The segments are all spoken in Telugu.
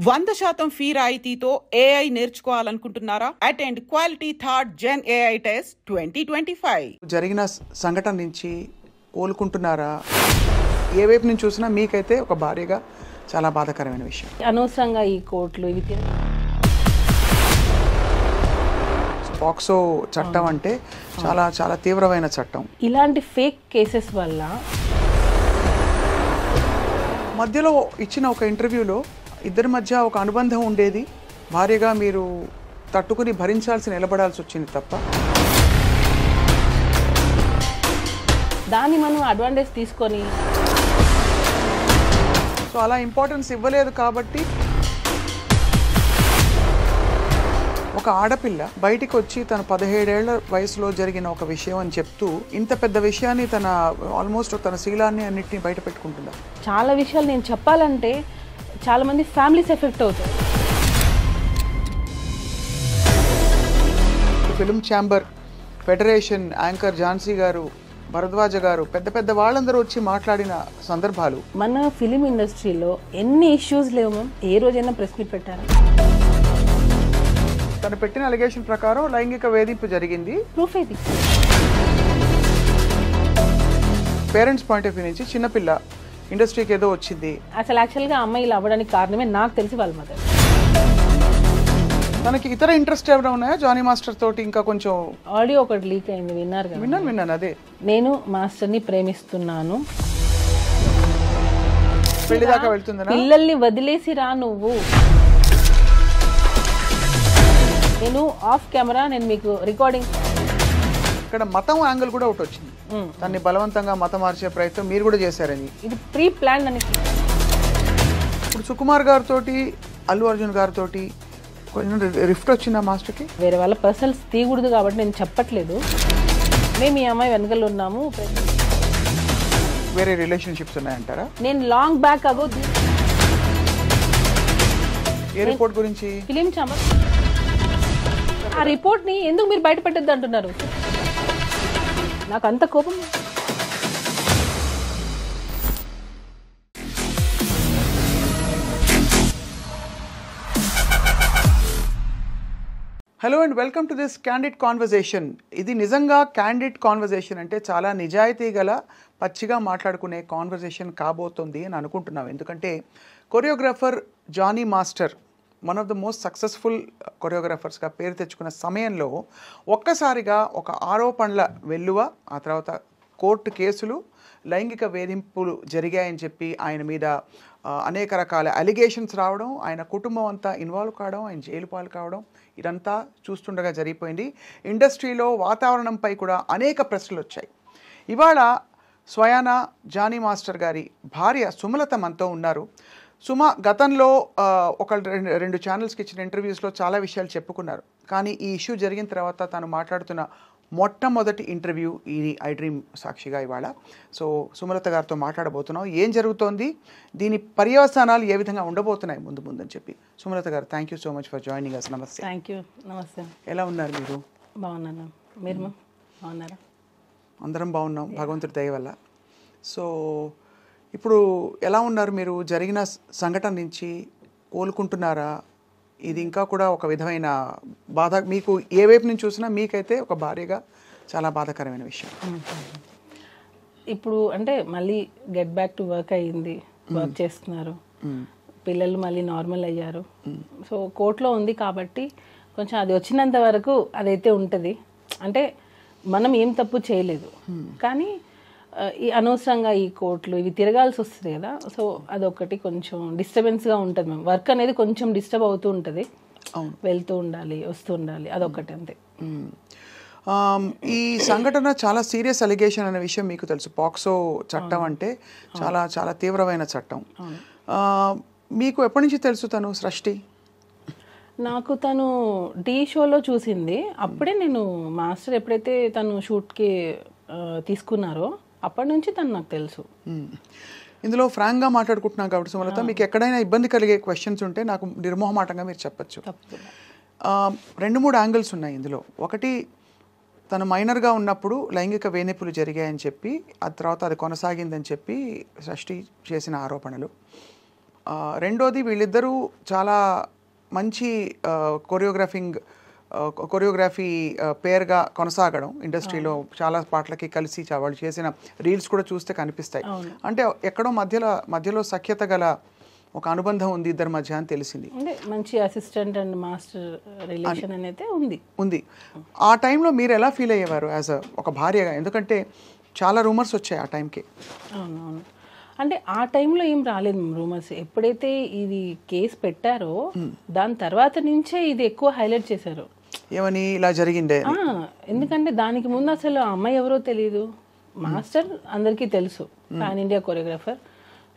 100% ఫీ రాయితీతో ఏఐ నేర్చుకోవాలనుకుంటున్నారా? Attend quality third gen AI test 2025. జరిగిన సంఘటన నుంచి కోలుకుంటున్నారా? ఏ వైపు నుంచి చూసినా మీకైతే ఒక భారీగా చాలా బాధాకరమైన విషయం. అనవసరంగా ఈ కోర్టులు ఇవి పాక్సో చట్టం అంటే చాలా చాలా తీవ్రమైన చట్టం. ఇలాంటి ఫేక్ కేసెస్ వల్ల మధ్యలో ఇచ్చిన ఒక ఇంటర్వ్యూలో ఇద్దరి మధ్య ఒక అనుబంధం ఉండేది, భార్యగా మీరు తట్టుకుని భరించాల్సి నిలబడాల్సి వచ్చింది తప్ప దాన్ని మనం అడ్వాంటేజ్ తీసుకొని సో అలా ఇంపార్టెన్స్ ఇవ్వలేదు. కాబట్టి ఒక ఆడపిల్ల బయటికి వచ్చి తన 17 ఏళ్ల వయసులో జరిగిన ఒక విషయం అని చెప్తూ ఇంత పెద్ద విషయాన్ని తన ఆల్మోస్ట్ తన శీలాన్ని అన్నిటిని బయట పెట్టుకుంటుందా? చాలా విషయాలు నేను చెప్పాలంటే చాలా మంది ఫ్యామిలీస్ ఎఫెక్ట్ అవుతాయి. Film chamber federation anchor Jhansi garu, Bharadwaja గారు, పెద్ద పెద్ద వాళ్ళందరూ వచ్చి మాట్లాడిన సందర్భాలు. మన ఫిలిం ఇండస్ట్రీలో ఎన్ని ఇష్యూస్ లేవు మ్యామ్, ఏ రోజైనా ప్రెస్ మీట్ పెట్టారా? తను పెట్టిన అలిగేషన్ ప్రకారం లైంగిక వేధింపు జరిగింది. ప్రూఫ్ ఇది. పేరెంట్స్ పాయింట్ ఆఫ్ వ్యూ నుంచి చిన్నపిల్ల ఇండస్ట్రీకి ఏదో వచ్చింది. అసలు యాక్చువల్గా అమ్మాయి ఇలా అవ్వడానికి కారణమే నాకు తెలిసి వాళ్ళ మదర్. తనకి ఇతర ఇంట్రెస్ట్ ఏమైనా ఉన్నాయా జానీ మాస్టర్ తోటి? ఇంకా కొంచెం ఆడియో ఒకటి లీక్ అయింది, విన్నారు కదా? విన్నాను. అదే నేను మాస్టర్ని ప్రేమిస్తున్నాను, పెళ్లి దాకా వెళ్తుందా? పిల్లల్ని వదిలేసి రా నువ్వు, నేను ఆఫ్ కెమెరా నేను మీకు రికార్డింగ్. ఇక్కడ మతం యాంగిల్ కూడా ఒకటి వచ్చింది, తన్ని బలవంతంగా మతం మార్చే ప్రయత్నం మీరు కూడా చేశారని. ఇది ప్రీ ప్లాన్ అని. ఇప్పుడు సుకుమార్ గారితో అల్లు అర్జున్ గారితో కొంచెం రిఫ్ట్ వచ్చిందా మాస్టర్కి? వేరే వాళ్ళ పర్సనల్స్ తీయకూడదు కాబట్టి నేను చెప్పట్లేదు. మేము ఈ అమ్మాయి వెనకలు ఉన్నాము. వేరే రిలేషన్షిప్స్ ఉన్నాయంటారా? నేను లాంగ్ బ్యాక్ అగో ఏ రిపోర్ట్ గురించి? Film chamber. ఆ రిపోర్ట్ని ఎందుకు మీరు బయట పెట్టద్దు అంటున్నారు? నాకు అంత కోపం. Hello and welcome to this candid conversation. ఇది నిజంగా క్యాండిడ్ కాన్వర్జేషన్ అంటే చాలా నిజాయితీ గల పచ్చిగా మాట్లాడుకునే కాన్వర్జేషన్ కాబోతుంది అని అనుకుంటున్నాం. ఎందుకంటే choreographer Jani master one of the most successful కొరియోగ్రాఫర్స్గా పేరు తెచ్చుకున్న సమయంలో ఒక్కసారిగా ఒక ఆరోపణల వెల్లువ, ఆ తర్వాత కోర్టు కేసులు, లైంగిక వేధింపులు జరిగాయని చెప్పి ఆయన మీద అనేక రకాల అలిగేషన్స్ రావడం, ఆయన కుటుంబం అంతా ఇన్వాల్వ్ కావడం, ఆయన జైలు పాలు కావడం, ఇదంతా చూస్తుండగా జరిగిపోయింది. ఇండస్ట్రీలో వాతావరణంపై కూడా అనేక ప్రశ్నలు వచ్చాయి. ఇవాళ స్వయాన జానీ మాస్టర్ గారి భార్య సుమలత మనతో ఉన్నారు. సుమ గతంలో రెండు ఛానల్స్కి ఇచ్చిన ఇంటర్వ్యూస్లో చాలా విషయాలు చెప్పుకున్నారు. కానీ ఈ ఇష్యూ జరిగిన తర్వాత తాను మాట్లాడుతున్న మొట్టమొదటి ఇంటర్వ్యూ ఈ ఐ డ్రీమ్ సాక్షిగా ఇవాళ. సో సుమలత గారితో మాట్లాడబోతున్నాం. ఏం జరుగుతోంది, దీని పర్యవసానాలు ఏ విధంగా ఉండబోతున్నాయి ముందు అని చెప్పి. Sumalatha garu, thank you so much for joining us. నమస్తే. Thank you. నమస్తే. ఎలా ఉన్నారు మీరు? బాగున్నాను. మీరు బాగున్నారా? అందరం బాగున్నాం భగవంతుడి దయ వల్ల. సో ఇప్పుడు ఎలా ఉన్నారు మీరు? జరిగిన సంఘటన నుంచి కోలుకుంటున్నారా? ఇది ఇంకా కూడా ఒక విధమైన బాధ, మీకు ఏ వైపు నుంచి చూసినా మీకైతే ఒక భారీగా చాలా బాధాకరమైన విషయం. ఇప్పుడు అంటే మళ్ళీ గెట్ బ్యాక్ టు వర్క్ అయ్యింది, వర్క్ చేస్తున్నారు, పిల్లలు మళ్ళీ నార్మల్ అయ్యారు. సో కోర్టులో ఉంది కాబట్టి కొంచెం అది వచ్చినంత వరకు అదైతే ఉంటుంది. అంటే మనం ఏం తప్పు చేయలేదు, కానీ ఈ అనవసరంగా ఈ కోర్టులు ఇవి తిరగాల్సి వస్తుంది కదా. సో అదొకటి కొంచెం డిస్టర్బెన్స్గా ఉంటుంది. మేము వర్క్ అనేది కొంచెం డిస్టర్బ్ అవుతూ ఉంటుంది, వెళ్తూ ఉండాలి వస్తూ ఉండాలి, అదొకటి అంతే. ఈ సంఘటన చాలా సీరియస్ అలిగేషన్ అనే విషయం మీకు తెలుసు. పాక్సో చట్టం అంటే చాలా చాలా తీవ్రమైన చట్టం. మీకు ఎప్పటి నుంచి తెలుసు తను సృష్టి? నాకు తను టీ షోలో చూసింది. అప్పుడే నేను మాస్టర్ ఎప్పుడైతే తను షూట్కి తీసుకున్నారో అప్పటి నుంచి తను నాకు తెలుసు. ఇందులో ఫ్రాంక్గా మాట్లాడుకుంటున్నాం కాబట్టి సుమలత, మీకు ఎక్కడైనా ఇబ్బంది కలిగే క్వశ్చన్స్ ఉంటే నాకు నిర్మోహమాటంగా మీరు చెప్పచ్చు. 2-3 యాంగిల్స్ ఉన్నాయి ఇందులో. ఒకటి, తను మైనర్గా ఉన్నప్పుడు లైంగిక వేధింపులు జరిగాయని చెప్పి, ఆ తర్వాత అది కొనసాగిందని చెప్పి సృష్టి చేసిన ఆరోపణలు. రెండోది వీళ్ళిద్దరూ చాలా మంచి కొరియోగ్రఫీ పేరుగా కొనసాగడం ఇండస్ట్రీలో చాలా పాటలకి కలిసి వాళ్ళు చేసిన రీల్స్ కూడా చూస్తే కనిపిస్తాయి. అంటే ఎక్కడో మధ్యలో సఖ్యత గల ఒక అనుబంధం ఉంది ఇద్దరి మధ్య అని తెలిసింది. అంటే మంచి అసిస్టెంట్ అండ్ మాస్టర్ రిలేషన్ అనేది ఉంది. ఆ టైంలో మీరు ఎలా ఫీల్ అయ్యేవారు యాజ్ ఒక భార్యగా? ఎందుకంటే చాలా రూమర్స్ వచ్చాయి ఆ టైంకి. అవునవును. అంటే ఆ టైంలో ఏం రాలేదు రూమర్స్. ఎప్పుడైతే ఇది కేసు పెట్టారో దాని తర్వాత నుంచే ఇది ఎక్కువ హైలైట్ చేశారు. ఏమని ఇలా జరిగిందే? ఎందుకంటే దానికి ముందు అసలు ఆ అమ్మాయి ఎవరో తెలియదు. మాస్టర్ అందరికీ తెలుసు, పాన్ ఇండియా కొరియోగ్రాఫర్,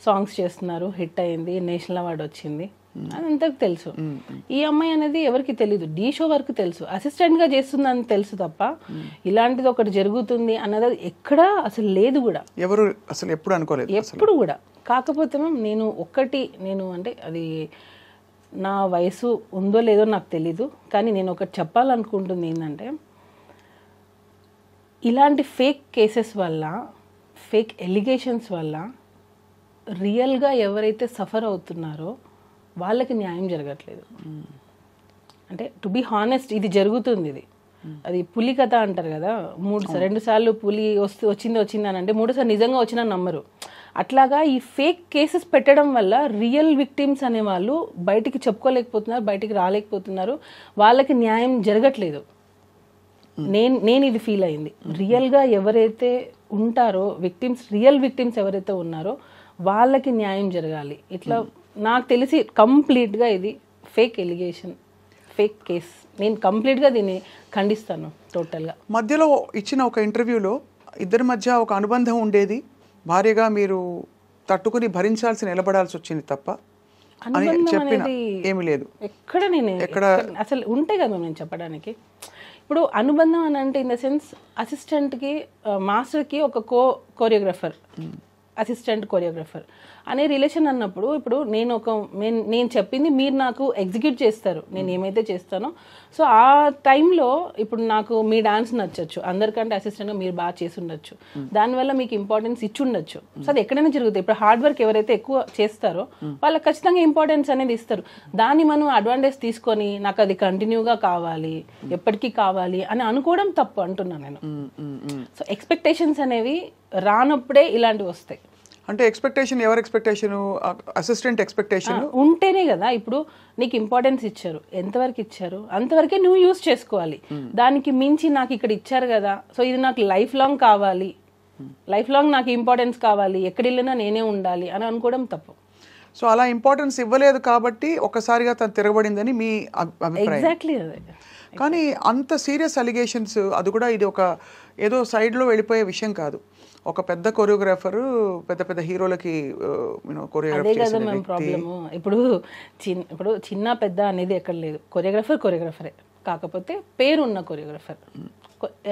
సాంగ్స్ చేస్తున్నారు, హిట్ అయింది, నేషనల్ అవార్డు వచ్చింది, అదంతకు తెలుసు. ఈ అమ్మాయి అనేది ఎవరికి తెలీదు, డీ షో వరకు తెలుసు, అసిస్టెంట్ గా చేస్తుందని తెలుసు తప్ప ఇలాంటిది ఒకటి జరుగుతుంది అన్నది ఎక్కడా అసలు లేదు కూడా. ఎవరు అసలు ఎప్పుడు అనుకోలేదు ఎప్పుడు కూడా. కాకపోతే నేను అంటే అది నా వయసు ఉందో లేదో నాకు తెలీదు, కానీ నేను ఒకటి చెప్పాలనుకుంటుంది ఏంటంటే, ఇలాంటి ఫేక్ కేసెస్ వల్ల, ఫేక్ ఎలిగేషన్స్ వల్ల రియల్గా ఎవరైతే సఫర్ అవుతున్నారో వాళ్ళకి న్యాయం జరగట్లేదు. అంటే టు బీ హానెస్ట్, ఇది జరుగుతుంది. అది పులి కథ అంటారు కదా, 2 సార్లు పులి వచ్చింది అని అంటే 3సారి నిజంగా వచ్చినా నమ్మరు. అట్లాగా ఈ ఫేక్ కేసెస్ పెట్టడం వల్ల రియల్ విక్టిమ్స్ అనే వాళ్ళు బయటికి చెప్పుకోలేకపోతున్నారు, బయటికి రాలేకపోతున్నారు, వాళ్ళకి న్యాయం జరగట్లేదు. నేను ఇది ఫీల్ అయింది. రియల్గా ఎవరైతే ఉంటారో రియల్ విక్టిమ్స్ ఎవరైతే ఉన్నారో వాళ్ళకి న్యాయం జరగాలి. ఇట్లా నాకు తెలిసి కంప్లీట్గా ఇది ఫేక్ ఎలిగేషన్, ఫేక్ కేస్. నేను కంప్లీట్గా దీన్ని ఖండిస్తాను టోటల్గా. మధ్యలో ఇచ్చిన ఒక ఇంటర్వ్యూలో ఇద్దరి మధ్య ఒక అనుబంధం ఉండేది, భార్యగా మీరు తట్టుకుని భరించాల్సి నిలబడాల్సి వచ్చింది తప్ప అని చెప్పిన ఏమీ లేదు. ఎక్కడ అసలు ఉంటే కదా నేను చెప్పడానికి. ఇప్పుడు అనుబంధం అని అంటే ఇన్ ద సెన్స్ అసిస్టెంట్కి మాస్టర్కి ఒక కోరియోగ్రాఫర్, అసిస్టెంట్ కొరియోగ్రాఫర్ అనే రిలేషన్ అన్నప్పుడు, ఇప్పుడు నేను చెప్పింది మీరు నాకు ఎగ్జిక్యూట్ చేస్తారు, నేను ఏమైతే చేస్తానో. సో ఆ టైంలో ఇప్పుడు నాకు మీ డాన్స్ నచ్చచ్చు, అందరికంటే అసిస్టెంట్గా మీరు బాగా చేసి ఉండొచ్చు, దానివల్ల మీకు ఇంపార్టెన్స్ ఇచ్చి ఉండొచ్చు. సో అది ఎక్కడైనా జరుగుతుంది. ఇప్పుడు హార్డ్ వర్క్ ఎవరైతే ఎక్కువ చేస్తారో వాళ్ళకి ఖచ్చితంగా ఇంపార్టెన్స్ అనేది ఇస్తారు. దాన్ని మనం అడ్వాంటేజ్ తీసుకొని నాకు అది కంటిన్యూగా కావాలి, ఎప్పటికీ కావాలి అని అనుకోవడం తప్పు అంటున్నాను నేను. సో ఎక్స్పెక్టేషన్స్ అనేవి రానప్పుడే ఇలాంటివి వస్తాయి. అంటే ఎక్స్పెక్టేషన్, ఎవరి ఎక్స్పెక్టేషన్? అసిస్టెంట్ ఎక్స్పెక్టేషన్ ఉంటేనే కదా. ఇప్పుడు నీకు ఇంపార్టెన్స్ ఇచ్చారు, ఎంతవరకు ఇచ్చారు అంతవరకే నువ్వు యూజ్ చేసుకోవాలి. దానికి మించి నాకు ఇక్కడ ఇచ్చారు కదా, సో ఇది నాకు లైఫ్ లాంగ్ కావాలి, లైఫ్ లాంగ్ నాకు ఇంపార్టెన్స్ కావాలి, ఎక్కడి వెళ్ళినా నేనే ఉండాలి అని అనుకోవడం తప్పు. సో అలా ఇంపార్టెన్స్ ఇవ్వలేదు కాబట్టి ఒకసారిగా తను తిరగబడిందని మీ అభిప్రాయం? ఎగ్జాక్ట్లీ అదే. కానీ అంత సీరియస్ అలిగేషన్స్, అది కూడా ఇది ఒక ఏదో సైడ్లో వెళ్ళిపోయే విషయం కాదు. ఒక పెద్ద కొరియోగ్రాఫర్ పెద్ద హీరోలకి అదే కదా మేము ప్రాబ్లము. ఇప్పుడు చిన్న పెద్ద అనేది ఎక్కడ లేదు, కొరియోగ్రాఫరే. కాకపోతే పేరు ఉన్న కొరియోగ్రాఫర్,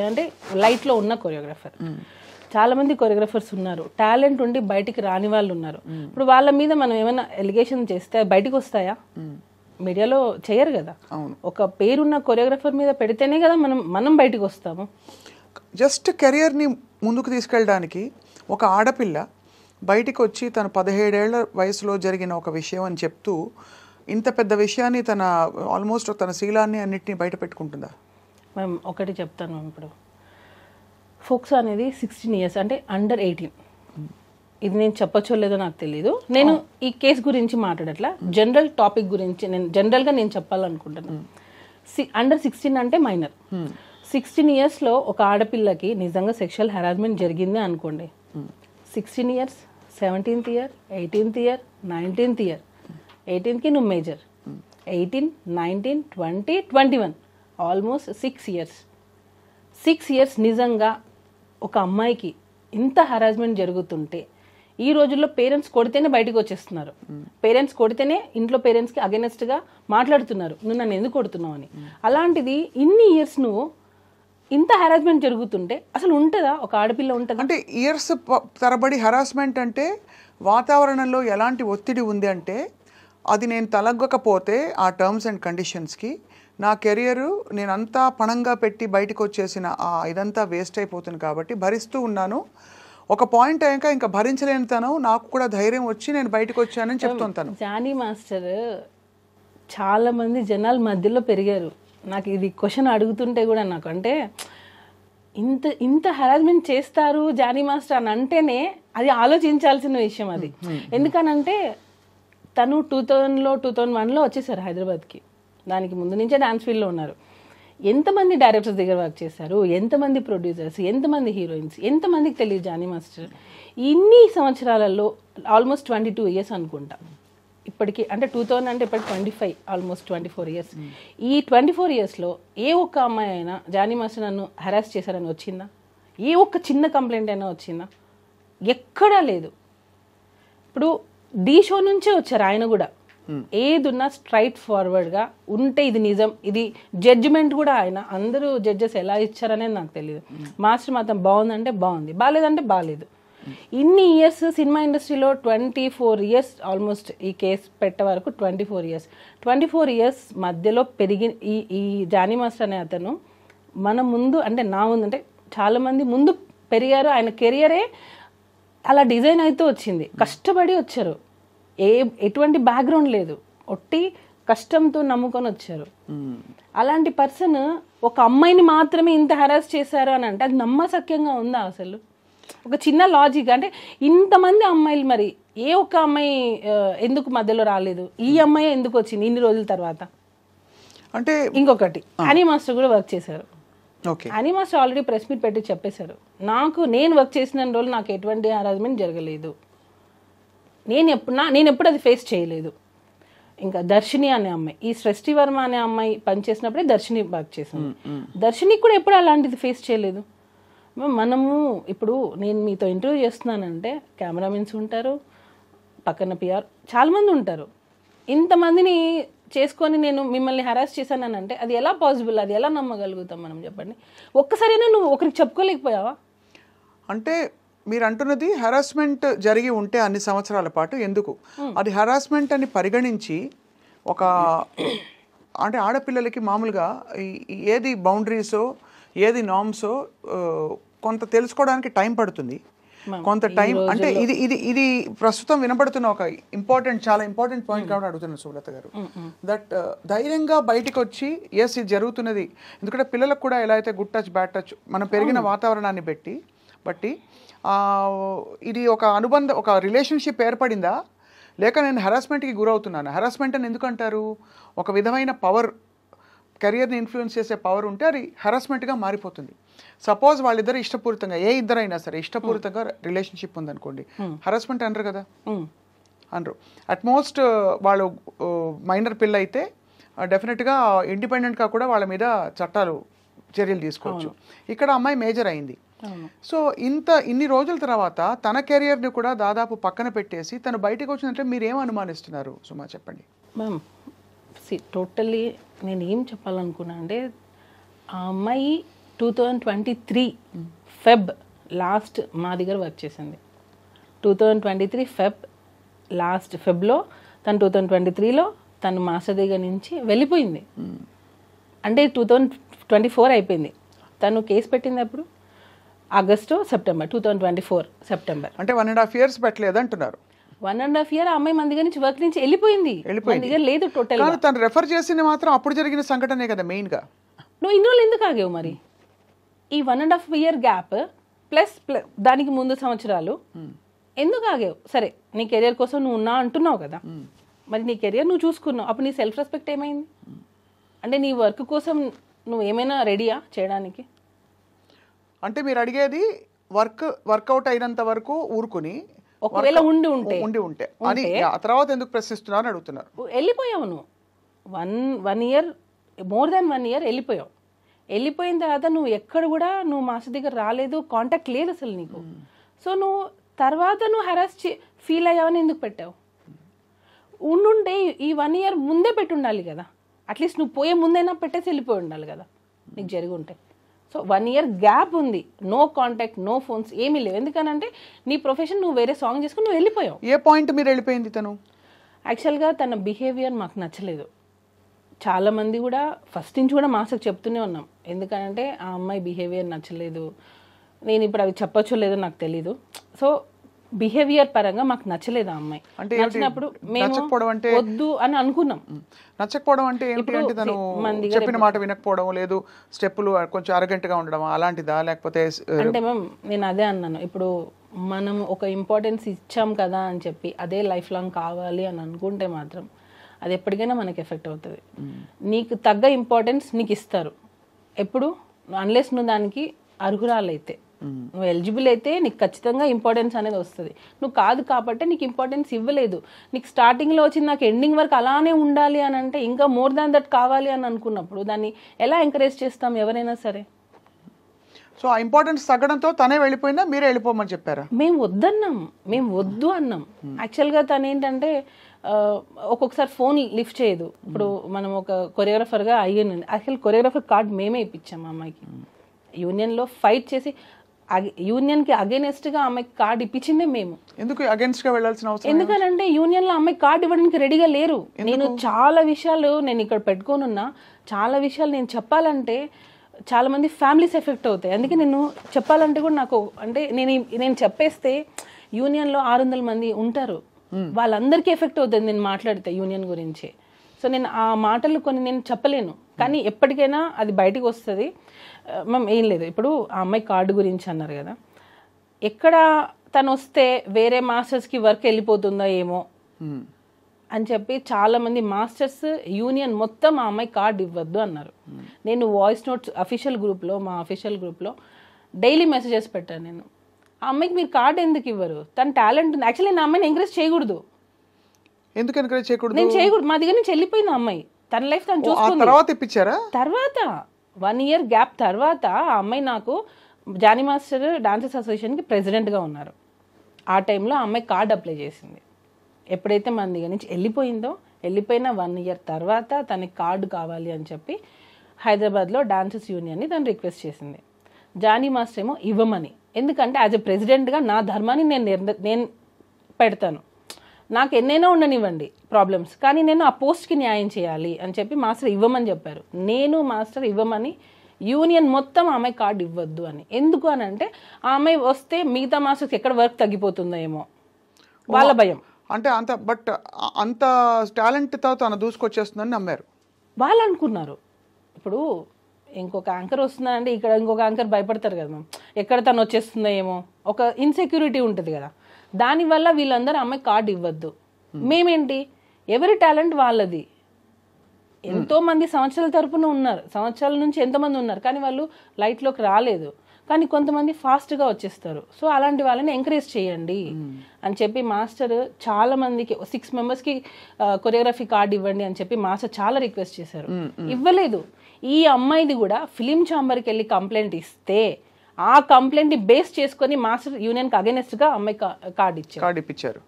అంటే లైట్లో ఉన్న కొరియోగ్రాఫర్. చాలా మంది కొరియోగ్రాఫర్స్ ఉన్నారు, టాలెంట్ ఉండి బయటికి రాని వాళ్ళు ఉన్నారు. ఇప్పుడు వాళ్ళ మీద మనం ఏమైనా ఎలిగేషన్ చేస్తే బయటికి వస్తాయా? మీడియాలో చేయరు కదా. ఒక పేరున్న కొరియోగ్రాఫర్ మీద పెడితేనే కదా మనం బయటికి వస్తాము. జస్ట్ కెరియర్ని ముందుకు తీసుకెళ్ళడానికి ఒక ఆడపిల్ల బయటికి వచ్చి తన 17 ఏళ్ల వయసులో జరిగిన ఒక విషయం అని చెప్తూ ఇంత పెద్ద విషయాన్ని ఆల్మోస్ట్ తన శీలాన్ని అన్నిటినీ బయట పెట్టుకుంటుందా? మేము ఒకటి చెప్తాను మ్యామ్. ఇప్పుడు ఫోక్సో అనేది 16 years, అంటే అండర్ 18. ఇది నేను చెప్పచ్చో లేదో నాకు తెలీదు. నేను ఈ కేసు గురించి మాట్లాడట్లా, జనరల్ టాపిక్ గురించి నేను చెప్పాలనుకుంటున్నాను. అండర్ 16 అంటే మైనర్. 16 yearsలో ఒక ఆడపిల్లకి నిజంగా సెక్షువల్ హెరాస్మెంట్ జరిగింది అనుకోండి, 16 years, 17th year, 18th year, 19th year, 18కి నువ్వు మేజర్, 18, 19, 20, 21, ఆల్మోస్ట్ 6 years. 6 years నిజంగా ఒక అమ్మాయికి ఇంత హెరాస్మెంట్ జరుగుతుంటే, ఈ రోజుల్లో పేరెంట్స్ కొడితేనే బయటకు వచ్చేస్తున్నారు. పేరెంట్స్ కొడితేనే ఇంట్లో పేరెంట్స్కి అగెనెస్ట్గా మాట్లాడుతున్నారు, నువ్వు నన్ను ఎందుకు కొడుతున్నావు అని. అలాంటిది ఇన్ని ఇయర్స్ నువ్వు ఇంత హెరాస్మెంట్ జరుగుతుంటే అసలు ఉంటుందా? ఒక ఆడపిల్ల ఉంటుందా? అంటే ఇయర్స్ తరబడి హెరాస్మెంట్ అంటే వాతావరణంలో ఎలాంటి ఒత్తిడి ఉంది అంటే, అది నేను తలగ్గకపోతే ఆ టర్మ్స్ అండ్ కండిషన్స్కి నా కెరియరు నేనంతా పణంగా పెట్టి బయటకు వచ్చేసిన ఇదంతా వేస్ట్ అయిపోతుంది కాబట్టి భరిస్తూ ఉన్నాను. ఒక పాయింట్ అయ్యాక ఇంకా భరించలేని తను నాకు కూడా ధైర్యం వచ్చి నేను బయటకు వచ్చానని చెప్తుంటాను. జానీ మాస్టర్ చాలా మంది జనాల మధ్యలో పెరిగారు. నాకు ఇది క్వశ్చన్ అడుగుతుంటే కూడా నాకు అంటే ఇంత ఇంత హెరాస్మెంట్ చేస్తారు జానీ మాస్టర్ అని అంటేనే అది ఆలోచించాల్సిన విషయం అది. ఎందుకనంటే తను 2000లో 2001లో వచ్చేసారు హైదరాబాద్కి. దానికి ముందు నుంచే డాన్స్ ఫీల్డ్లో ఉన్నారు. ఎంతమంది డైరెక్టర్స్ దగ్గర వర్క్ చేశారు, ఎంతమంది ప్రొడ్యూసర్స్, ఎంతమంది హీరోయిన్స్, ఎంతమందికి తెలియదు జానీ మాస్టర్. ఇన్ని సంవత్సరాలలో ఆల్మోస్ట్ 22 ఇయర్స్ అనుకుంటా ఇప్పటికి. అంటే 2000 అంటే ఇప్పటికి 25, ఆల్మోస్ట్ 24 ఇయర్స్. ఈ 24 ఇయర్స్లో ఏ ఒక్క అమ్మాయి అయినా జానీ మాస్టర్ నన్ను హెరాస్ చేశారని వచ్చిందా? ఏ ఒక్క చిన్న కంప్లైంట్ అయినా వచ్చిందా? ఎక్కడా లేదు. ఇప్పుడు ఢీ షో నుంచే వచ్చారు ఆయన కూడా. ఏదున్నా స్ట్రైట్ ఫార్వర్డ్గా ఉంటే ఇది నిజం, ఇది జడ్జిమెంట్ కూడా ఆయన అందరూ జడ్జెస్ ఎలా ఇచ్చారనేది నాకు తెలియదు. మాస్టర్ మాత్రం బాగుందంటే బాగుంది, బాగాలేదంటే బాగాలేదు. ఇన్ని ఇయర్స్ సినిమా ఇండస్ట్రీలో 24 ఇయర్స్ ఆల్మోస్ట్ ఈ కేసు పెట్టే వరకు 24 ఇయర్స్ మధ్యలో పెరిగి ఈ జానీ మాస్టర్ అనే అతను మన ముందు అంటే నా ముందు అంటే చాలామంది ముందు పెరిగారు. ఆయన కెరియరే అలా డిజైన్ అయితే వచ్చింది. కష్టపడి వచ్చారు, ఎటువంటి బ్యాక్గ్రౌండ్ లేదు, ఒట్టి కష్టంతో నమ్ముకొని వచ్చారు. అలాంటి పర్సన్ ఒక అమ్మాయిని మాత్రమే ఇంత హెరాస్ చేశారు అని అంటే అది నమ్మశక్యంగా ఉందా అసలు? ఒక చిన్న లాజిక్ అంటే ఇంతమంది అమ్మాయిలు మరి ఏ ఒక్క అమ్మాయి ఎందుకు మధ్యలో రాలేదు? ఈ అమ్మాయి ఎందుకు వచ్చింది ఇన్ని రోజుల తర్వాత? అంటే ఇంకొకటి హనీ మాస్టర్ కూడా వర్క్ చేశారు. Honey master already press meet పెట్టి చెప్పేశారు, నేను వర్క్ చేసిన రోజులు నాకు ఎటువంటి హరాస్మెంట్ జరగలేదు, నేను ఎప్పుడు అది ఫేస్ చేయలేదు. ఇంకా దర్శిని అనే అమ్మాయి, ఈ సృష్టి వర్మ అనే అమ్మాయి పనిచేసినప్పుడే దర్శిని వర్క్ చేసింది. దర్శినికి కూడా ఎప్పుడు అలాంటిది ఫేస్ చేయలేదు. మనము ఇప్పుడు నేను మీతో ఇంటర్వ్యూ చేస్తున్నానంటే కెమెరామెన్స్ ఉంటారు, పక్కన పిఆర్ చాలామంది ఉంటారు. ఇంతమందిని చేసుకొని నేను మిమ్మల్ని హెరాస్ చేశానని అంటే అది ఎలా పాసిబుల్? అది ఎలా నమ్మగలుగుతాం మనం? చెప్పండి. ఒక్కసారైనా నువ్వు ఒకరికి చెప్పుకోలేకపోయావా? అంటే మీరు అంటున్నది హెరాస్మెంట్ జరిగి ఉంటే అన్ని సంవత్సరాల పాటు ఎందుకు అది హెరాస్మెంట్ అని పరిగణించి ఒక అంటే ఆడపిల్లలకి మామూలుగా ఏది బౌండరీసో ఏది నార్మ్సో కొంత తెలుసుకోవడానికి టైం పడుతుంది, కొంత టైం. అంటే ఇది ఇది ఇది ప్రస్తుతం వినపడుతున్న ఒక చాలా ఇంపార్టెంట్ పాయింట్ కాబట్టి అడుగుతున్నాను సుబ్రత గారు. దట్ ధైర్యంగా బయటకు వచ్చి ఎస్ ఇది జరుగుతున్నది. ఎందుకంటే పిల్లలకు కూడా ఎలా అయితే గుడ్ టచ్ బ్యాడ్ టచ్ మనం పెరిగిన వాతావరణాన్ని బట్టి ఇది ఒక అనుబంధం, ఒక రిలేషన్షిప్ ఏర్పడిందా, లేక నేను హెరాస్మెంట్కి గురవుతున్నాను? హెరాస్మెంట్ అని ఎందుకు అంటారు? ఒక విధమైన పవర్, కెరియర్ని ఇన్ఫ్లుయెన్స్ చేసే పవర్ ఉంటే అది హెరాస్మెంట్గా మారిపోతుంది. సపోజ్ వాళ్ళిద్దరు ఇష్టపూరితంగా, ఏ ఇద్దరైనా సరే ఇష్టపూరితంగా రిలేషన్షిప్ ఉందనుకోండి, హెరాస్మెంట్ అనరు కదా, అనరు. అట్మోస్ట్ వాళ్ళు మైనర్ పిల్ల అయితే డెఫినెట్గా ఇండిపెండెంట్గా కూడా వాళ్ళ మీద చర్యలు తీసుకోవచ్చు. ఇక్కడ అమ్మాయి మేజర్ అయింది. సో ఇన్ని రోజుల తర్వాత తన కెరియర్ని కూడా దాదాపు పక్కన పెట్టేసి తను బయటకు వచ్చిందంటే మీరు ఏం అనుమానిస్తున్నారు సుమా, చెప్పండి. మ్యామ్ టోటల్లీ నేను ఏం చెప్పాలనుకున్నా అంటే ఆ అమ్మాయి 2023 ఫెబ్ లాస్ట్ మా దగ్గర వర్క్ చేసింది. 2023 ఫెబ్లో తను 2023లో తను మాస్టర్ దగ్గర నుంచి వెళ్ళిపోయింది. అంటే 2024 అయిపోయింది. తను కేసు పెట్టింది అప్పుడు ఆగస్టు సెప్టెంబర్ 2024 సెప్టెంబర్. అంటే 1.5 years పెట్టలేదు అంటున్నారు. 1.5 year ఆ అమ్మాయి మన దగ్గర నుంచి వర్క్ నుంచి వెళ్ళిపోయింది, మన దగ్గర లేదు టోటల్. తను రెఫర్ చేసింది మాత్రం అప్పుడు జరిగిన సంఘటనే కదా మెయిన్ గా. నువ్వు ఇన్ని రోజులు ఎందుకు ఆగావు మరి? ఈ 1.5 year గ్యాప్ ప్లస్ దానికి ముందు సంవత్సరాలు ఎందుకు ఆగావు? సరే నీ కెరియర్ కోసం నువ్వు ఉన్నా అంటున్నావు కదా, మరి నీ కెరియర్ నువ్వు చూసుకున్నావు, అప్పుడు నీ సెల్ఫ్ రెస్పెక్ట్ ఏమైంది? అంటే నీ వర్క్ కోసం నువ్వు ఏమైనా రెడీయా చేయడానికి? అంటే మీరు అడిగేది వర్కౌట్ అయినంత వరకు ఊరుకుని ఒకవేళ ఉండి ఉంటే అని ఆ తర్వాత ఎందుకు ప్రశ్నిస్తున్నారు అడుగుతున్నారు. వెళ్ళిపోయావు నువ్వు 1 year, మోర్ దాన్ 1 year వెళ్ళిపోయావు. వెళ్ళిపోయిన తర్వాత నువ్వు ఎక్కడ కూడా నువ్వు మాస్టర్ దగ్గర రాలేదు, కాంటాక్ట్ లేదు అసలు నీకు. సో నువ్వు తర్వాత నువ్వు హెరాస్ ఫీల్ అయ్యావని ఎందుకు పెట్టావు? ఉండుంటే ఈ 1 year ముందే పెట్టి ఉండాలి కదా, అట్లీస్ట్ నువ్వు పోయే ముందైనా పెట్టేసి వెళ్ళిపోయి ఉండాలి కదా నీకు జరిగి ఉంటే. సో 1 year గ్యాప్ ఉంది, నో కాంటాక్ట్, నో ఫోన్స్, ఏమీ లేవు. ఎందుకనంటే నీ ప్రొఫెషన్ నువ్వు వేరే సాంగ్ చేసుకుని నువ్వు వెళ్ళిపోయావు. ఏ పాయింట్ మీరు వెళ్ళిపోయింది తను? యాక్చువల్గా తన బిహేవియర్ మాకు నచ్చలేదు. చాలామంది కూడా ఫస్ట్ నుంచి కూడా మాస్టర్కి చెప్తూనే ఉన్నాం, ఎందుకంటే ఆ అమ్మాయి బిహేవియర్ నచ్చలేదు. నేను ఇప్పుడు అవి చెప్పొచ్చో లేదో నాకు తెలీదు. సో బిహేవియర్ పరంగా మాకు నచ్చలేదు ఆ అమ్మాయి. అంటే నచ్చినప్పుడు నచ్చకపోవడం అంటే వద్దు అని అనుకున్నాం. నచ్చకపోవడం అంటే ఏంటి అంటే తను చెప్పిన మాట వినకపోవడం, లేదు స్టెప్పులు కొంచెం అరగంట్ గా ఉండడం అలాంటిదా, లేకపోతే అంటే మ్యామ్ నేను అదే అన్నాను, ఇప్పుడు మనం ఒక ఇంపార్టెన్స్ ఇచ్చాం కదా అని చెప్పి అదే లైఫ్ లాంగ్ కావాలి అని అనుకుంటే మాత్రం అది ఎప్పటికైనా మనకి ఎఫెక్ట్ అవుతుంది. నీకు తగ్గ ఇంపార్టెన్స్ నీకు ఇస్తారు ఎప్పుడు, అన్లెస్ నువ్వు దానికి అర్హురాలైతే, నువ్వు ఎలిజిబుల్ అయితే నీకు ఖచ్చితంగా ఇంపార్టెన్స్ అనేది వస్తుంది. నువ్వు కాదు కాబట్టి నీకు ఇంపార్టెన్స్ ఇవ్వలేదు. నీకు స్టార్టింగ్లో వచ్చింది నాకు ఎండింగ్ వరకు అలానే ఉండాలి అని అంటే ఇంకా మోర్ దాన్ దట్ కావాలి అని అనుకున్నప్పుడు దాన్ని ఎలా ఎంకరేజ్ చేస్తాం ఎవరైనా సరే. సో ఆ ఇంపార్టెన్స్ తగ్గడంతో తనే వెళ్ళిపోయిందా, మీరే వెళ్ళిపోమని చెప్పారా? మేము వద్దన్నాం, మేము వద్దు అన్నాం. యాక్చువల్గా తను ఏంటంటే ఒక్కొక్కసారి ఫోన్ లిఫ్ట్ చేయదు. ఇప్పుడు మనం ఒక కొరియోగ్రాఫర్గా అయ్యింది, యాక్చువల్ కొరియోగ్రాఫర్ కార్డ్ మేమే ఇప్పించాం మా అమ్మాయికి. యూనియన్లో ఫైట్ చేసి యూనియన్కి అగేనెస్ట్గా అమ్మాయికి కార్డ్ ఇప్పించిందే మేము. ఎందుకు అగేన్స్ట్గా వెళ్ళాల్సిన అవసరం? ఎందుకనంటే యూనియన్లో అమ్మాయి కార్డు ఇవ్వడానికి రెడీగా లేరు. నేను చాలా విషయాలు నేను ఇక్కడ పెట్టుకోనున్నా, చాలా విషయాలు నేను చెప్పాలంటే చాలా మంది ఫ్యామిలీస్ ఎఫెక్ట్ అవుతాయి. అందుకే నేను చెప్పాలంటే కూడా నాకు అంటే నేను చెప్పేస్తే యూనియన్లో 600 మంది ఉంటారు, వాళ్ళందరికీ ఎఫెక్ట్ అవుతుంది నేను మాట్లాడితే యూనియన్ గురించి. సో నేను ఆ మాటలు కొన్ని నేను చెప్పలేను, కానీ ఎప్పటికైనా అది బయటికి వస్తుంది. మ్యామ్ ఏం లేదు, ఇప్పుడు ఆ అమ్మాయి కార్డు గురించి అన్నారు కదా, ఎక్కడ తను వస్తే వేరే మాస్టర్స్కి వర్క్ వెళ్ళిపోతుందో ఏమో అని చెప్పి చాలామంది మాస్టర్స్ యూనియన్ మొత్తం ఆ అమ్మాయి కార్డు ఇవ్వద్దు అన్నారు. నేను వాయిస్ నోట్స్ అఫీషియల్ గ్రూప్లో, మా అఫీషియల్ గ్రూప్లో డైలీ మెసేజెస్ పెట్టాను. నేను ఆ అమ్మాయికి మీరు కార్డు ఎందుకు ఇవ్వరు, తన టాలెంట్ ఉంది. యాక్చువల్లీ నేను అమ్మాయిని ఎంకరేజ్ చేయకూడదు. ఎందుకు ఎంకరేజ్ చేయకూడదు? నేను చేయకూడదు, మా దగ్గర నుంచి వెళ్ళిపోయింది ఆ అమ్మాయి, తన లైఫ్ తను చూసుకుంది. తర్వాత ఇప్పించారా? తర్వాత 1 year గ్యాప్ తర్వాత ఆ అమ్మాయి నాకు జానీ మాస్టర్ డాన్సర్స్ అసోసియేషన్కి ప్రెసిడెంట్గా ఉన్నారు. ఆ టైంలో ఆ అమ్మాయి కార్డు అప్లై చేసింది. ఎప్పుడైతే మన దగ్గర నుంచి వెళ్ళిపోయిన 1 year తర్వాత తనకి కార్డు కావాలి అని చెప్పి హైదరాబాద్లో డాన్సర్స్ యూనియన్ని తను రిక్వెస్ట్ చేసింది. జానీ మాస్టర్ ఏమో ఇవ్వమని, ఎందుకంటే యాజ్ ఎ ప్రెసిడెంట్గా నా ధర్మాన్ని నేను పెడతాను, నాకు ఎన్నైనా ఉండనివ్వండి ప్రాబ్లమ్స్, కానీ నేను ఆ పోస్ట్కి న్యాయం చేయాలి అని చెప్పి మాస్టర్ ఇవ్వమని చెప్పారు. నేను మాస్టర్ ఇవ్వమని, యూనియన్ మొత్తం ఆమె కార్డు ఇవ్వద్దు అని. ఎందుకు అని అంటే ఆమె వస్తే మిగతా మాస్టర్స్ ఎక్కడ వర్క్ తగ్గిపోతుందో ఏమో వాళ్ళ భయం. అంటే అంత టాలెంట్తో తను దూసుకొచ్చేస్తుందని నమ్మారు వాళ్ళు అనుకున్నారు. ఇప్పుడు ఇంకొక యాంకర్ వస్తుందంటే ఇక్కడ ఇంకొక యాంకర్ భయపడతారు కదా మ్యామ్, ఎక్కడ తను వచ్చేస్తుందో ఏమో, ఒక ఇన్సెక్యూరిటీ ఉంటుంది కదా, దానివల్ల వీళ్ళందరూ అమ్మాయి కార్డు ఇవ్వద్దు. మేమేంటి, ఎవరి టాలెంట్ వాళ్ళది. ఎంతో మంది సంవత్సరాల తరపున ఉన్నారు, సంవత్సరాల నుంచి ఎంతోమంది ఉన్నారు, కానీ వాళ్ళు లైట్లోకి రాలేదు. కానీ కొంతమంది ఫాస్ట్గా వచ్చేస్తారు. సో అలాంటి వాళ్ళని ఎంకరేజ్ చేయండి అని చెప్పి మాస్టర్ చాలా మందికి 6 members కొరియోగ్రఫీ కార్డు ఇవ్వండి అని చెప్పి మాస్టర్ చాలా రిక్వెస్ట్ చేశారు, ఇవ్వలేదు. ఈ అమ్మాయిది కూడా ఫిలిం ఛాంబర్కి వెళ్ళి కంప్లైంట్ ఇస్తే ఆ కంప్లైంట్ బేస్ చేసుకొని మాస్టర్ యూనియన్కి అగెనెస్ట్గా అమ్మాయి కార్డు ఇప్పించారు.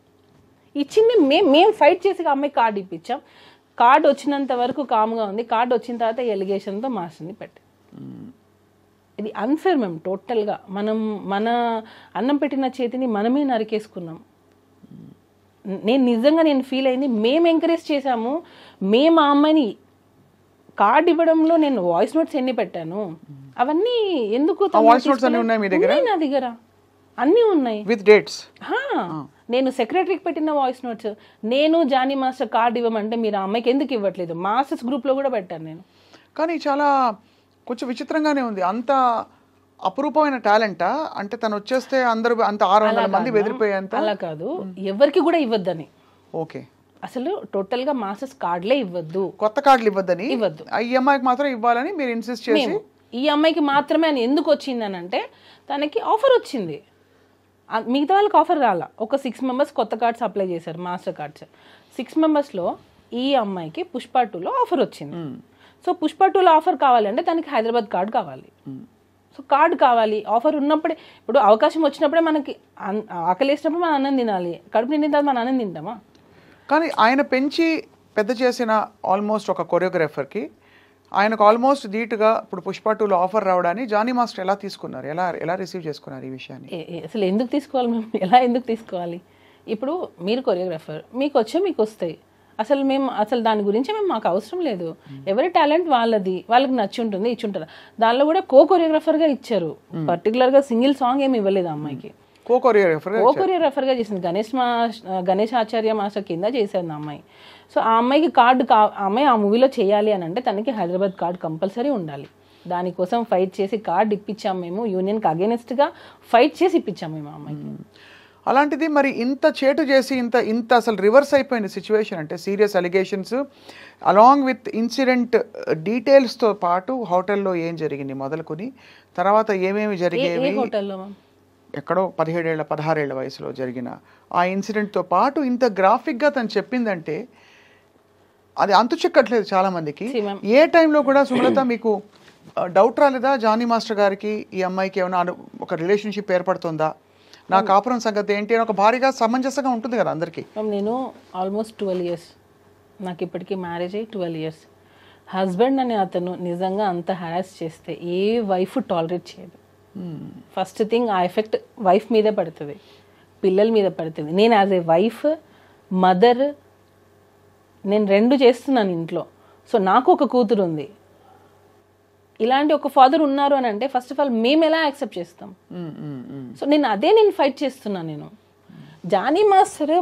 ఇచ్చింది మేము ఫైట్ చేసి అమ్మాయి కార్డు ఇప్పించాం. కార్డు వచ్చినంత వరకు కామ్గా ఉంది. కార్డు వచ్చిన తర్వాత ఎలిగేషన్తో మాస్టర్ని పెట్టి, ఇది అన్ఫేర్ మేము టోటల్గా. మన అన్నం పెట్టిన చేతిని మనమే నరికేసుకున్నాం. నేను ఫీల్ అయింది, మేము ఎంకరేజ్ చేశాము. మేము ఆ అమ్మాయిని కార్డు ఇవ్వడంలో నేను వాయిస్ నోట్స్ ఎన్ని పెట్టాను, అవన్నీ ఎందుకు నా దగ్గర అన్నీ ఉన్నాయి విత్ డేట్స్. నేను సెక్రటరీకి పెట్టిన వాయిస్ నోట్స్, నేను జానీ మాస్టర్ కార్డు ఇవ్వమంటే మీరు ఆ అమ్మాయికి ఎందుకు ఇవ్వట్లేదు, మాస్టర్స్ గ్రూప్లో కూడా పెట్టాను నేను. కానీ చాలా కొంచెం విచిత్రంగానే ఉంది. అంత అపురూపమైన టాలెంటా? అంటే తను వచ్చేస్తే అందరూ అంత 600 మంది బెదిరిపోయేంత? అలా కాదు, ఎవరికి కూడా ఇవ్వద్దని. ఓకే, అసలు టోటల్ గా మాస్టర్స్ కార్డులే ఇవ్వద్దు, కొత్త కార్డులు ఇవ్వద్దు. ఈ అమ్మాయికి మాత్రం ఇవ్వాలని మీరు ఇన్సిస్ట్ చేసి, ఈ అమ్మాయికి మాత్రమే అని ఎందుకు వచ్చిందని అంటే తనకి ఆఫర్ వచ్చింది, మిగతా వాళ్ళకి ఆఫర్ రాలా. ఒక 6 members కొత్త కార్డ్స్ అప్లై చేశారు, మాస్టర్ కార్డ్స్. 6 membersలో ఈ అమ్మాయికి పుష్ప 2లో ఆఫర్ వచ్చింది. సో పుష్ప 2లో ఆఫర్ కావాలంటే తనకి హైదరాబాద్ కార్డు కావాలి. సో కార్డు కావాలి, ఆఫర్ ఉన్నప్పుడే. ఇప్పుడు అవకాశం వచ్చినప్పుడే మనకి ఆకలి వేసినప్పుడు మనం అన్నం తినాలి, కడుపు నిండిన తర్వాత మనం అన్నం తింటామా? కానీ ఆయన పెంచి పెద్ద చేసిన ఆల్మోస్ట్ ఒక కొరియోగ్రాఫర్కి ఆయనకు ఆల్మోస్ట్ ధీటుగా ఇప్పుడు పుష్ప 2లో ఆఫర్ రావడాన్ని జానీ మాస్టర్ ఎలా తీసుకున్నారు, ఎలా రిసీవ్ చేసుకున్నారు ఈ విషయాన్ని? అసలు ఎందుకు తీసుకోవాలి మేము, ఎలా ఎందుకు తీసుకోవాలి? ఇప్పుడు మీరు కొరియోగ్రాఫర్, మీకు వస్తాయి. అసలు దాని గురించి మాకు అవసరం లేదు. ఎవరి టాలెంట్ వాళ్ళది, వాళ్ళకి నచ్చి ఉంటుంది, ఇచ్చి ఉంటారు. దానిలో కూడా కొరియోగ్రాఫర్గా ఇచ్చారు, పర్టికులర్గా సింగిల్ సాంగ్ ఏమి ఇవ్వలేదు అమ్మాయికి. కొరియోగ్రాఫర్గా చేసింది గణేష్ ఆచార్య మాస్టర్ కింద చేసేది ఆ అమ్మాయి. సో ఆ అమ్మాయికి అమ్మాయి ఆ మూవీలో చేయాలి అని అంటే తనకి హైదరాబాద్ కార్డ్ కంపల్సరీ ఉండాలి. దానికోసం ఫైట్ చేసి కార్డ్ ఇప్పించాము మేము, యూనియన్కి అగేనెస్ట్గా ఫైట్ చేసి ఇప్పించాము మేము ఆ అమ్మాయికి. అలాంటిది మరి ఇంత చేటు చేసి ఇంత అసలు రివర్స్ అయిపోయిన సిచ్యువేషన్ అంటే serious allegations along with incident డీటెయిల్స్తో పాటు హోటల్లో ఏం జరిగింది మొదలుకొని తర్వాత ఏమేమి జరిగేవి, ఎక్కడో 16 ఏళ్ల వయసులో జరిగిన ఆ ఇన్సిడెంట్తో పాటు ఇంత గ్రాఫిక్గా తను చెప్పిందంటే అది అంతు చిక్కట్లేదు చాలామందికి. ఏ టైంలో కూడా సుమలత మీకు డౌట్ రాలేదా జానీ మాస్టర్ గారికి ఈ అమ్మాయికి ఏమైనా ఒక రిలేషన్షిప్ ఏర్పడుతుందా, నా కాపురం సంగతి ఏంటి అని ఒక భారీగా సమంజసంగా ఉంటుంది కదా అందరికీ? నేను ఆల్మోస్ట్ 12 years, నాకు ఇప్పటికీ మ్యారేజ్ అయ్యి 12 years. హస్బెండ్ అనే అతను నిజంగా అంత హరాస్ చేస్తే ఏ వైఫ్ టాలరేట్ చేయదు. ఫస్ట్ థింగ్ ఆ ఎఫెక్ట్ వైఫ్ మీదే పడుతుంది, పిల్లల మీద పడుతుంది. నేను యాజ్ ఏ వైఫ్, మదర్, నేను 2 చేస్తున్నాను ఇంట్లో. సో నాకు ఒక కూతురు ఉంది. ఇలాంటి ఒక ఫాదర్ ఉన్నారు అని అంటే ఫస్ట్ ఆఫ్ ఆల్ మేము ఎలా యాక్సెప్ట్ చేస్తాం? సో నేను ఫైట్ చేస్తున్నాను. నేను జానీ మాస్టర్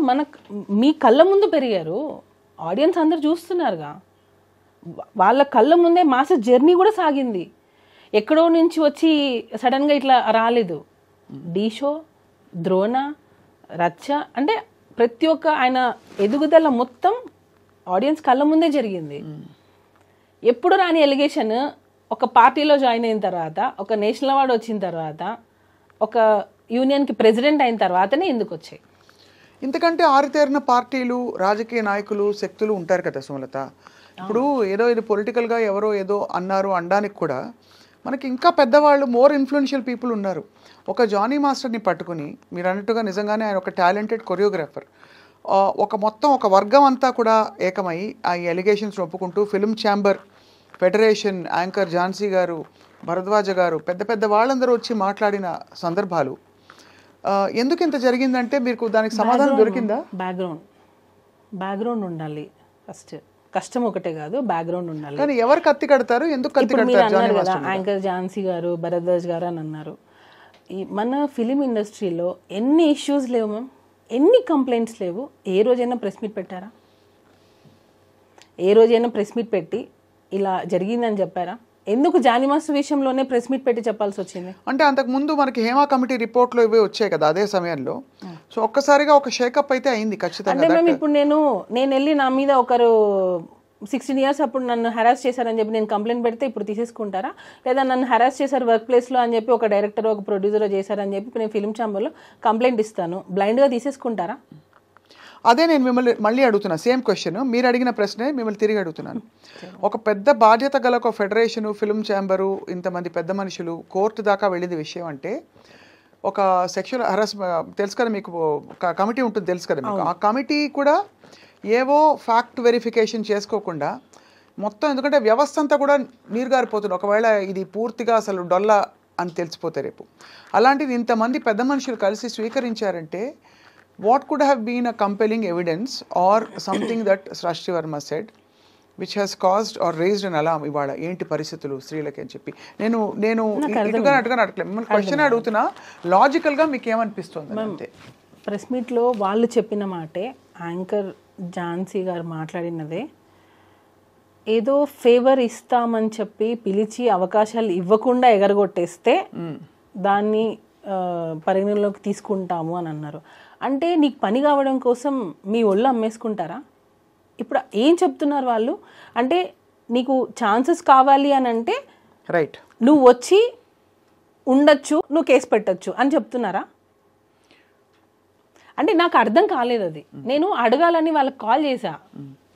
మీ కళ్ళ ముందు పెరిగారు, ఆడియన్స్ అందరు చూస్తున్నారుగా, వాళ్ళ కళ్ళ ముందే మాస్టర్ జర్నీ కూడా సాగింది. ఎక్కడో నుంచి వచ్చి సడన్గా ఇట్లా రాలేదు. డీ షో, ద్రోణ, రచ్చ అంటే ప్రతి ఒక్క ఆయన ఎదుగుదల మొత్తం ఆడియన్స్ కళ్ళ ముందే జరిగింది. ఎప్పుడు రాని ఎలిగేషన్ ఒక పార్టీలో జాయిన్ అయిన తర్వాత, ఒక నేషనల్ అవార్డు వచ్చిన తర్వాత, ఒక యూనియన్కి ప్రెసిడెంట్ అయిన తర్వాతనే ఎందుకు వచ్చాయి? ఇంతకంటే ఆరితేరిన పార్టీలు, రాజకీయ నాయకులు, శక్తులు ఉంటారు కదా సుమలత. ఇప్పుడు ఏదో ఇది పొలిటికల్గా ఎవరో ఏదో అన్నారు అనడానికి కూడా మనకి ఇంకా పెద్దవాళ్ళు, మోర్ ఇన్ఫ్లుయెన్షియల్ పీపుల్ ఉన్నారు. ఒక జానీ మాస్టర్ని పట్టుకుని మీరు అన్నట్టుగా నిజంగానే ఆయన ఒక టాలెంటెడ్ కొరియోగ్రాఫర్, ఒక వర్గం అంతా కూడా ఏకమై ఆ ఎలిగేషన్స్ ఒప్పుకుంటూ film chamber, federation, anchor Jhansi garu, Bharadwaja గారు, పెద్ద వాళ్ళందరూ వచ్చి మాట్లాడిన సందర్భాలు. ఎందుకు ఇంత జరిగిందంటే మీకు దానికి సమాధానం దొరికిందా? బ్యాక్గ్రౌండ్ ఉండాలి ఫస్ట్. కష్టం ఒకటే కాదు, బ్యాక్గ్రౌండ్ ఉండాలి. కానీ ఎవరు కత్తి కడతారు, ఎందుకు కత్తి కడతారు? యాంకర్ ఝాన్సీ గారు, భరద్వాజ్ గారు అని అన్నారు. మన ఫిలిం ఇండస్ట్రీలో ఎన్ని ఇష్యూస్ లేవు మ్యామ్, ఎన్ని కంప్లైంట్స్ లేవు. ఏ రోజైనా ప్రెస్ మీట్ పెట్టారా? ఏ రోజైనా ప్రెస్ మీట్ పెట్టి ఇలా జరిగిందని చెప్పారా? ఎందుకు జానీ మాస్టర్ విషయంలోనే ప్రెస్ మీట్ పెట్టి చెప్పాల్సి వచ్చింది? అంటే అంతకు ముందు మనకి హేమా కమిటీ రిపోర్ట్లో ఇవే వచ్చాయి కదా అదే సమయంలో. సో ఒక్కసారిగా ఒక షేకప్ అయితే అయింది ఖచ్చితంగా. అంటే మేము ఇప్పుడు నేను వెళ్ళి నా మీద ఒకరు 16 years అప్పుడు నన్ను హెరాస్ చేశారని చెప్పి నేను కంప్లైంట్ పెడితే ఇప్పుడు తీసేసుకుంటారా? లేదా నన్ను హెరాస్ చేశారు వర్క్ ప్లేస్లో అని చెప్పి ఒక డైరెక్టర్, ఒక ప్రొడ్యూసర్ చేశారని చెప్పి నేను ఫిల్మ్ ఛాంబర్లో కంప్లైంట్ ఇస్తాను, బ్లైండ్గా తీసేసుకుంటారా? అదే నేను మిమ్మల్ని మళ్ళీ అడుగుతున్నా, సేమ్ క్వశ్చన్ మీరు అడిగిన ప్రశ్నే మిమ్మల్ని తిరిగి అడుగుతున్నాను. ఒక పెద్ద బాధ్యత గల ఒక ఫెడరేషను, ఫిల్మ్ ఛాంబరు, ఇంతమంది పెద్ద మనుషులు కోర్టు దాకా వెళ్ళేది విషయం అంటే ఒక సెక్షువల్ హరాస్మెంట్ తెలుసు కదా మీకు, కమిటీ ఉంటుంది తెలుసు కదా మీకు. ఆ కమిటీ కూడా ఏవో ఫ్యాక్ట్ వెరిఫికేషన్ చేసుకోకుండా మొత్తం, ఎందుకంటే వ్యవస్థ అంతా కూడా నీరుగారిపోతుంది ఒకవేళ ఇది పూర్తిగా అసలు డొల్లా అని తెలిసిపోతే రేపు. అలాంటిది ఇంతమంది పెద్ద మనుషులు కలిసి స్వీకరించారంటే what could have been a compelling evidence or something that Srashti Verma said which has caused or raised an alarm ఇవాళ ఏంటి పరిస్థితులు స్త్రీలకి అని చెప్పి. నేను ఇటుగా అడగలేదు, మిమ్మల్ని క్వశ్చన్ అడుగుతున్నా, లాజికల్గా మీకు ఏమనిపిస్తుంది అంతే. ప్రెస్ మీట్లో వాళ్ళు చెప్పిన మాటే, యాంకర్ ఝాన్సీ గారు మాట్లాడినదే, ఏదో ఫేవర్ ఇస్తామని చెప్పి పిలిచి అవకాశాలు ఇవ్వకుండా ఎగరగొట్టేస్తే దాన్ని పరిగణలోకి తీసుకుంటాము అని అన్నారు. అంటే నీకు పని కావడం కోసం మీ ఒళ్ళు అమ్మేసుకుంటారా? ఇప్పుడు ఏం చెప్తున్నారు వాళ్ళు అంటే, నీకు ఛాన్సెస్ కావాలి అని అంటే రైట్ నువ్వు వచ్చి ఉండొచ్చు, నువ్వు కేసు పెట్టచ్చు అని చెప్తున్నారా? అంటే నాకు అర్థం కాలేదు అది. నేను అడగాలని వాళ్ళకి కాల్ చేశా,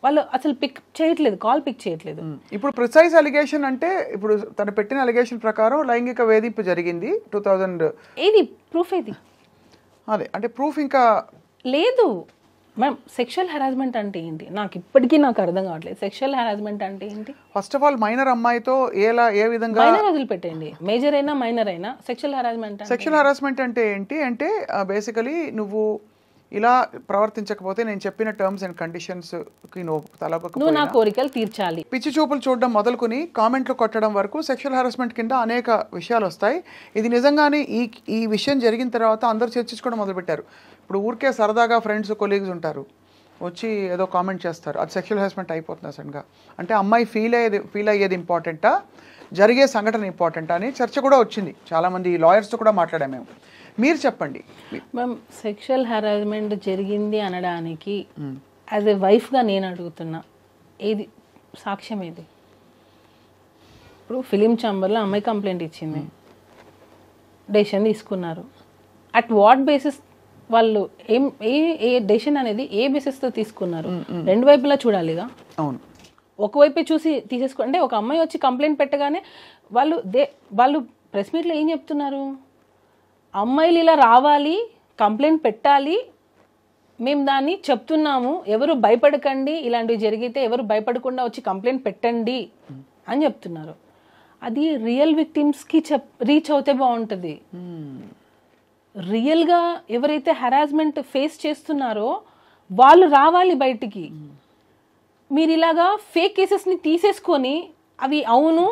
వాళ్ళు అసలు కాల్ పిక్ చేయట్లేదు. ఇప్పుడు ప్రిసైజ్ అలిగేషన్ అంటే ఇప్పుడు తను పెట్టిన అలిగేషన్ ప్రకారం లైంగిక వేధింపు జరిగింది 2000. ఏది ప్రూఫ్? ఏది? అదే అంటే ప్రూఫ్ ఇంకా లేదు మ్యామ్. సెక్షువల్ హెరాస్మెంట్ అంటే ఏంటి నాకు ఇప్పటికీ అర్థం కావట్లేదు. సెక్షువల్ హెరాస్మెంట్ అంటే ఏంటి? ఫస్ట్ ఆఫ్ ఆల్ మైనర్ అమ్మాయితో ఏ విధంగా, మైనర్ వదిలిపెట్టండి, మేజర్ అయినా మైనర్ అయినా సెక్షువల్ హెరాస్మెంట్ అంటే ఏంటి అంటే బేసికలీ నువ్వు ఇలా ప్రవర్తించకపోతే నేను చెప్పిన టర్మ్స్ అండ్ కండిషన్స్కి నువ్వు నా తలపకపోయినా కోరికలు తీర్చాలి. పిచ్చి చూపులు చూడడం మొదలుకొని కామెంట్లు కొట్టడం వరకు సెక్షువల్ హారాస్మెంట్ కింద అనేక విషయాలు వస్తాయి. ఇది నిజంగానే ఈ విషయం జరిగిన తర్వాత అందరూ చర్చించుకోవడం మొదలుపెట్టారు. ఇప్పుడు ఊరికే సరదాగా ఫ్రెండ్స్ కొలీగ్స్ ఉంటారు, వచ్చి ఏదో కామెంట్ చేస్తారు, అది సెక్షువల్ హారాస్మెంట్ అయిపోతుంది సడన్గా. అంటే అమ్మాయి ఫీల్ అయ్యేది ఇంపార్టెంటా, జరిగే సంఘటన ఇంపార్టెంటా అని చర్చ కూడా వచ్చింది. చాలామంది లాయర్స్తో కూడా మాట్లాడాము మేము. మీరు చెప్పండి మ్యామ్, సెక్షువల్ హెరాస్మెంట్ జరిగింది అనడానికి యాజ్ ఎ వైఫ్గా నేను అడుగుతున్నా, ఏది సాక్ష్యం ఏది? ఇప్పుడు ఫిలిం ఛాంబర్లో అమ్మాయి కంప్లైంట్ ఇచ్చింది, డెసిషన్ తీసుకున్నారు. అట్ వాట్ బేసిస్ వాళ్ళు ఏ డెసిషన్ అనేది ఏ బేసిస్తో తీసుకున్నారు? రెండు వైపులా చూడాలిగా. అవును, ఒకవైపే చూసి తీసేసుకో అంటే ఒక అమ్మాయి వచ్చి కంప్లైంట్ పెట్టగానే వాళ్ళు ప్రెస్ మీట్లో ఏం చెప్తున్నారు? అమ్మాయిలు ఇలా రావాలి, కంప్లైంట్ పెట్టాలి, మేము దాన్ని చెప్తున్నాము, ఎవరు భయపడకండి, ఇలాంటివి జరిగితే ఎవరు భయపడకుండా వచ్చి కంప్లైంట్ పెట్టండి అని చెప్తున్నారు. అది రియల్ విక్టిమ్స్కి రీచ్ అవుతే బాగుంటుంది. రియల్గా ఎవరైతే హెరాస్మెంట్ ఫేస్ చేస్తున్నారో వాళ్ళు రావాలి బయటికి. మీరు ఇలాగా ఫేక్ కేసెస్ని తీసేసుకొని అవి అవును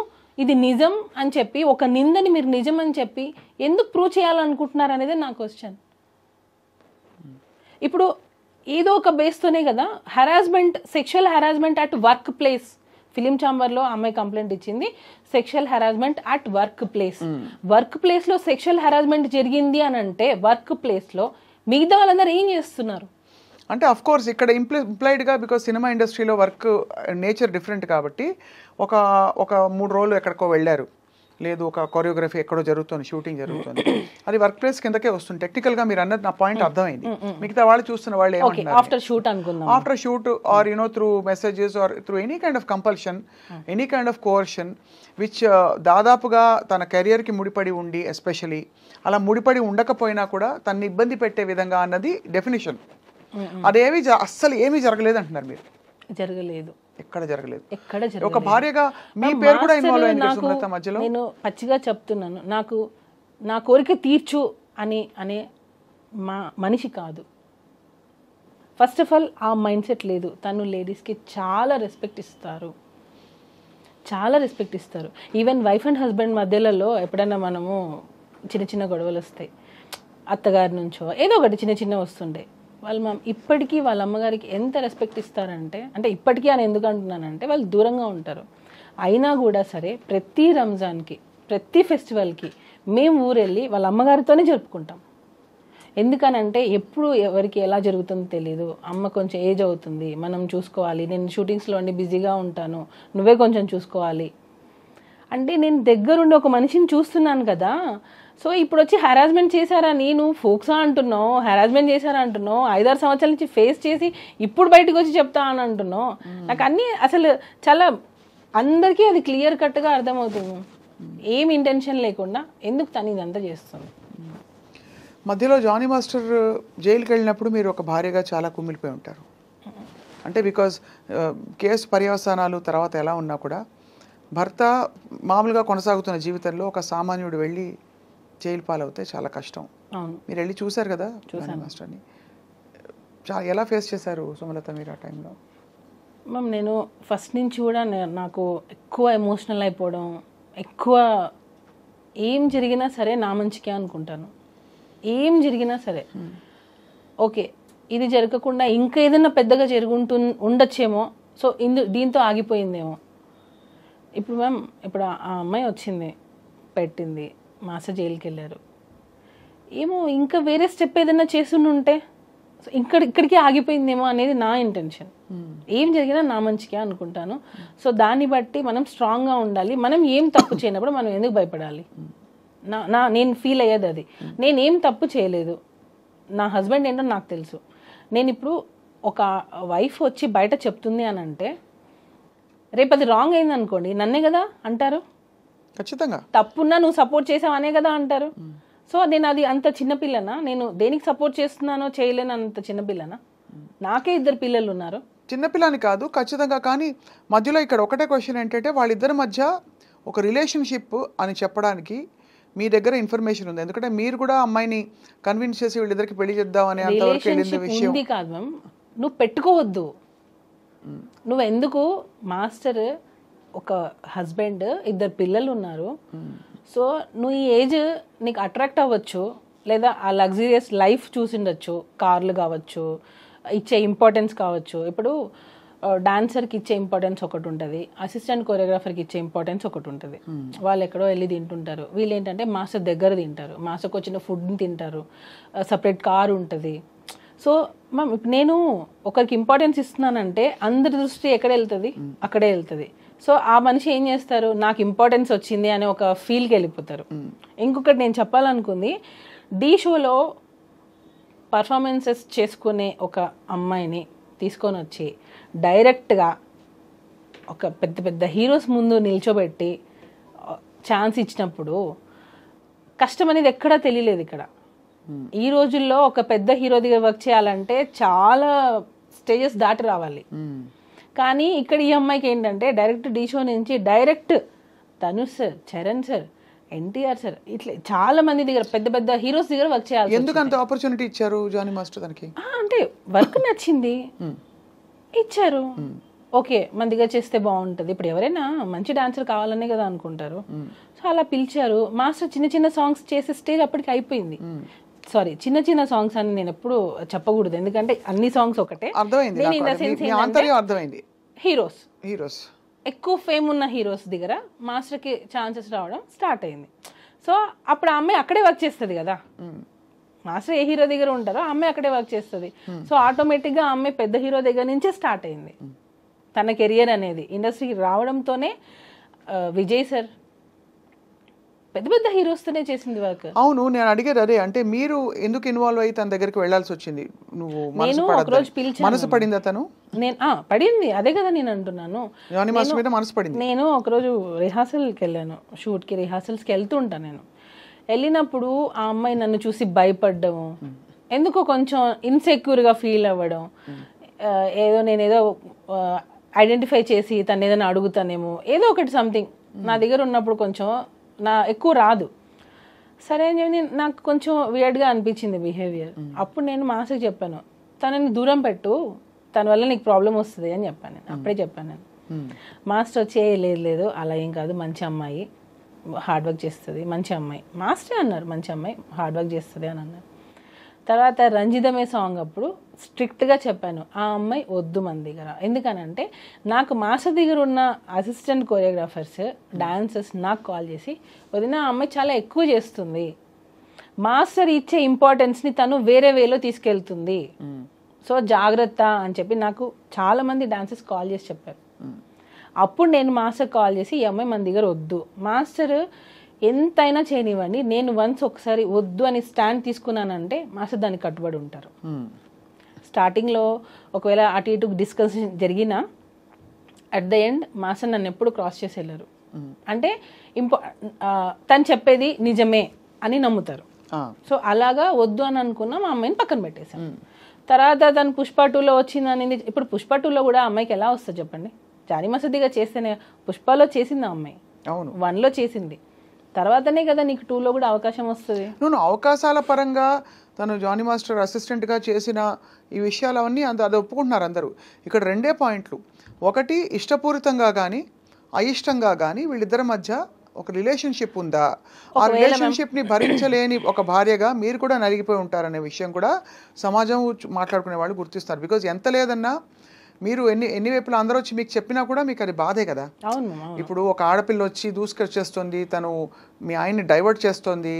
ఇది నిజం అని చెప్పి ఒక నిందని మీరు నిజం అని చెప్పి ఎందుకు ప్రూవ్ చేయాలనుకుంటున్నారు అనేది నా క్వశ్చన్. ఇప్పుడు ఏదో ఒక బేస్తోనే కదా harassment, sexual harassment at work place. Film ఛాంబర్లో అమ్మాయి కంప్లైంట్ ఇచ్చింది, sexual harassment at work place. Work ప్లేస్లో సెక్షువల్ హెరాస్మెంట్ జరిగింది అని అంటే వర్క్ ప్లేస్లో మిగతా వాళ్ళందరూ ఏం చేస్తున్నారు? అంటే అఫ్ కోర్స్ ఇక్కడ ఇంప్లైడ్గా బికాజ్ సినిమా ఇండస్ట్రీలో వర్క్ నేచర్ డిఫరెంట్ కాబట్టి ఒక 3 రోజులు ఎక్కడికో వెళ్ళారు, లేదు ఒక కొరియోగ్రఫీ ఎక్కడో జరుగుతుంది, షూటింగ్ జరుగుతుంది, అది వర్క్ ప్లేస్ కిందకే వస్తుంది. టెక్నికల్గా మీరు అన్నది నా పాయింట్ అర్థమైంది. మిగతా వాళ్ళు చూస్తున్న వాళ్ళు ఏమంటున్నారు, ఆఫ్టర్ షూట్ అనుకుందాం, after shoot or through messages or through any kind of compulsion, any kind of coercion which దాదాపుగా తన కెరియర్కి ముడిపడి ఉండి, ఎస్పెషలీ అలా ముడిపడి ఉండకపోయినా కూడా తనని ఇబ్బంది పెట్టే విధంగా అన్నది డెఫినేషన్. అదేమి అస్సలు ఏమీ జరగలేదు అంటున్నారు మీరు. జరగలేదు, ఎక్కడ జరగలేదు. ఒక భార్యగా మీ పేరు కూడా ఇన్వాల్వ్ అయింది సుమలత మధ్యలో. నేను పచ్చిగా చెప్తున్నాను, నా కోరిక తీర్చు అనే మనిషి కాదు. ఫస్ట్ ఆఫ్ ఆల్ ఆ మైండ్ సెట్ లేదు. తను లేడీస్కి చాలా రెస్పెక్ట్ ఇస్తారు, చాలా రెస్పెక్ట్ ఇస్తారు. ఈవెన్ వైఫ్ అండ్ హస్బెండ్ మధ్యలలో ఎప్పుడైనా మనము చిన్న గొడవలు వస్తాయి, అత్తగారి నుంచో ఏదో ఒకటి చిన్న వస్తుండే, వాళ్ళు ఇప్పటికీ వాళ్ళ అమ్మగారికి ఎంత రెస్పెక్ట్ ఇస్తారంటే, అంటే ఇప్పటికీ అని ఎందుకు అంటున్నానంటే వాళ్ళు దూరంగా ఉంటారు, అయినా కూడా సరే ప్రతి రంజాన్కి ప్రతి ఫెస్టివల్కి మేము ఊరెళ్ళి వాళ్ళ అమ్మగారితోనే జరుపుకుంటాం. ఎందుకనంటే ఎప్పుడు ఎవరికి ఎలా జరుగుతుందో తెలియదు. అమ్మ కొంచెం ఏజ్ అవుతుంది, మనం చూసుకోవాలి, నేను షూటింగ్స్లో అన్ని బిజీగా ఉంటాను, నువ్వే కొంచెం చూసుకోవాలి అంటే నేను దగ్గరుండి ఒక మనిషిని చూస్తున్నాను కదా. సో ఇప్పుడు వచ్చి హెరాస్మెంట్ చేశారని నువ్వు ఫోక్సా అంటున్నావు, హెరాస్మెంట్ చేశారా అంటున్నావు, 5-6 సంవత్సరాల నుంచి ఫేస్ చేసి ఇప్పుడు బయటకు వచ్చి చెప్తా అని అంటున్నావు. నాకు అన్నీ అసలు చాలా అందరికీ అది క్లియర్ కట్గా అర్థమవుతుంది, ఏం ఇంటెన్షన్ లేకుండా ఎందుకు తను ఇదంతా చేస్తుంది. మధ్యలో జానీ మాస్టర్ జైలుకి వెళ్ళినప్పుడు మీరు ఒక భార్యగా చాలా కుమిలిపోయి ఉంటారు. అంటే బికాజ్ కేసు పర్యవసానాలు తర్వాత ఎలా ఉన్నా కూడా భర్త మామూలుగా కొనసాగుతున్న జీవితంలో ఒక సామాన్యుడు వెళ్ళి జైలు పాలవుతే చాలా కష్టం. మీరు వెళ్ళి చూశారు కదా జానీ మాస్టర్ని, ఎలా ఫేస్ చేశారు సుమలత మీరు ఆ టైంలో? మ్యామ్ నేను ఫస్ట్ నుంచి కూడా నాకు ఎక్కువ ఎమోషనల్ అయిపోవడం, ఎక్కువ ఏం జరిగినా సరే నా మంచికే అనుకుంటాను. ఏం జరిగినా సరే ఓకే ఇది జరగకుండా ఇంకా ఏదైనా పెద్దగా ఉండొచ్చేమో, సో దీంతో ఆగిపోయిందేమో. ఇప్పుడు మ్యామ్ ఇప్పుడు ఆ అమ్మాయి వచ్చింది, పెట్టింది, మాస్టర్ జైలుకి వెళ్ళారు, ఏమో ఇంకా వేరే స్టెప్ ఏదైనా చేస్తుంటే ఇక్కడికి ఆగిపోయిందేమో అనేది నా ఇంటెన్షన్. ఏం జరిగినా నా మంచిగా అనుకుంటాను. సో దాన్ని బట్టి మనం స్ట్రాంగ్గా ఉండాలి. మనం ఏం తప్పు చేయనప్పుడు మనం ఎందుకు భయపడాలి? నేను ఫీల్ అయ్యేది అది. నేనేం తప్పు చేయలేదు, నా హస్బెండ్ ఏంటో నాకు తెలుసు. నేను ఇప్పుడు ఒక వైఫ్ వచ్చి బయట చెప్తుంది అని అంటే రేపు అది రాంగ్ అయింది అనుకోండి, నన్నే కదా అంటారు. ఖచ్చితంగా తప్పున్నా నువ్వు సపోర్ట్ చేసావనే కదా అంటారు. సో నేను అది అంత చిన్నపిల్లనా? నేను దేనికి సపోర్ట్ చేస్తున్నానో చేయలేను అంత చిన్నపిల్లనా? నాకే 2 పిల్లలు ఉన్నారు. చిన్నపిల్లని కాదు ఖచ్చితంగా, కానీ మధ్యలో ఇక్కడ ఒకటే క్వశ్చన్ ఏంటంటే వాళ్ళిద్దరి మధ్య ఒక రిలేషన్షిప్ అని చెప్పడానికి మీ దగ్గర ఇన్ఫర్మేషన్ ఉంది, ఎందుకంటే మీరు కూడా అమ్మాయిని కన్విన్స్ చేసి వీళ్ళిద్దరికి పెళ్లి చేద్దాం అనే అంతవరకు వెళ్ళింది విషయం ఉంది కాదు మ్యామ్. నువ్వు పెట్టుకోవద్దు. నువ్వు ఎందుకు మాస్టర్ ఒక హస్బెండ్, 2 పిల్లలు ఉన్నారు. సో నువ్వు ఈ ఏజ్ నీకు అట్రాక్ట్ అవ్వచ్చు, లేదా ఆ లగ్జరియస్ లైఫ్ చూసిండొచ్చు, కార్లు కావచ్చు, ఇచ్చే ఇంపార్టెన్స్ కావచ్చు. ఇప్పుడు డాన్సర్కి ఇచ్చే ఇంపార్టెన్స్ ఒకటి ఉంటుంది, అసిస్టెంట్ కొరియోగ్రాఫర్కి ఇచ్చే ఇంపార్టెన్స్ ఒకటి ఉంటుంది. వాళ్ళు ఎక్కడో వెళ్ళి తింటుంటారు, వీళ్ళు ఏంటంటే మాస్టర్ దగ్గర తింటారు, మాస్టర్కి వచ్చిన ఫుడ్ని తింటారు, సపరేట్ కారు ఉంటుంది. సో మ్యామ్ నేను ఒకరికి ఇంపార్టెన్స్ ఇస్తున్నానంటే అందరి దృష్టి ఎక్కడ వెళ్తుంది, అక్కడే వెళ్తుంది. సో ఆ మనిషి ఏం చేస్తారు, నాకు ఇంపార్టెన్స్ వచ్చింది అనే ఒక ఫీల్కి వెళ్ళిపోతారు. ఇంకొకటి నేను చెప్పాలనుకుంది, ఢీ షోలో పర్ఫార్మెన్సెస్ చేసుకునే ఒక అమ్మాయిని తీసుకొని వచ్చి డైరెక్ట్గా ఒక పెద్ద పెద్ద హీరోస్ ముందు నిల్చోబెట్టి ఛాన్స్ ఇచ్చినప్పుడు కష్టం అనేది ఎక్కడా తెలియలేదు. ఇక్కడ ఈ రోజుల్లో ఒక పెద్ద హీరో దగ్గర వర్క్ చేయాలంటే చాలా స్టేజెస్ దాటి రావాలి. కానీ ఇక్కడ ఈ అమ్మాయికి ఏంటంటే డైరెక్ట్ ఢీ షో నుంచి direct Dhanush sir, Charan sir, NTR sir, ఇట్లా చాలా మంది దగ్గర పెద్ద పెద్ద హీరోస్ దగ్గర వర్క్ చేయాలి. ఎందుకు అంత ఆపర్చునిటీ ఇచ్చారు జానీ మాస్టర్ దానికి? అంటే వర్క్ నచ్చింది, ఇచ్చారు. ఓకే మన దగ్గర చేస్తే బాగుంటుంది. ఇప్పుడు ఎవరైనా మంచి డాన్సర్ కావాలనే కదా అనుకుంటారు. సో అలా పిలిచారు. మాస్టర్ చిన్న చిన్న సాంగ్స్ చేసే స్టేజ్ అప్పటికి అయిపోయింది. సారీ, చిన్న చిన్న సాంగ్స్ అని నేను ఎప్పుడు చెప్పకూడదు, ఎందుకంటే అన్ని సాంగ్స్ ఒకటే. అర్థమైంది. హీరోస్ ఎక్కువ ఫేమ్ ఉన్న హీరోస్ దగ్గర మాస్టర్కి ఛాన్సెస్ రావడం స్టార్ట్ అయింది. సో అప్పుడు ఆ అమ్మాయి అక్కడే వర్క్ చేస్తుంది కదా. మాస్టర్ ఏ హీరో దగ్గర ఉంటారో ఆ అమ్మాయి అక్కడే వర్క్ చేస్తుంది. సో ఆటోమేటిక్గా ఆ అమ్మాయి పెద్ద హీరో దగ్గర నుంచే స్టార్ట్ అయింది తన కెరియర్ అనేది. ఇండస్ట్రీకి రావడంతోనే విజయ్ సార్ పెద్ద పెద్ద హీరోస్తోనే చేసింది వర్క్. అవును, నేను అడిగేది అదే. అంటే మీరు ఎందుకు ఇన్వాల్వ్ అయ్యి తన దగ్గరికి వెళ్ళాల్సి వచ్చింది? నువ్వు నేను ఒకరోజు పిలిచాను. మనసు పడిందా తను? నేను పడింది, అదే కదా నేను అంటున్నాను. మనసు పడింది. నేను ఒకరోజు రిహార్సల్కి వెళ్ళాను, షూట్కి రిహార్సల్స్కి వెళ్తూ ఉంటాను. నేను వెళ్ళినప్పుడు ఆ అమ్మాయి నన్ను చూసి భయపడ్డము, ఎందుకో కొంచెం ఇన్సెక్యూర్గా ఫీల్ అవ్వడం, నేనేదో ఐడెంటిఫై చేసి తను ఏదైనా అడుగుతానేమో, ఏదో ఒకటి సంథింగ్ నా దగ్గర ఉన్నప్పుడు కొంచెం ఎక్కువ రాదు. సరే అని చెప్పి నాకు కొంచెం వియర్డ్గా అనిపించింది బిహేవియర్. అప్పుడు నేను మాస్టర్కి చెప్పాను, తనని దూరం పెట్టు, తన వల్ల నీకు ప్రాబ్లం వస్తుంది అని చెప్పాను. నేను అప్పుడే చెప్పాను. నేను మాస్టర్ వచ్చి లేదు అలా ఏం కాదు, మంచి అమ్మాయి, హార్డ్ వర్క్ చేస్తుంది, మంచి అమ్మాయి. మాస్టరే అన్నారు మంచి అమ్మాయి, హార్డ్ వర్క్ చేస్తుంది అని అన్నారు. తర్వాత రంజితమే సాంగ్ అప్పుడు స్ట్రిక్ట్గా చెప్పాను, ఆ అమ్మాయి వద్దు మన దగ్గర. ఎందుకనంటే నాకు మాస్టర్ దగ్గర ఉన్న అసిస్టెంట్ కొరియోగ్రాఫర్స్, డాన్సర్స్ నాకు కాల్ చేసి, వదిన ఆ అమ్మాయి చాలా ఎక్కువ చేస్తుంది, మాస్టర్ ఇచ్చే ఇంపార్టెన్స్ని తను వేరే వేలో తీసుకెళ్తుంది, సో జాగ్రత్త అని చెప్పి నాకు చాలామంది డాన్సర్స్ కాల్ చేసి చెప్పారు. అప్పుడు నేను మాస్టర్ కాల్ చేసి, ఈ అమ్మాయి మన దగ్గర వద్దు, మాస్టర్ ఎంతైనా చేయనివ్వండి, నేను వన్స్ ఒకసారి వద్దు అని స్టాండ్ తీసుకున్నానంటే మాస్టర్ దానికి కట్టుబడి ఉంటారు. స్టార్టింగ్లో ఒకవేళ అటు ఇటు డిస్కషన్ జరిగినా అట్ ద ఎండ్ మాస్టర్ నన్ను ఎప్పుడు క్రాస్ చేసి వెళ్ళారు. అంటే తను చెప్పేది నిజమే అని నమ్ముతారు. సో అలాగా వద్దు అని అనుకున్నా మా అమ్మాయిని పక్కన పెట్టేశాను. తర్వాత తను పుష్ప 2లో వచ్చింది అనేది. ఇప్పుడు పుష్ప 2లో కూడా అమ్మాయికి ఎలా వస్తుంది చెప్పండి? జానీ మాస్టర్గా చేస్తేనే. పుష్పలో చేసింది ఆ అమ్మాయి, 1లో చేసింది, తర్వాతనే కదా నీకు 2లో కూడా అవకాశం వస్తుంది. నువ్వు అవకాశాల పరంగా తను జానీ మాస్టర్ అసిస్టెంట్గా చేసిన ఈ విషయాలు అవన్నీ అది ఒప్పుకుంటున్నారు అందరూ. ఇక్కడ 2 పాయింట్లు. ఒకటి, ఇష్టపూరితంగా కానీ అయిష్టంగా కానీ వీళ్ళిద్దరి మధ్య ఒక రిలేషన్షిప్ ఉందా? ఆ రిలేషన్షిప్ని భరించలేని ఒక భార్యగా మీరు కూడా నలిగిపోయి ఉంటారనే విషయం కూడా సమాజం మాట్లాడుకునే వాళ్ళు గుర్తిస్తారు. బికాజ్ ఎంత లేదన్నా మీరు ఎన్ని వైపులా అందరూ వచ్చి మీకు చెప్పినా కూడా మీకు అది బాధే కదా. ఇప్పుడు ఒక ఆడపిల్ల వచ్చి దూసుకొచ్చేస్తుంది, తను మీ ఆయన్ని డైవర్ట్ చేస్తుంది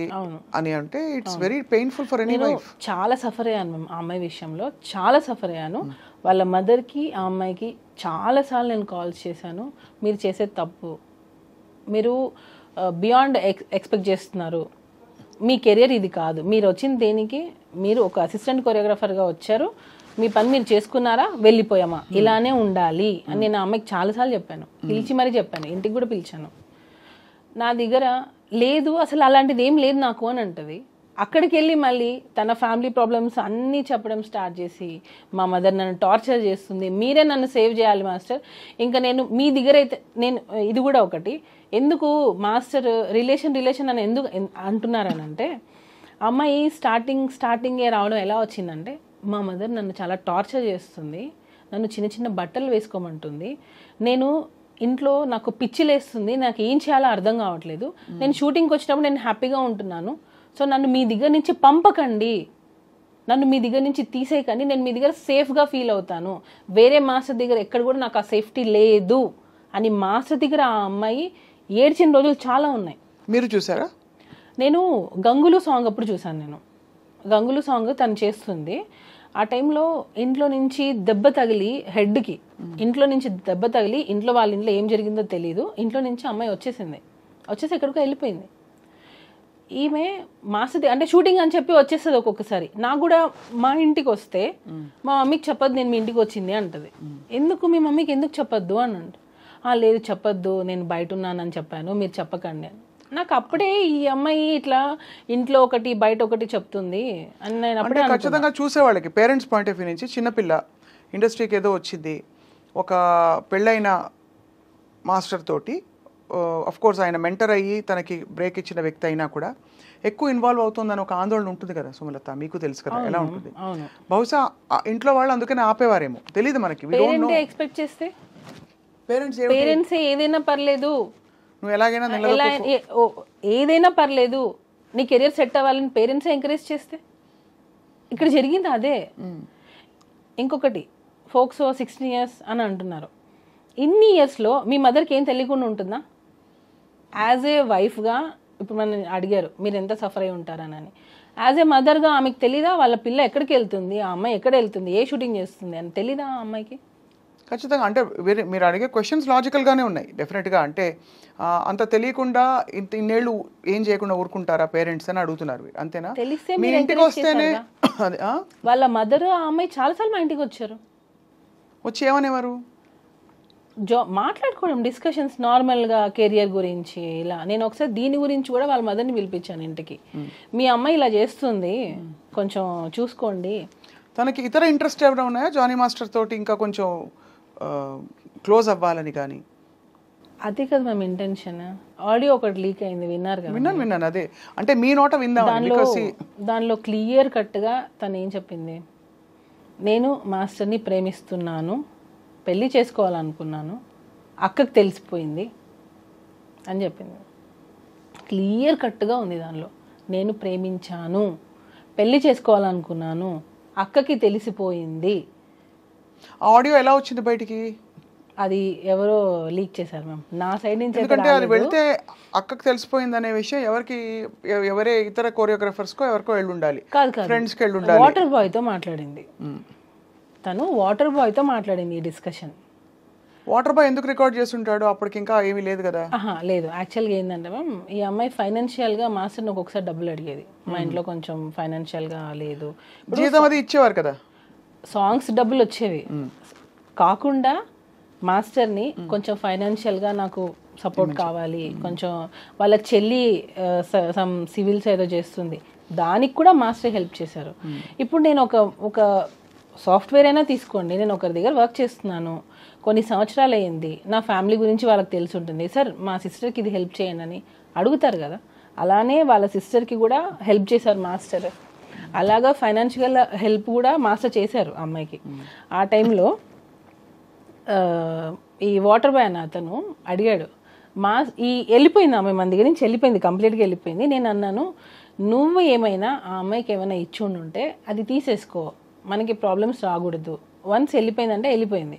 అని అంటే it's very painful for any wife. చాలా సఫర్ అయ్యాను మ్యామ్ ఆ అమ్మాయి విషయంలో, చాలా సఫర్ అయ్యాను. వాళ్ళ మదర్కి ఆ అమ్మాయికి చాలాసార్లు నేను కాల్స్ చేశాను, మీరు చేసేది తప్పు, మీరు బియాండ్ ఎక్స్పెక్ట్ చేస్తున్నారు, మీ కెరియర్ ఇది కాదు, మీరు వచ్చిన దేనికి, మీరు ఒక అసిస్టెంట్ కొరియోగ్రాఫర్గా వచ్చారు, మీ పని మీరు చేసుకున్నారా, వెళ్ళిపోయామా, ఇలానే ఉండాలి అని నేను ఆ అమ్మాయికి చాలాసార్లు చెప్పాను. పిలిచి మరీ చెప్పాను, ఇంటికి కూడా పిలిచాను. నా దగ్గర లేదు అసలు అలాంటిది ఏం లేదు నాకు అని అంటది. అక్కడికి వెళ్ళి మళ్ళీ తన ఫ్యామిలీ ప్రాబ్లమ్స్ అన్నీ చెప్పడం స్టార్ట్ చేసి మా మదర్ నన్ను టార్చర్ చేస్తుంది, మీరే నన్ను సేవ్ చేయాలి మాస్టర్, ఇంకా నేను మీ దగ్గర అయితే నేను ఇది కూడా ఒకటి ఎందుకు మాస్టర్ రిలేషన్ అని ఎందుకు అంటున్నారనంటే అమ్మాయి స్టార్టింగే రావడం ఎలా వచ్చిందంటే మా మదర్ నన్ను చాలా టార్చర్ చేస్తుంది, నన్ను చిన్న చిన్న బట్టలు వేసుకోమంటుంది, నేను ఇంట్లో నాకు పిచ్చిలేస్తుంది, నాకు ఏం చేయాలో అర్థం కావట్లేదు, నేను షూటింగ్కి వచ్చినప్పుడు నేను హ్యాపీగా ఉంటున్నాను, సో నన్ను మీ దగ్గర నుంచి పంపకండి, నన్ను మీ దగ్గర నుంచి తీసేయకండి, నేను మీ దగ్గర సేఫ్గా ఫీల్ అవుతాను, వేరే మాస్టర్ దగ్గర ఎక్కడ కూడా నాకు ఆ సేఫ్టీ లేదు అని మాస్టర్ దగ్గర ఆ అమ్మాయి ఏడ్చిన రోజులు చాలా ఉన్నాయి. మీరు చూసారా? నేను గంగులు సాంగ్ అప్పుడు చూసాను. నేను గంగులు సాంగ్ తను చేస్తుంది, ఆ టైంలో ఇంట్లో నుంచి దెబ్బ తగిలి హెడ్కి, ఇంట్లో నుంచి దెబ్బ తగిలి ఇంట్లో వాళ్ళ ఇంట్లో ఏం జరిగిందో తెలియదు, ఇంట్లో నుంచి అమ్మాయి వచ్చేసి ఎక్కడికో వెళ్ళిపోయింది. ఈమె మాస్టర్ అంటే షూటింగ్ అని చెప్పి వచ్చేస్తుంది ఒక్కొక్కసారి. నాకు కూడా మా ఇంటికి వస్తే మా మమ్మీకి చెప్పొద్దు నేను మీ ఇంటికి వచ్చింది అంటది. ఎందుకు మీ మమ్మీకి ఎందుకు చెప్పొద్దు అని అంట. లేదు చెప్పొద్దు, నేను బయట ఉన్నానని చెప్పాను, మీరు చెప్పకండి అని. నాకు అప్పుడే ఈ అమ్మాయి ఇట్లా ఇంట్లో ఒకటి బయట ఒకటి చెప్తుంది అని నేను అప్పుడే ఖచ్చితంగా చూసేవాళ్ళకి పేరెంట్స్ పాయింట్ ఆఫ్ వ్యూ నుంచి చిన్నపిల్ల ఇండస్ట్రీకి ఏదో వచ్చింది, ఒక పెళ్ళైన మాస్టర్ తోటి అఫ్ కోర్స్ ఆయన మెంటర్ అయ్యి తనకి బ్రేక్ ఇచ్చిన వ్యక్తి అయినా కూడా ఎక్కువ ఇన్వాల్వ్ అవుతుందని ఒక ఆందోళన ఉంటుంది కదా సుమలత, మీకు తెలుసు కదా ఎలా ఉంటుంది. బహుశా ఇంట్లో వాళ్ళు అందుకనే ఆపేవారేమో, తెలియదు మనకి. ఎక్స్పెక్ట్ చేస్తే పేరెంట్స్ ఏదైనా పర్లేదు, నువ్వు ఎలాగైనా ఏదైనా పర్లేదు, నీ కెరియర్ సెట్ అవ్వాలని పేరెంట్స్ ఎంకరేజ్ చేస్తే ఇక్కడ జరిగింది అదే. ఇంకొకటి ఫోక్సో 16 years అని అంటున్నారు. ఇన్ని ఇయర్స్లో మీ మదర్కి ఏం తెలియకుండా ఉంటుందా? యాజ్ ఏ వైఫ్గా ఇప్పుడు మనం అడిగారు మీరు ఎంత సఫర్ అయి ఉంటారని. యాజ్ ఏ మదర్గా ఆమెకు తెలీదా వాళ్ళ పిల్ల ఎక్కడికి వెళ్తుంది, ఆ అమ్మాయి ఎక్కడ వెళ్తుంది, ఏ షూటింగ్ చేస్తుంది అని తెలీదా ఆ అమ్మాయికి? ఖచ్చితంగా. అంటే మీరు అడిగే క్వశ్చన్స్ లాజికల్గానే ఉన్నాయి డెఫినెట్గా. అంటే అంత తెలియకుండా ఇన్నేళ్ళు ఏం చేయకుండా ఊరుకుంటారా పేరెంట్స్ అని అడుగుతున్నారు, అంతేనా? తెలిస్తే మీ ఇంటికి వస్తేనే వాళ్ళ మదర్ ఆ అమ్మాయి చాలాసార్లు మా ఇంటికి వచ్చి ఏమనేవారు? మాట్లాడుకోవడం, డిస్కషన్స్ నార్మల్గా కెరియర్ గురించి ఇలా. నేను ఒకసారి దీని గురించి కూడా వాళ్ళ మదర్ని పిలిపించాను ఇంటికి, మీ అమ్మాయి ఇలా చేస్తుంది కొంచెం చూసుకోండి. తనకి ఇతర ఇంట్రెస్ట్ ఏమైనా ఉన్నాయా జానీ మాస్టర్ తోటి ఇంకా కొంచెం క్లోజ్ అవ్వాలని? కానీ అదే కదా మేము ఇంటెన్షన్. ఆడియో ఒకటి లీక్ అయింది, విన్నారు కదా? విన్నాను. అదే అంటే మీ నోట విందాం. దానిలో క్లియర్ కట్గా తను ఏం చెప్పింది, నేను మాస్టర్ని ప్రేమిస్తున్నాను, పెళ్ళి చేసుకోవాలనుకున్నాను, అక్కకి తెలిసిపోయింది అని చెప్పింది. క్లియర్ కట్గా ఉంది దానిలో, నేను ప్రేమించాను, పెళ్ళి చేసుకోవాలనుకున్నాను, అక్కకి తెలిసిపోయింది. ఆడియో ఎలా వచ్చింది బయటికి? అది ఎవరో లీక్ చేశారు మ్యామ్, నా సైడ్ నుంచి. ఎందుకంటే అది వెళ్తే అక్కకి తెలిసిపోయింది అనే విషయం ఎవరే ఇతర కోరియోగ్రాఫర్స్కో ఎవరికో వెళ్ళి ఉండాలి, ఫ్రెండ్స్కి వెళ్ళి ఉండాలి. వాటర్ బాయ్తో మాట్లాడింది తను, వాటర్ బాయ్తో మాట్లాడింది ఈ డిస్కషన్. వాటర్ బాయ్ ఎందుకు రికార్డ్ చేస్తుంటాడు? అప్పటికి ఇంకా ఏమీ లేదు కదా. లేదు, యాక్చువల్గా ఏంటంటే మ్యామ్ ఈ అమ్మాయి ఫైనాన్షియల్గా మాస్టర్ని ఒక్కొక్కసారి డబ్బులు అడిగేది. మా ఇంట్లో కొంచెం ఫైనాన్షియల్గా లేదు, జీతం అది ఇచ్చేవారు కదా, సాంగ్స్ డబ్బులు వచ్చేవి కాకుండా మాస్టర్ని కొంచెం ఫైనాన్షియల్గా నాకు సపోర్ట్ కావాలి, కొంచెం వాళ్ళ చెల్లి సమ్ సివిల్స్ ఏదో చేస్తుంది, దానికి కూడా మాస్టర్ హెల్ప్ చేశారు. ఇప్పుడు నేను ఒక సాఫ్ట్వేర్ అయినా తీసుకోండి, నేను ఒకరి దగ్గర వర్క్ చేస్తున్నాను, కొన్ని సంవత్సరాలు అయ్యింది, నా ఫ్యామిలీ గురించి వాళ్ళకి తెలిసి ఉంటుంది, సార్ మా సిస్టర్కి ఇది హెల్ప్ చేయండి అని అడుగుతారు కదా. అలానే వాళ్ళ సిస్టర్కి కూడా హెల్ప్ చేశారు మాస్టర్. అలాగా ఫైనాన్షియల్ హెల్ప్ కూడా మాస్టర్ చేశారు అమ్మాయికి. ఆ టైంలో ఈ వాటర్ బాయ్ అన్న అతను అడిగాడు, వెళ్ళిపోయింది ఆమె మన దగ్గర నుంచి, వెళ్ళిపోయింది, కంప్లీట్గా వెళ్ళిపోయింది. నేను అన్నాను, నువ్వు ఏమైనా ఆ అమ్మాయికి ఏమైనా ఇచ్చి ఉంటే అది తీసేసుకో, మనకి ప్రాబ్లమ్స్ రాకూడదు, వన్స్ వెళ్ళిపోయిందంటే వెళ్ళిపోయింది.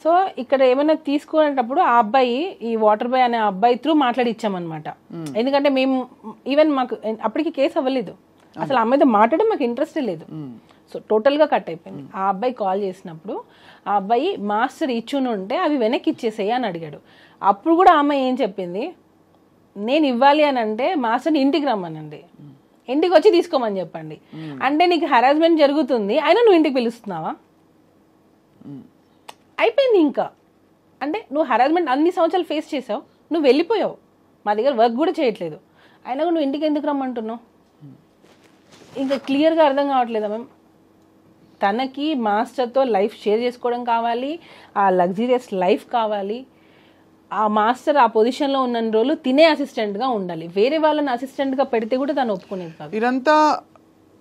సో ఇక్కడ ఏమైనా తీసుకునేటప్పుడు ఆ అబ్బాయి, ఈ వాటర్ బాయ్ అనే అబ్బాయి త్రూ మాట్లాడి ఇచ్చామన్నమాట. ఎందుకంటే మేము ఈవెన్ మాకు అప్పటికి కేసు అవ్వలేదు, అసలు అమ్మాయితో మాట్లాడడం మాకు ఇంట్రెస్టే లేదు. సో టోటల్గా కట్ అయిపోయింది. ఆ అబ్బాయి కాల్ చేసినప్పుడు ఆ అబ్బాయి మాస్టర్ ఇచ్చుని ఉంటే అవి వెనక్కి ఇచ్చేసేయి అని అడిగాడు. అప్పుడు కూడా ఆ అమ్మాయి ఏం చెప్పింది, నేను ఇవ్వాలి అని అంటే మాస్టర్ని ఇంటికి రమ్మనండి, ఇంటికి వచ్చి తీసుకోమని చెప్పండి. అంటే నీకు హెరాస్మెంట్ జరుగుతుంది, అయినా నువ్వు ఇంటికి పిలుస్తున్నావా? అయిపోయింది ఇంకా. అంటే నువ్వు హెరాస్మెంట్ అన్ని సంవత్సరాలు ఫేస్ చేసావు, నువ్వు వెళ్ళిపోయావు, మా దగ్గర వర్క్ కూడా చేయట్లేదు, అయినా నువ్వు ఇంటికి ఎందుకు రమ్మంటున్నావు? ఇంకా క్లియర్గా అర్థం కావట్లేదా మ్యామ్? తనకి మాస్టర్తో లైఫ్ షేర్ చేసుకోవడం కావాలి, ఆ లగ్జరియస్ లైఫ్ కావాలి. ఆ మాస్టర్ ఆ పొజిషన్లో ఉన్న రోజులు తినే అసిస్టెంట్గా ఉండాలి. వేరే వాళ్ళని అసిస్టెంట్గా పెడితే కూడా తను ఒప్పుకునేది కాదు. ఇదంతా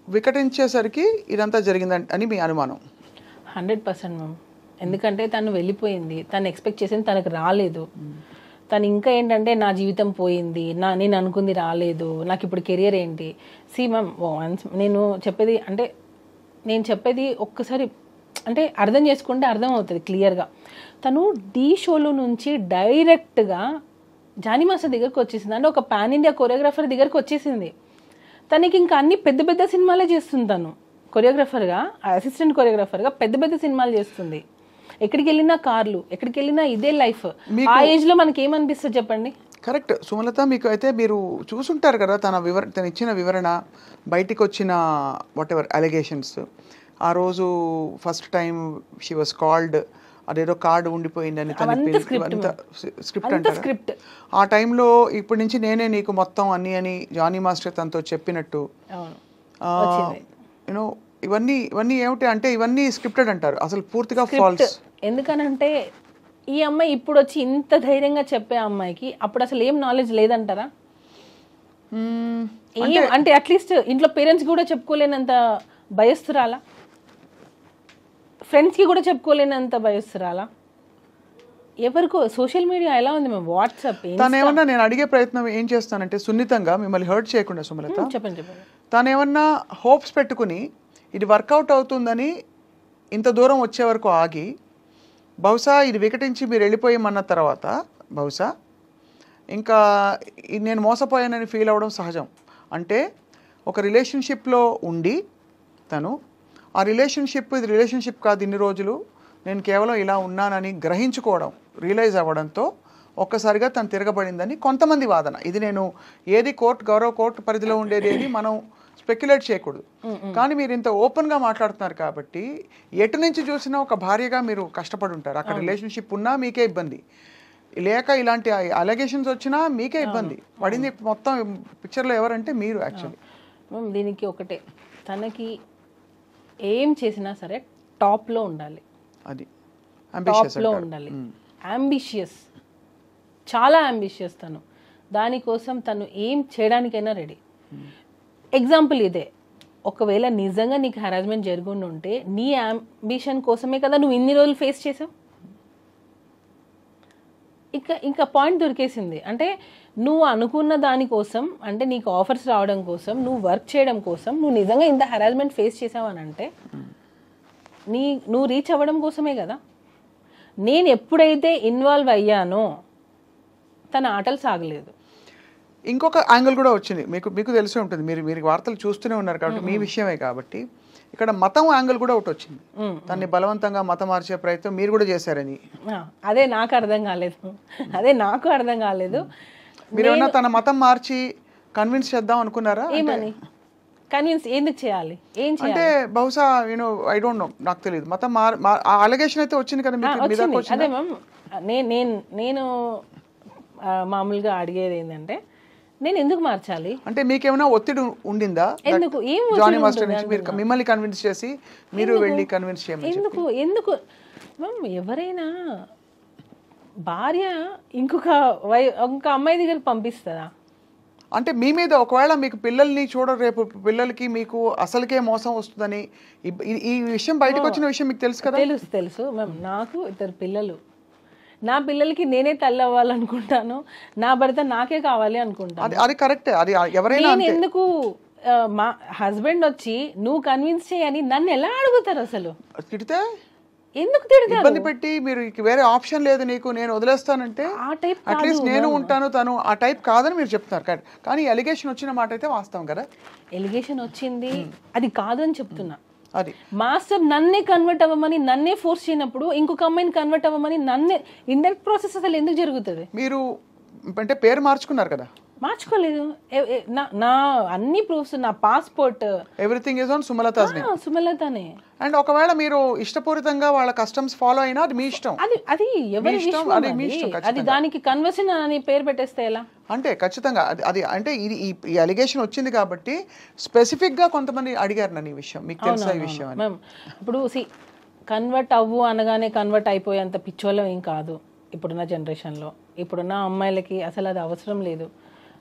వికటించేసరికి ఇదంతా జరిగిందని మీ అనుమానం? 100% మ్యామ్. ఎందుకంటే తను వెళ్ళిపోయింది, తను ఎక్స్పెక్ట్ చేసింది తనకు రాలేదు. తను ఇంకా ఏంటంటే నా జీవితం పోయింది, నేను అనుకుంది రాలేదు, నాకు ఇప్పుడు కెరియర్ ఏంటి. సి మ్యామ్, నేను చెప్పేది ఒక్కసారి అంటే అర్థం చేసుకుంటే అర్థం అవుతుంది క్లియర్గా. తను ఢీ షోలో నుంచి డైరెక్ట్గా జానీ మాస్టర్ దగ్గరకు వచ్చేసింది. అంటే ఒక పాన్ ఇండియా కొరియోగ్రాఫర్ దగ్గరకు వచ్చేసింది. తనకి ఇంకా అన్ని పెద్ద పెద్ద సినిమాలే చేస్తుంది. తను కొరియోగ్రాఫర్గా, అసిస్టెంట్ కొరియోగ్రాఫర్గా పెద్ద పెద్ద సినిమాలు చేస్తుంది. ఎక్కడికి వెళ్ళినా కార్లు, ఎక్కడికి వెళ్ళినా ఇదే లైఫ్. ఆ ఏజ్లో మనకి ఏమనిపిస్తుంది చెప్పండి? కరెక్ట్ సుమలత, మీకు అయితే మీరు చూసుంటారు కదా తను ఇచ్చిన వివరణ, బయటికి వచ్చిన వాట్ ఎవర్ అలిగేషన్స్. ఆ రోజు first time she was called, అదేదో కార్డు ఉండిపోయిందని స్క్రిప్ట్ అంటారు. ఆ టైంలో ఇప్పటి నుంచి నేనే నీకు మొత్తం అన్ని అని జానీ మాస్టర్ తనతో చెప్పినట్టు, యూనో ఇవన్నీ ఏమిటి అంటే ఇవన్నీ స్క్రిప్టెడ్ అంటారు, అసలు పూర్తిగా ఫాల్స్. ఎందుకనంటే ఈ అమ్మాయి ఇప్పుడు వచ్చి ఇంత ధైర్యంగా చెప్పే అమ్మాయికి అప్పుడు అసలు ఏం నాలెడ్జ్ లేదంటారా? అంటే అట్లీస్ట్ ఇంట్లో పేరెంట్స్ కూడా చెప్పుకోలేనంత భయస్తురాలా? ఫ్రెండ్స్కి కూడా చెప్పుకోలేనంత భయస్తురాలా? ఎవరికో సోషల్ మీడియా ఎలా ఉంది మేము, వాట్సాప్. తనేమన్నా, నేను అడిగే ప్రయత్నం ఏం చేస్తానంటే సున్నితంగా మిమ్మల్ని హర్ట్ చేయకుండా సుమలత, చెప్పండి. తనేమన్నా హోప్స్ పెట్టుకుని ఇది వర్కౌట్ అవుతుందని ఇంత దూరం వచ్చే వరకు ఆగి, బహుశా ఇది వికటించి మీరు వెళ్ళిపోయామన్న తర్వాత బహుశా ఇంకా నేను మోసపోయానని ఫీల్ అవ్వడం సహజం. అంటే ఒక రిలేషన్షిప్లో ఉండి తను ఆ ఇది రిలేషన్షిప్ కాదు, ఇన్ని రోజులు నేను కేవలం ఇలా ఉన్నానని గ్రహించుకోవడం, రియలైజ్ అవ్వడంతో ఒక్కసారిగా తను తిరగబడిందని కొంతమంది వాదన. ఇది నేను గౌరవ కోర్టు పరిధిలో ఉండేది ఏది మనం స్పెక్యులేట్ చేయకూడదు. కానీ మీరు ఇంత ఓపెన్గా మాట్లాడుతున్నారు కాబట్టి ఎటు నుంచి చూసినా ఒక భార్యగా మీరు కష్టపడి ఉంటారు. అక్కడ రిలేషన్షిప్ ఉన్నా మీకే ఇబ్బంది, లేక ఇలాంటి అలిగేషన్స్ వచ్చినా మీకే ఇబ్బంది పడింది. మొత్తం పిక్చర్లో ఎవరంటే మీరు. యాక్చువల్లీ దీనికి ఒకటే, తనకి ఏం చేసినా సరే టాప్లో ఉండాలి, అది టాప్లో ఉండాలి. అంబిషియస్, చాలా అంబిషియస్ తను. దానికోసం తను ఏం చేయడానికైనా రెడీ. ఎగ్జాంపుల్ ఇదే, ఒకవేళ నిజంగా నీకు హెరాస్మెంట్ జరుగుండి ఉంటే నీ అంబిషన్ కోసమే కదా నువ్వు ఇన్ని రోజులు ఫేస్ చేసావు. ఇంకా పాయింట్ దొరికేసింది. అంటే నువ్వు అనుకున్న దానికోసం, అంటే నీకు ఆఫర్స్ రావడం కోసం, నువ్వు వర్క్ చేయడం కోసం నువ్వు నిజంగా ఇంత హెరాస్మెంట్ ఫేస్ చేసావు అని అంటే నువ్వు రీచ్ అవ్వడం కోసమే కదా. నేను ఎప్పుడైతే ఇన్వాల్వ్ అయ్యానో తన ఆటలు సాగలేదు. ఇంకొక యాంగిల్ కూడా వచ్చింది, మీకు తెలిసే ఉంటుంది, మీరు వార్తలు చూస్తూనే ఉన్నారు కాబట్టి మీ విషయమే కాబట్టి. ఇక్కడ మతం యాంగిల్ కూడా ఒకటి వచ్చింది, తన్ని బలవంతంగా మతం మార్చే ప్రయత్నం మీరు కూడా చేశారని. అదే నాకు అర్థం కాలేదు. మీరు ఏమన్నా తన మతం మార్చి కన్విన్స్ చేద్దాం అనుకున్నారా? ఏమని కన్విన్స్ ఎందుకు చేయాలి? ఏం చేయాలి అంటే బహుశా ఐ డోంట్ నో, నాకు తెలియదు. మతం అలిగేషన్ అయితే వచ్చింది కదా మీకు. అదే మ్యామ్, నేను మామూలుగా అడిగేది ఏంటంటే నేను ఎందుకు మార్చాలి అంటే మీకేమైనా ఒత్తిడి ఉండిందా? ఎందుకు? ఏం జానీ మాస్టర్ నుంచి మీరు మిమ్మల్ని కన్విన్స్ చేసి మీరు వెళ్ళి కన్విన్స్ చేయమని ఎందుకు మ్యామ్? ఎవరైనా భార్య ఇంకొక అమ్మాయి దగ్గరికి పంపిస్తుందా? అంటే మీ మీద ఒకవేళ మీకు పిల్లల్ని రేపు పిల్లలకి మీకు అసలుకే మోసం వస్తుందని ఈ విషయం బయటకు వచ్చిన విషయం మీకు తెలుసు కదా? తెలుసు మ్యామ్. నాకు 2 పిల్లలు. నా పిల్లలకి నేనే తల్లి అవ్వాలనుకుంటాను, నా భర్త నాకే కావాలి అనుకుంటాను. అది కరెక్టే. అది ఎవరైనా నేను ఎందుకు మా హస్బెండ్ వచ్చి నువ్వు కన్విన్స్ చేయని నన్ను ఎలా అడుగుతారు? అసలు తిడితే ఎందుకు తిడతారు? ఇబ్బంది పెట్టి మీరు వేరే ఆప్షన్ లేదు నీకు, నేను వదిలేస్తానంటే అట్లీస్ట్ నేను ఉంటాను, తను ఆ టైప్ కాదని మీరు చెప్తున్నారు. కానీ ఎలిగేషన్ వచ్చిన మాట అయితే వాస్తవం కదా. ఎలిగేషన్ వచ్చింది, అది కాదు అని చెప్తున్నా. అది మాస్టర్ నన్నే కన్వర్ట్ అవ్వమని నన్నే ఫోర్స్ చేయనప్పుడు ఇంకొక అమ్మాయిని కన్వర్ట్ అవ్వమని నన్నే ఇండైరెక్ట్ ప్రాసెస్ అసలు ఎందుకు జరుగుతుంది? మీరు అంటే పేరు మార్చుకున్నారు కదా. మార్చుకోలేదు. నా అన్ని ప్రూఫ్స్, నా passport, everything is on Sumalatha's name. సుమలతనే. అండ్ ఒకవేళ మీరు ఇష్టపూరితంగా వాళ్ళ కస్టమ్స్ ఫాలో అయినా అది మీ ఇష్టం. అది ఎవరి ఇష్టం, అది దానికి కన్వర్షన్ అని పేరు పెట్టేస్తే ఎలా? అంటే ఖచ్చితంగా అది అంటే ఇది ఈ అలిగేషన్ వచ్చింది కాబట్టి స్పెసిఫిక్ గా కొంతమంది అడిగారు నన్ను ఈ విషయం, మీకు తెలుసా ఈ విషయం అని. ఇప్పుడు కన్వర్ట్ అవ్వు అనగానే కన్వర్ట్ అయిపోయేంత పిచ్చోళ్ళం ఏం కాదు ఇప్పుడున్న జనరేషన్లో. ఇప్పుడున్న అమ్మాయిలకి అసలు అది అవసరం లేదు.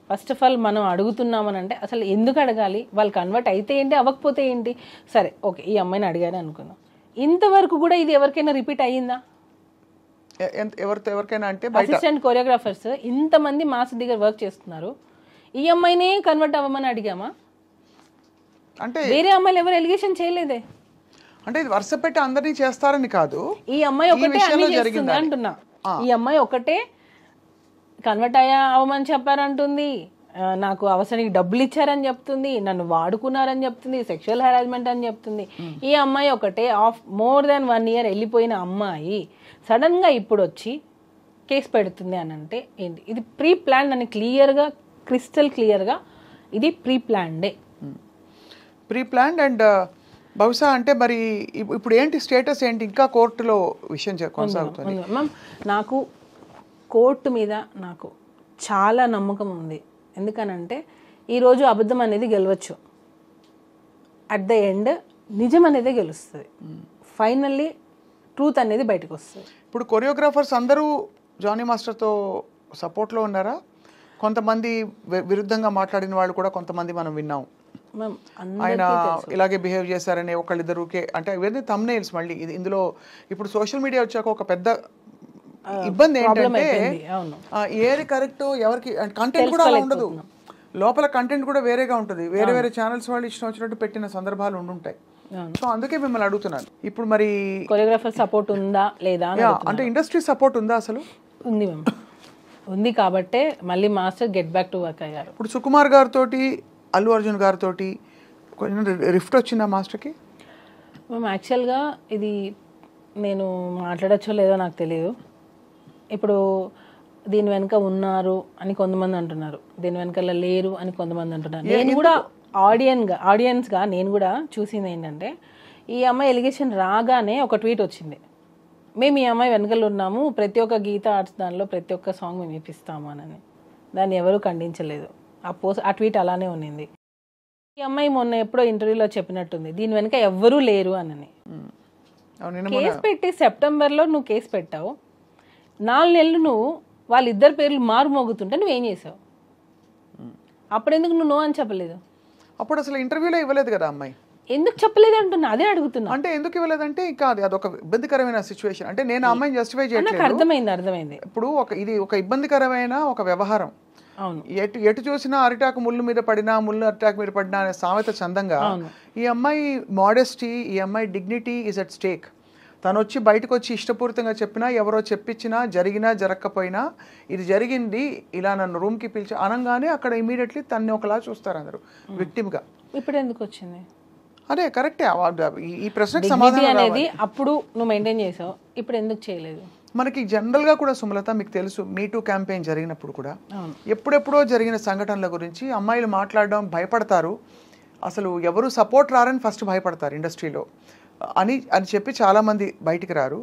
ఫస్ట్ ఆఫ్ ఆల్ మనం అడుగుతున్నామని అంటే అసలు ఎందుకు అడగాలి? వాళ్ళు కన్వర్ట్ అయితే ఏంటి, అవ్వకపోతే ఏంటి? సరే ఓకే, ఈ అమ్మాయిని అడిగానే అనుకుందాం. ఇంతవరకు కూడా ఇది ఎవరికైనా రిపీట్ అయ్యిందా? ఎవరికైనా అంటే అసిస్టెంట్ కొరియోగ్రాఫర్స్ ఇంతమంది మాస్ దగ్గర వర్క్ చేస్తున్నారు, ఈ అమ్మాయినే కన్వర్ట్ అవ్వమని అడిగామా? అంటే వేరే అమ్మాయిలు ఎవరు ఎలిగేషన్ చేయలేదే. అంటే ఇది వరుస పెట్టి అందరినీ చేస్తారని కాదు, ఈ అమ్మాయి ఒకటే అన్ని చేస్తుంది అంటున్నా. ఈ అమ్మాయి ఒకటే కన్వర్ట్ అవ్వమని చెప్పారంటుంది, నాకు అవసరానికి డబ్బులు ఇచ్చారని చెప్తుంది, నన్ను వాడుకున్నారని చెప్తుంది, సెక్షువల్ హెరాస్మెంట్ అని చెప్తుంది. ఈ అమ్మాయి ఒకటే మోర్ దాన్ 1 year వెళ్ళిపోయిన అమ్మాయి సడన్ గా ఇప్పుడు వచ్చి కేసు పెడుతుంది అని అంటే ఏంటి? ఇది ప్రీ ప్లాన్ అని క్లియర్గా, క్రిస్టల్ క్లియర్గా ఇది ప్రీ ప్లాన్డే. Pre planned. అండ్ బహుశా అంటే మరి ఇప్పుడు ఏంటి స్టేటస్ ఏంటి? ఇంకా కోర్టులో విషయం కొనసాగుతుంది మ్యామ్. నాకు కోర్టు మీద నాకు చాలా నమ్మకం ఉంది. ఎందుకనంటే ఈరోజు అబద్ధం అనేది గెలవచ్చు, అట్ ద ఎండ్ నిజం అనేది గెలుస్తుంది. ఫైనల్లీ ట్రూత్ అనేది బయటకు వస్తుంది. ఇప్పుడు కొరియోగ్రాఫర్స్ అందరూ జానీ మాస్టర్తో సపోర్ట్లో ఉన్నారా? కొంతమంది విరుద్ధంగా మాట్లాడిన వాళ్ళు కూడా కొంతమంది మనం విన్నాం. ఆయన ఇలాగే బిహేవ్ చేశారని ఒకళ్ళిద్దరుకే, అంటే ఇవన్నీ థంబ్నెయిల్స్. మళ్ళీ ఇందులో ఇప్పుడు సోషల్ మీడియా వచ్చాక ఒక పెద్ద ఇబ్బంది ఏంటంటే ఏది కరెక్ట్ ఎవరికి కంటెంట్ కూడా అలా ఉండదు, లోపల కంటెంట్ కూడా వేరేగా ఉంటుంది. వేరే వేరే ఛానల్స్ వాళ్ళు ఇష్టం వచ్చినట్టు పెట్టిన సందర్భాలు ఉండుంటాయి. సో అందుకే మిమ్మల్ని అడుగుతున్నాను. ఇప్పుడు మరి కొరియోగ్రాఫర్ సపోర్ట్ ఉందా లేదా అంటే ఇండస్ట్రీ సపోర్ట్ ఉందా? అసలు ఉంది మ్యామ్, ఉంది. కాబట్టే మళ్ళీ master get back to work అయ్యారు. ఇప్పుడు సుకుమార్ గారితో, అల్లు అర్జున్ గారితో కొంచెం రిఫ్ట్ వచ్చిందా మాస్టర్కి? మ్యామ్ యాక్చువల్గా ఇది నేను మాట్లాడచ్చో లేదో నాకు తెలియదు. ఇప్పుడు దీని వెనక ఉన్నారు అని కొంతమంది అంటున్నారు, దీని వెనకాల లేరు అని కొంతమంది అంటున్నారు. నేను కూడా ఆడియన్స్గా నేను కూడా చూసింది ఏంటంటే, ఈ అమ్మాయి ఎలిగేషన్ రాగానే ఒక ట్వీట్ వచ్చింది, మేము ఈ అమ్మాయి వెనకలు ఉన్నాము, ప్రతి ఒక్క గీత ఆర్ట్స్ దానిలో ప్రతి ఒక్క సాంగ్ మేము ఇప్పిస్తాము అని. దాన్ని ఎవరూ ఖండించలేదు. ఆ ట్వీట్ అలానే ఉన్నింది. ఈ అమ్మాయి మొన్న ఎప్పుడో ఇంటర్వ్యూలో చెప్పినట్టుంది, దీని వెనక ఎవ్వరూ లేరు అని. కేసు పెట్టి సెప్టెంబర్లో నువ్వు కేసు పెట్టావు, 4 నెలలు నువ్వు వాళ్ళిద్దరు పేర్లు మారుమోగుతుంటే నువ్వేం చేసావు? అప్పుడెందుకు నువ్వు నో అని చెప్పలేదు? అప్పుడు అసలు ఇంటర్వ్యూలో ఇవ్వలేదు కదా అమ్మాయి. ఎందుకు చెప్పలేదు అంటున్నా, అదే అడుగుతున్నా. అంటే ఎందుకు ఇవ్వలేదంటే ఇంకా అదొక ఇబ్బందికరమైన సిచ్యువేషన్. అంటే నేను ఆ అమ్మాయిని జస్టిఫై చేయట్లేదు. అర్థమైంది. ఇప్పుడు ఇది ఒక ఇబ్బందికరమైన ఒక వ్యవహారం. అవును, ఎటు చూసినా అరిటాకు ముళ్ళు మీద పడినా, ముళ్ళు అరిటాకు మీద పడినా అనే సామెత చందంగా ఈ అమ్మాయి మోడెస్టీ, ఈ అమ్మాయి డిగ్నిటీ ఈజ్ అట్ స్టేక్. తను వచ్చి బయటకు వచ్చి ఇష్టపూరితంగా చెప్పినా, ఎవరో చెప్పించినా, జరిగినా జరగకపోయినా ఇది జరిగింది, ఇలా నన్ను రూమ్కి పిలిచి అనగానే అక్కడ ఇమీడియట్లీ తన్ని ఒకలా చూస్తారు అందరూ విక్టిమ్గా. ఇప్పుడు ఎందుకు వచ్చింది? అదే కరెక్టే. ఈ ప్రశ్నకు సమాధానం అనేది అప్పుడు నువ్వు మెయింటైన్ చేసావు, ఇప్పుడు ఎందుకు చేయలేదు? మనకి జనరల్గా కూడా సుమలత మీకు తెలుసు, మీటూ క్యాంపెయిన్ జరిగినప్పుడు కూడా ఎప్పుడెప్పుడో జరిగిన సంఘటనల గురించి అమ్మాయిలు మాట్లాడడం భయపడతారు. అసలు ఎవరు సపోర్ట్ రారని ఫస్ట్ భయపడతారు ఇండస్ట్రీలో అని చెప్పి చాలామంది బయటికి రారు.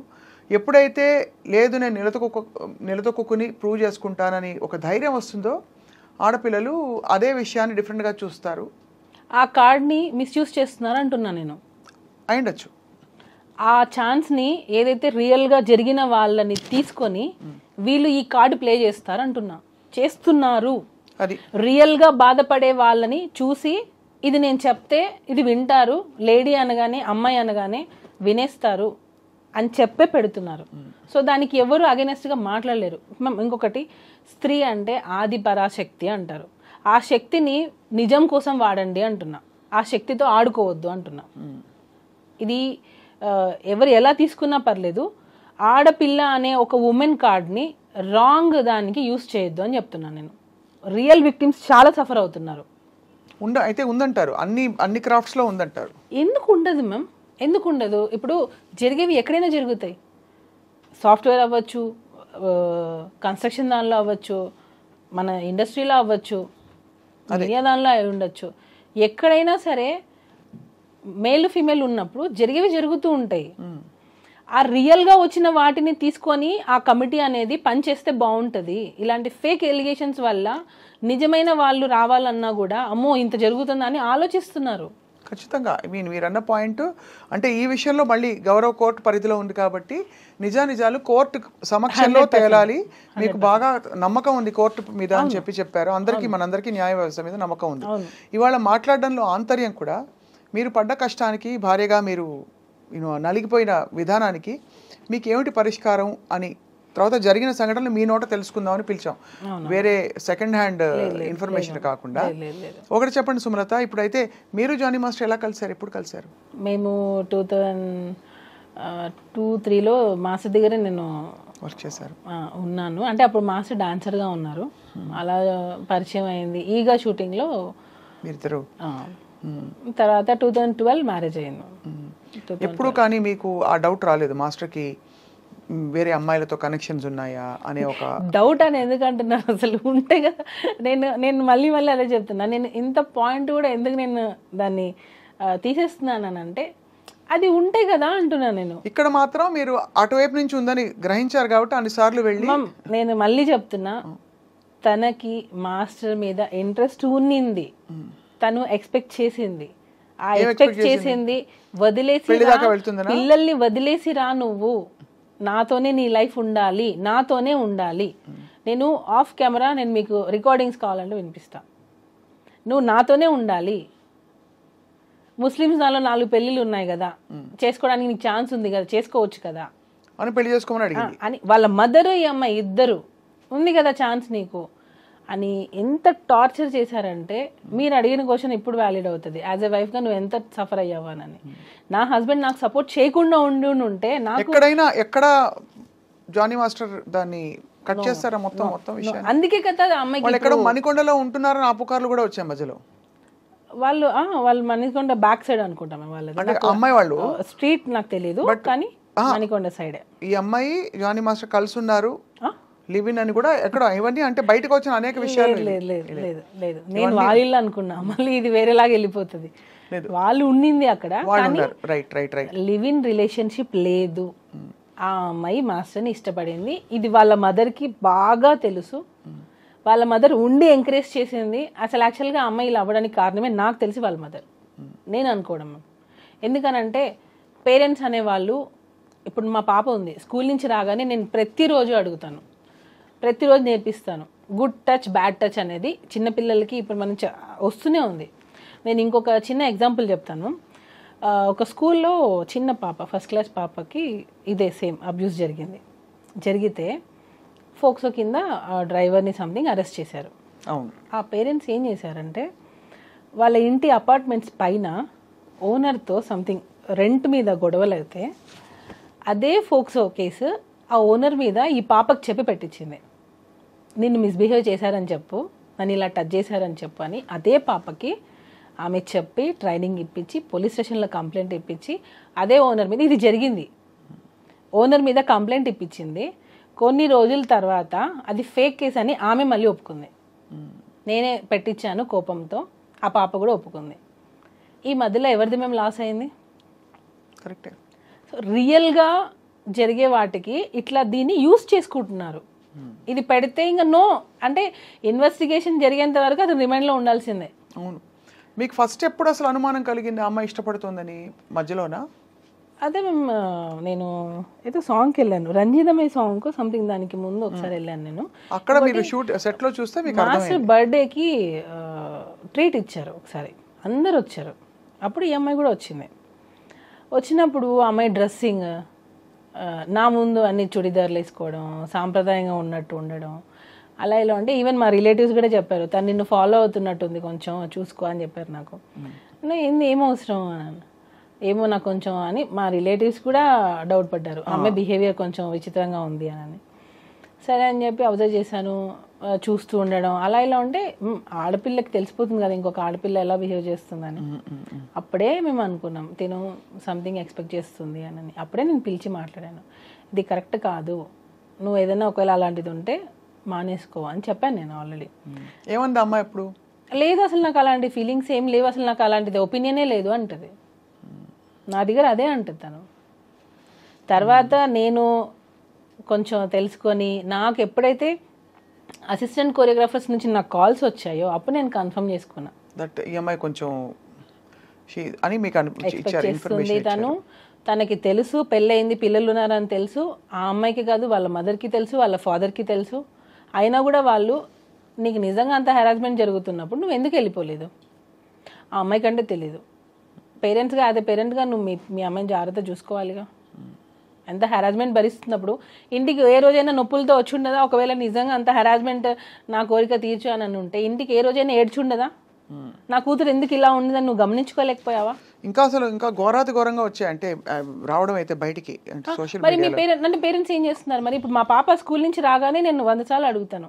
ఎప్పుడైతే లేదు నేను నిలదొక్కుని ప్రూవ్ చేసుకుంటానని ఒక ధైర్యం వస్తుందో ఆడపిల్లలు అదే విషయాన్ని డిఫరెంట్గా చూస్తారు. ఆ కార్డ్ని మిస్యూజ్ చేస్తున్నారు అంటున్నా నేను. అయిండొచ్చు. ఆ ఛాన్స్ని ఏదైతే రియల్గా జరిగిన వాళ్ళని తీసుకొని వీళ్ళు ఈ కార్డు ప్లే చేస్తారు అంటున్నా. చేస్తున్నారు. అది రియల్గా బాధపడే వాళ్ళని చూసి ఇది నేను చెప్తే ఇది వింటారు, లేడీ అనగానే అమ్మాయి అనగానే వినేస్తారు అని చెప్పే పెడుతున్నారు. సో దానికి ఎవరు అగెనెస్ట్గా మాట్లాడలేరు. ఇంకొకటి, స్త్రీ అంటే ఆది పరాశక్తి అంటారు. ఆ శక్తిని నిజం కోసం వాడండి అంటున్నా, ఆ శక్తితో ఆడుకోవద్దు అంటున్నా. ఇది ఎవరు ఎలా తీసుకున్నా పర్లేదు, ఆడపిల్ల అనే ఒక ఉమెన్ కార్డ్ని రాంగ్ దానికి యూస్ చేయొద్దు అని చెప్తున్నాను నేను. రియల్ విక్టిమ్స్ చాలా సఫర్ అవుతున్నారు. అయితే ఉందంటారు, అన్ని క్రాఫ్ట్స్లో ఉందంటారు. ఎందుకు ఉండదు మ్యామ్? ఎందుకు ఉండదు? ఇప్పుడు జరిగేవి ఎక్కడైనా జరుగుతాయి. సాఫ్ట్వేర్ అవ్వచ్చు, కన్స్ట్రక్షన్ దానిలో అవ్వచ్చు, మన ఇండస్ట్రీలో అవ్వచ్చు, మీడియా దానిలో అయి ఉండొచ్చు, ఎక్కడైనా సరే మేల్ ఫీమేల్ ఉన్నప్పుడు జరిగేవి జరుగుతూ ఉంటాయి. ఆ రియల్గా వచ్చిన వాటిని తీసుకొని ఆ కమిటీ అనేది పనిచేస్తే బాగుంటుంది. ఇలాంటి ఫేక్ ఎలిగేషన్స్ వల్ల నిజమైన వాళ్ళు రావాలన్నా కూడా అమ్మో ఇంత జరుగుతుందని ఆలోచిస్తున్నారు. ఖచ్చితంగా. మీరు అన్న పాయింట్ అంటే ఈ విషయంలో మళ్ళీ గౌరవ కోర్టు పరిధిలో ఉంది కాబట్టి నిజాలు కోర్టు సమక్షంలో తేలాలి. మీకు బాగా నమ్మకం ఉంది కోర్టు మీద అని చెప్పారు. మనందరికీ న్యాయ వ్యవస్థ మీద నమ్మకం ఉంది. ఇవాళ మాట్లాడడంలో ఆంతర్యం కూడా మీరు పడ్డ కష్టానికి, భార్యగా మీరు నలిగిపోయిన విధానానికి మీకు ఏమిటి పరిష్కారం అని తర్వాత జరిగిన సంఘటనలు మీ నోట తెలుసుకుందామని పిలిచాం. వేరే సెకండ్ హ్యాండ్ ఇన్ఫర్మేషన్ కాకుండా. ఒకటి చెప్పండి సుమలత, ఇప్పుడైతే మీరు జానీ మాస్టర్ ఎలా కలిసారు, ఎప్పుడు కలిసారు? మేము 2002-03లో మాస్టర్ దగ్గర నేను వర్క్ చేశారు ఉన్నాను. అంటే అప్పుడు మాస్టర్ డాన్సర్గా ఉన్నారు. అలా పరిచయం అయింది. ఈగా షూటింగ్లో మీరిద్దరు. తర్వాత 2012 మ్యారేజ్ అయింది. ఎప్పుడు కానీ మీకు ఆ డౌట్ రాలేదు మాస్టర్కి వేరే అమ్మాయిలతో కనెక్షన్స్ ఉన్నాయా అనే ఒక డౌట్ అని ఎందుకంటున్నాను? అసలు ఉంటే కదా. నేను మళ్ళీ అదే చెప్తున్నా. నేను ఇంత పాయింట్ కూడా ఎందుకు నేను దాన్ని తీసేస్తున్నానంటే అది ఉంటే కదా అంటున్నా. నేను ఇక్కడ మాత్రం మీరు అటువైపు నుంచి ఉందని గ్రహించారు కాబట్టి అన్నిసార్లు వెళ్ళి. నేను మళ్ళీ చెప్తున్నా, తనకి మాస్టర్ మీద ఇంట్రెస్ట్ ఉన్నింది, తను ఎక్స్పెక్ట్ చేసింది. ఆ ఎక్స్పెక్ట్ చేసింది వదిలేసి పిల్లల్ని వదిలేసి రా, నువ్వు నాతోనే నీ లైఫ్ ఉండాలి, నాతోనే ఉండాలి. నేను ఆఫ్ కెమెరా నేను మీకు రికార్డింగ్స్ కావాలంటే వినిపిస్తా. నువ్వు నాతోనే ఉండాలి. ముస్లిమ్స్ దానిలో 4 పెళ్ళిళ్ళు ఉన్నాయి కదా, చేసుకోవడానికి నీకు ఛాన్స్ ఉంది కదా, చేసుకోవచ్చు కదా అని పెళ్లి చేసుకోమని అడిగింది. అని వాళ్ళ మదరు ఈ అమ్మాయి ఇద్దరు ఉంది కదా ఛాన్స్ నీకు అని ఎంత టార్చర్ చేశారంటే, మీరు అడిగిన క్వశ్చన్ ఇప్పుడు వ్యాలిడ్ అవుతుంది. యాజ్ ఎ వైఫ్గా నువ్వు ఎంత సఫర్ అయ్యావానని. నా హస్బెండ్ నాకు సపోర్ట్ చేయకుండా ఉంటే నాకు ఎక్కడ జానీ మాస్టర్ దాన్ని కట్ చేస్తారా మొత్తం విషయం. అందుకే కదా అమ్మాయికి ఎక్కడ మణికొండలో ఉంటున్నారని ఆ పుకార్లు కూడా వచ్చాయి మధ్యలో. వాళ్ళు మణికొండ బ్యాక్ సైడ్ అనుకుంటాం వాళ్ళది. అమ్మాయి వాళ్ళు స్ట్రీట్ నాకు తెలియదు కానీ మణికొండ సైడే. ఈ అమ్మాయి జానీ మాస్టర్ కలిసి ఉన్నారు, లివిన్ అని కూడా ఎక్కడ ఇవన్నీ అంటే బయటకు వచ్చిన అనేక విషయాలు. లేదు నేను వాళ్ళ అనుకున్నా, మళ్ళీ ఇది వేరేలాగా వెళ్ళిపోతుంది. వాళ్ళు ఉండింది అక్కడ, లివిన్ రిలేషన్షిప్ లేదు. ఆ అమ్మాయి మాస్టర్ని ఇష్టపడింది. ఇది వాళ్ళ మదర్కి బాగా తెలుసు. వాళ్ళ మదర్ ఉండి ఎంకరేజ్ చేసింది. అసలు యాక్చువల్గా అమ్మాయి ఇలా అవ్వడానికి కారణమే నాకు తెలిసి వాళ్ళ మదర్, నేను అనుకోవడం. ఎందుకనంటే పేరెంట్స్ అనేవాళ్ళు, ఇప్పుడు మా పాప ఉంది, స్కూల్ నుంచి రాగానే నేను ప్రతిరోజు అడుగుతాను, ప్రతిరోజు నేర్పిస్తాను. గుడ్ టచ్ బ్యాడ్ టచ్ అనేది చిన్నపిల్లలకి ఇప్పుడు మనం వస్తూనే ఉంది. నేను ఇంకొక చిన్న ఎగ్జాంపుల్ చెప్తాను. ఒక స్కూల్లో చిన్న పాప, ఫస్ట్ క్లాస్ పాపకి ఇదే సేమ్ అబ్యూస్ జరిగితే ఫోక్సో కింద డ్రైవర్ని సంథింగ్ అరెస్ట్ చేశారు. ఆ పేరెంట్స్ ఏం చేశారంటే, వాళ్ళ ఇంటి అపార్ట్మెంట్స్ పైన ఓనర్తో సంథింగ్ రెంట్ మీద గొడవలు అయితే అదే ఫోక్సో కేసు ఆ ఓనర్ మీద ఈ పాపకు చెప్పి పెట్టించింది. నిన్ను మిస్బిహేవ్ చేశారని చెప్పు, నన్ను ఇలా టచ్ చేశారని చెప్పు అని అదే పాపకి ఆమె చెప్పి ట్రైనింగ్ ఇప్పించి పోలీస్ స్టేషన్లో కంప్లైంట్ ఇప్పించి అదే ఓనర్ మీద, ఇది జరిగింది, ఓనర్ మీద కంప్లైంట్ ఇప్పించింది. కొన్ని రోజుల తర్వాత అది ఫేక్ కేసు అని ఆమె మళ్ళీ ఒప్పుకుంది. నేనే పెట్టించాను కోపంతో, ఆ పాప కూడా ఒప్పుకుంది. ఈ మధ్యలో ఎవరిది మేము లాస్ అయింది? కరెక్టే. సో రియల్గా జరిగే వాటికి ఇట్లా దీన్ని యూస్ చేసుకుంటున్నారు. ఇది పెడితే ఇంకా నో అంటే ఇన్వెస్టిగేషన్ జరిగేంత వరకు అది రిమైండ్లో ఉండాల్సిందే. అవును. మీకు ఫస్ట్ ఎప్పుడు అసలు అనుమానం కలిగింది అమ్మాయి ఇష్టపడుతుందని? మధ్యలోనా? అదే నేను ఏదో సాంగ్కి వెళ్ళాను, రంజితమే సాంగ్ సంథింగ్, దానికి ముందు ఒకసారి వెళ్ళాను నేను. అక్కడ మీరు షూట్ సెట్లో చూస్తే మీకు మాస్టర్ బర్త్డేకి ట్రీట్ ఇచ్చారు ఒకసారి, అందరు వచ్చారు. అప్పుడు ఈ అమ్మాయి కూడా వచ్చింది. వచ్చినప్పుడు అమ్మాయి డ్రెస్సింగ్ నా ముందు అన్ని చుడిదార్లు వేసుకోవడం, సాంప్రదాయంగా ఉన్నట్టు ఉండడం, అలా ఇలా అంటే ఈవెన్ మా రిలేటివ్స్ కూడా చెప్పారు, తను నిన్ను ఫాలో అవుతున్నట్టుంది, కొంచెం చూసుకో అని చెప్పారు నాకు. ఏంది ఏం అవసరం అని, ఏమో నాకు కొంచెం అని మా రిలేటివ్స్ కూడా డౌట్ పడ్డారు, అమ్మాయి బిహేవియర్ కొంచెం విచిత్రంగా ఉంది అని. సరే అని చెప్పి అబ్జర్వ్ చేశాను, చూస్తూ ఉండడం, అలా ఇలా ఉంటే ఆడపిల్లకి తెలిసిపోతుంది కదా ఇంకొక ఆడపిల్ల ఎలా బిహేవ్ చేస్తుందని. అప్పుడే మేము అనుకున్నాం తిను సంథింగ్ ఎక్స్పెక్ట్ చేస్తుంది అని. అప్పుడే నేను పిలిచి మాట్లాడాను, ఇది కరెక్ట్ కాదు, నువ్వు ఏదైనా ఒకవేళ అలాంటిది ఉంటే మానేసుకో అని చెప్పాను నేను ఆల్రెడీ. ఏమంది అమ్మాయి ఎప్పుడు? లేదు అసలు నాకు అలాంటి ఫీలింగ్స్ ఏం లేవు, అసలు నాకు అలాంటిది ఒపీనియనే లేదు అంటది. నా దగ్గర అదే అంటుంది తను. తర్వాత నేను కొంచెం తెలుసుకొని నాకు ఎప్పుడైతే అసిస్టెంట్ కొరియోగ్రాఫర్స్ నుంచి నాకు కాల్స్ వచ్చాయో అప్పుడు నేను కన్ఫర్మ్ చేసుకున్నా దట్ ఈ అమ్మాయి కొంచెం అని మీకు ఎక్స్పెక్ట్ చేస్తుంది. తనకి తెలుసు పెళ్ళయింది, పిల్లలు ఉన్నారని తెలుసు. ఆ అమ్మాయికి కాదు, వాళ్ళ మదర్కి తెలుసు, వాళ్ళ ఫాదర్కి తెలుసు. అయినా కూడా వాళ్ళు నీకు నిజంగా అంత హెరాస్మెంట్ జరుగుతున్నప్పుడు నువ్వు ఎందుకు వెళ్ళిపోలేదు? ఆ అమ్మాయి కంటే తెలీదు. పేరెంట్స్గా అదే పేరెంట్గా నువ్వు మీ అమ్మాయిని జాగ్రత్త చూసుకోవాలిగా. ఎంత హెరాస్మెంట్ భరిస్తున్నప్పుడు ఇంటికి ఏ రోజైనా నొప్పులతో వచ్చి ఉండదా? ఒకవేళ నిజంగా అంత హెరాస్మెంట్ నా కోరిక తీర్చు అని ఉంటే ఇంటికి ఏ రోజైనా ఏడ్చుండదా? నా కూతురు ఎందుకు ఇలా ఉండదని నువ్వు గమనించుకోలేకపోయావా? ఇంకా అసలు ఇంకా ఘోరాతి ఘోరంగా వచ్చాయి అంటే రావడం అయితే బయటికి సోషల్ మరి మీ పేరెంట్స్ ఏం చేస్తున్నారు? మరి ఇప్పుడు మా పాప స్కూల్ నుంచి రాగానే నేను 100 సార్లు అడుగుతాను,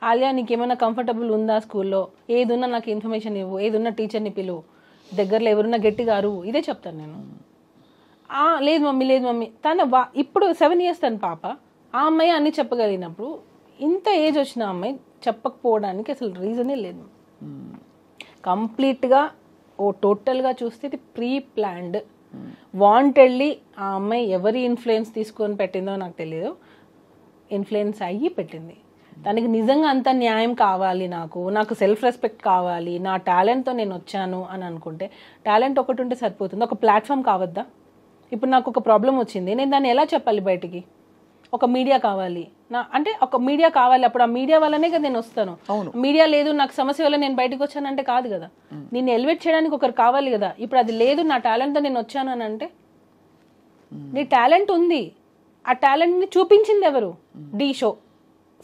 ఆలియా నీకేమైనా కంఫర్టబుల్ ఉందా స్కూల్లో, ఏదున్నా నాకు ఇన్ఫర్మేషన్ ఇవ్వు, ఏదున్నా టీచర్ని పిలువు, దగ్గరలో ఎవరున్నా గట్టిగారు, ఇదే చెప్తాను నేను. లేదు మమ్మీ తన ఇప్పుడు 7 years తన పాప. ఆ అమ్మాయి అన్ని చెప్పగలిగినప్పుడు ఇంత ఏజ్ వచ్చిన అమ్మాయి చెప్పకపోవడానికి అసలు రీజనే లేదు. కంప్లీట్గా టోటల్గా చూస్తే ఇది ప్రీ ప్లాన్డ్, వాంటెడ్లీ. ఆ అమ్మాయి ఎవరి ఇన్ఫ్లుయెన్స్ తీసుకొని పెట్టిందో నాకు తెలియదు, ఇన్ఫ్లుయెన్స్ అయ్యి పెట్టింది. తనకి నిజంగా అంత న్యాయం కావాలి, నాకు సెల్ఫ్ రెస్పెక్ట్ కావాలి, నా టాలెంట్తో నేను వచ్చాను అని అనుకుంటే టాలెంట్ ఒకటి ఉంటే సరిపోతుంది. ఒక ప్లాట్ఫామ్ కావద్దా? ఇప్పుడు నాకు ఒక ప్రాబ్లం వచ్చింది, నేను దాన్ని ఎలా చెప్పాలి బయటికి? ఒక మీడియా కావాలి, అంటే ఒక మీడియా కావాలి. అప్పుడు ఆ మీడియా వల్లనే కదా నేను వస్తాను. మీడియా లేదు, నాకు సమస్య వల్ల నేను బయటకు వచ్చానంటే కాదు కదా. నేను ఎలివేట్ చేయడానికి ఒకరు కావాలి కదా. ఇప్పుడు అది లేదు, నా టాలెంట్తో నేను వచ్చాను అని అంటే, నీ టాలెంట్ ఉంది, ఆ టాలెంట్ని చూపించింది ఎవరు? డి షో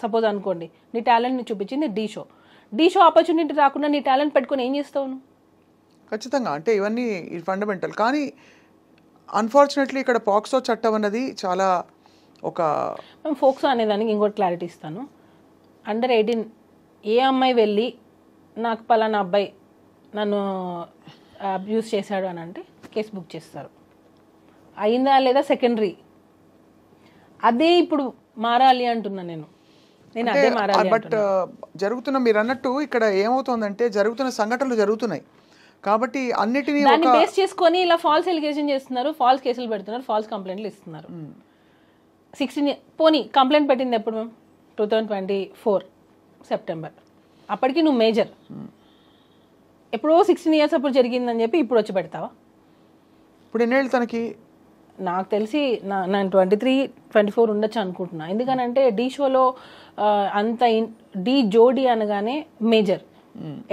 సపోజ్ అనుకోండి, నీ టాలెంట్ని చూపించింది డి షో ఆపర్చునిటీ రాకుండా నీ టాలెంట్ పెట్టుకొని ఏం చేస్తావు నువ్వు? ఖచ్చితంగా అంటే ఇవన్నీ ఫండమెంటల్. కానీ అన్ఫార్చునేట్లీ ఇక్కడ పాక్సో చట్టం అన్నది చాలా మేము ఫోక్సో అనేదానికి ఇంకోటి క్లారిటీ ఇస్తాను. అండర్ 18 ఏ అమ్మాయి వెళ్ళి నాకు పలానా అబ్బాయి నన్ను అబ్యూస్ చేశాడు అని అంటే కేసు బుక్ చేస్తారు. అయిందా లేదా సెకండరీ. అదే ఇప్పుడు మారాలి అంటున్నా నేను అదే మారాలి. బట్ జరుగుతున్న మీరు అన్నట్టు ఇక్కడ ఏమవుతుందంటే జరుగుతున్న సంఘటనలు జరుగుతున్నాయి కాబట్టి అన్నిటినీ దాన్ని బేస్ చేసుకొని ఇలా ఫాల్స్ ఎలిగేషన్ చేస్తున్నారు, ఫాల్స్ కేసులు పెడుతున్నారు, ఫాల్స్ కంప్లైంట్లు ఇస్తున్నారు. 16 పోనీ కంప్లైంట్ పెట్టింది ఎప్పుడు మేము 2024 సెప్టెంబర్. అప్పటికి నువ్వు మేజర్. ఎప్పుడో 16 years అప్పుడు జరిగిందని చెప్పి ఇప్పుడు వచ్చి పెడతావా? ఇప్పుడు ఎన్నేళ్ళు తనకి? నాకు తెలిసి నేను 23-24 ఉండొచ్చు అనుకుంటున్నా. ఎందుకనంటే డి షోలో అంత డి జోడి అనగానే మేజర్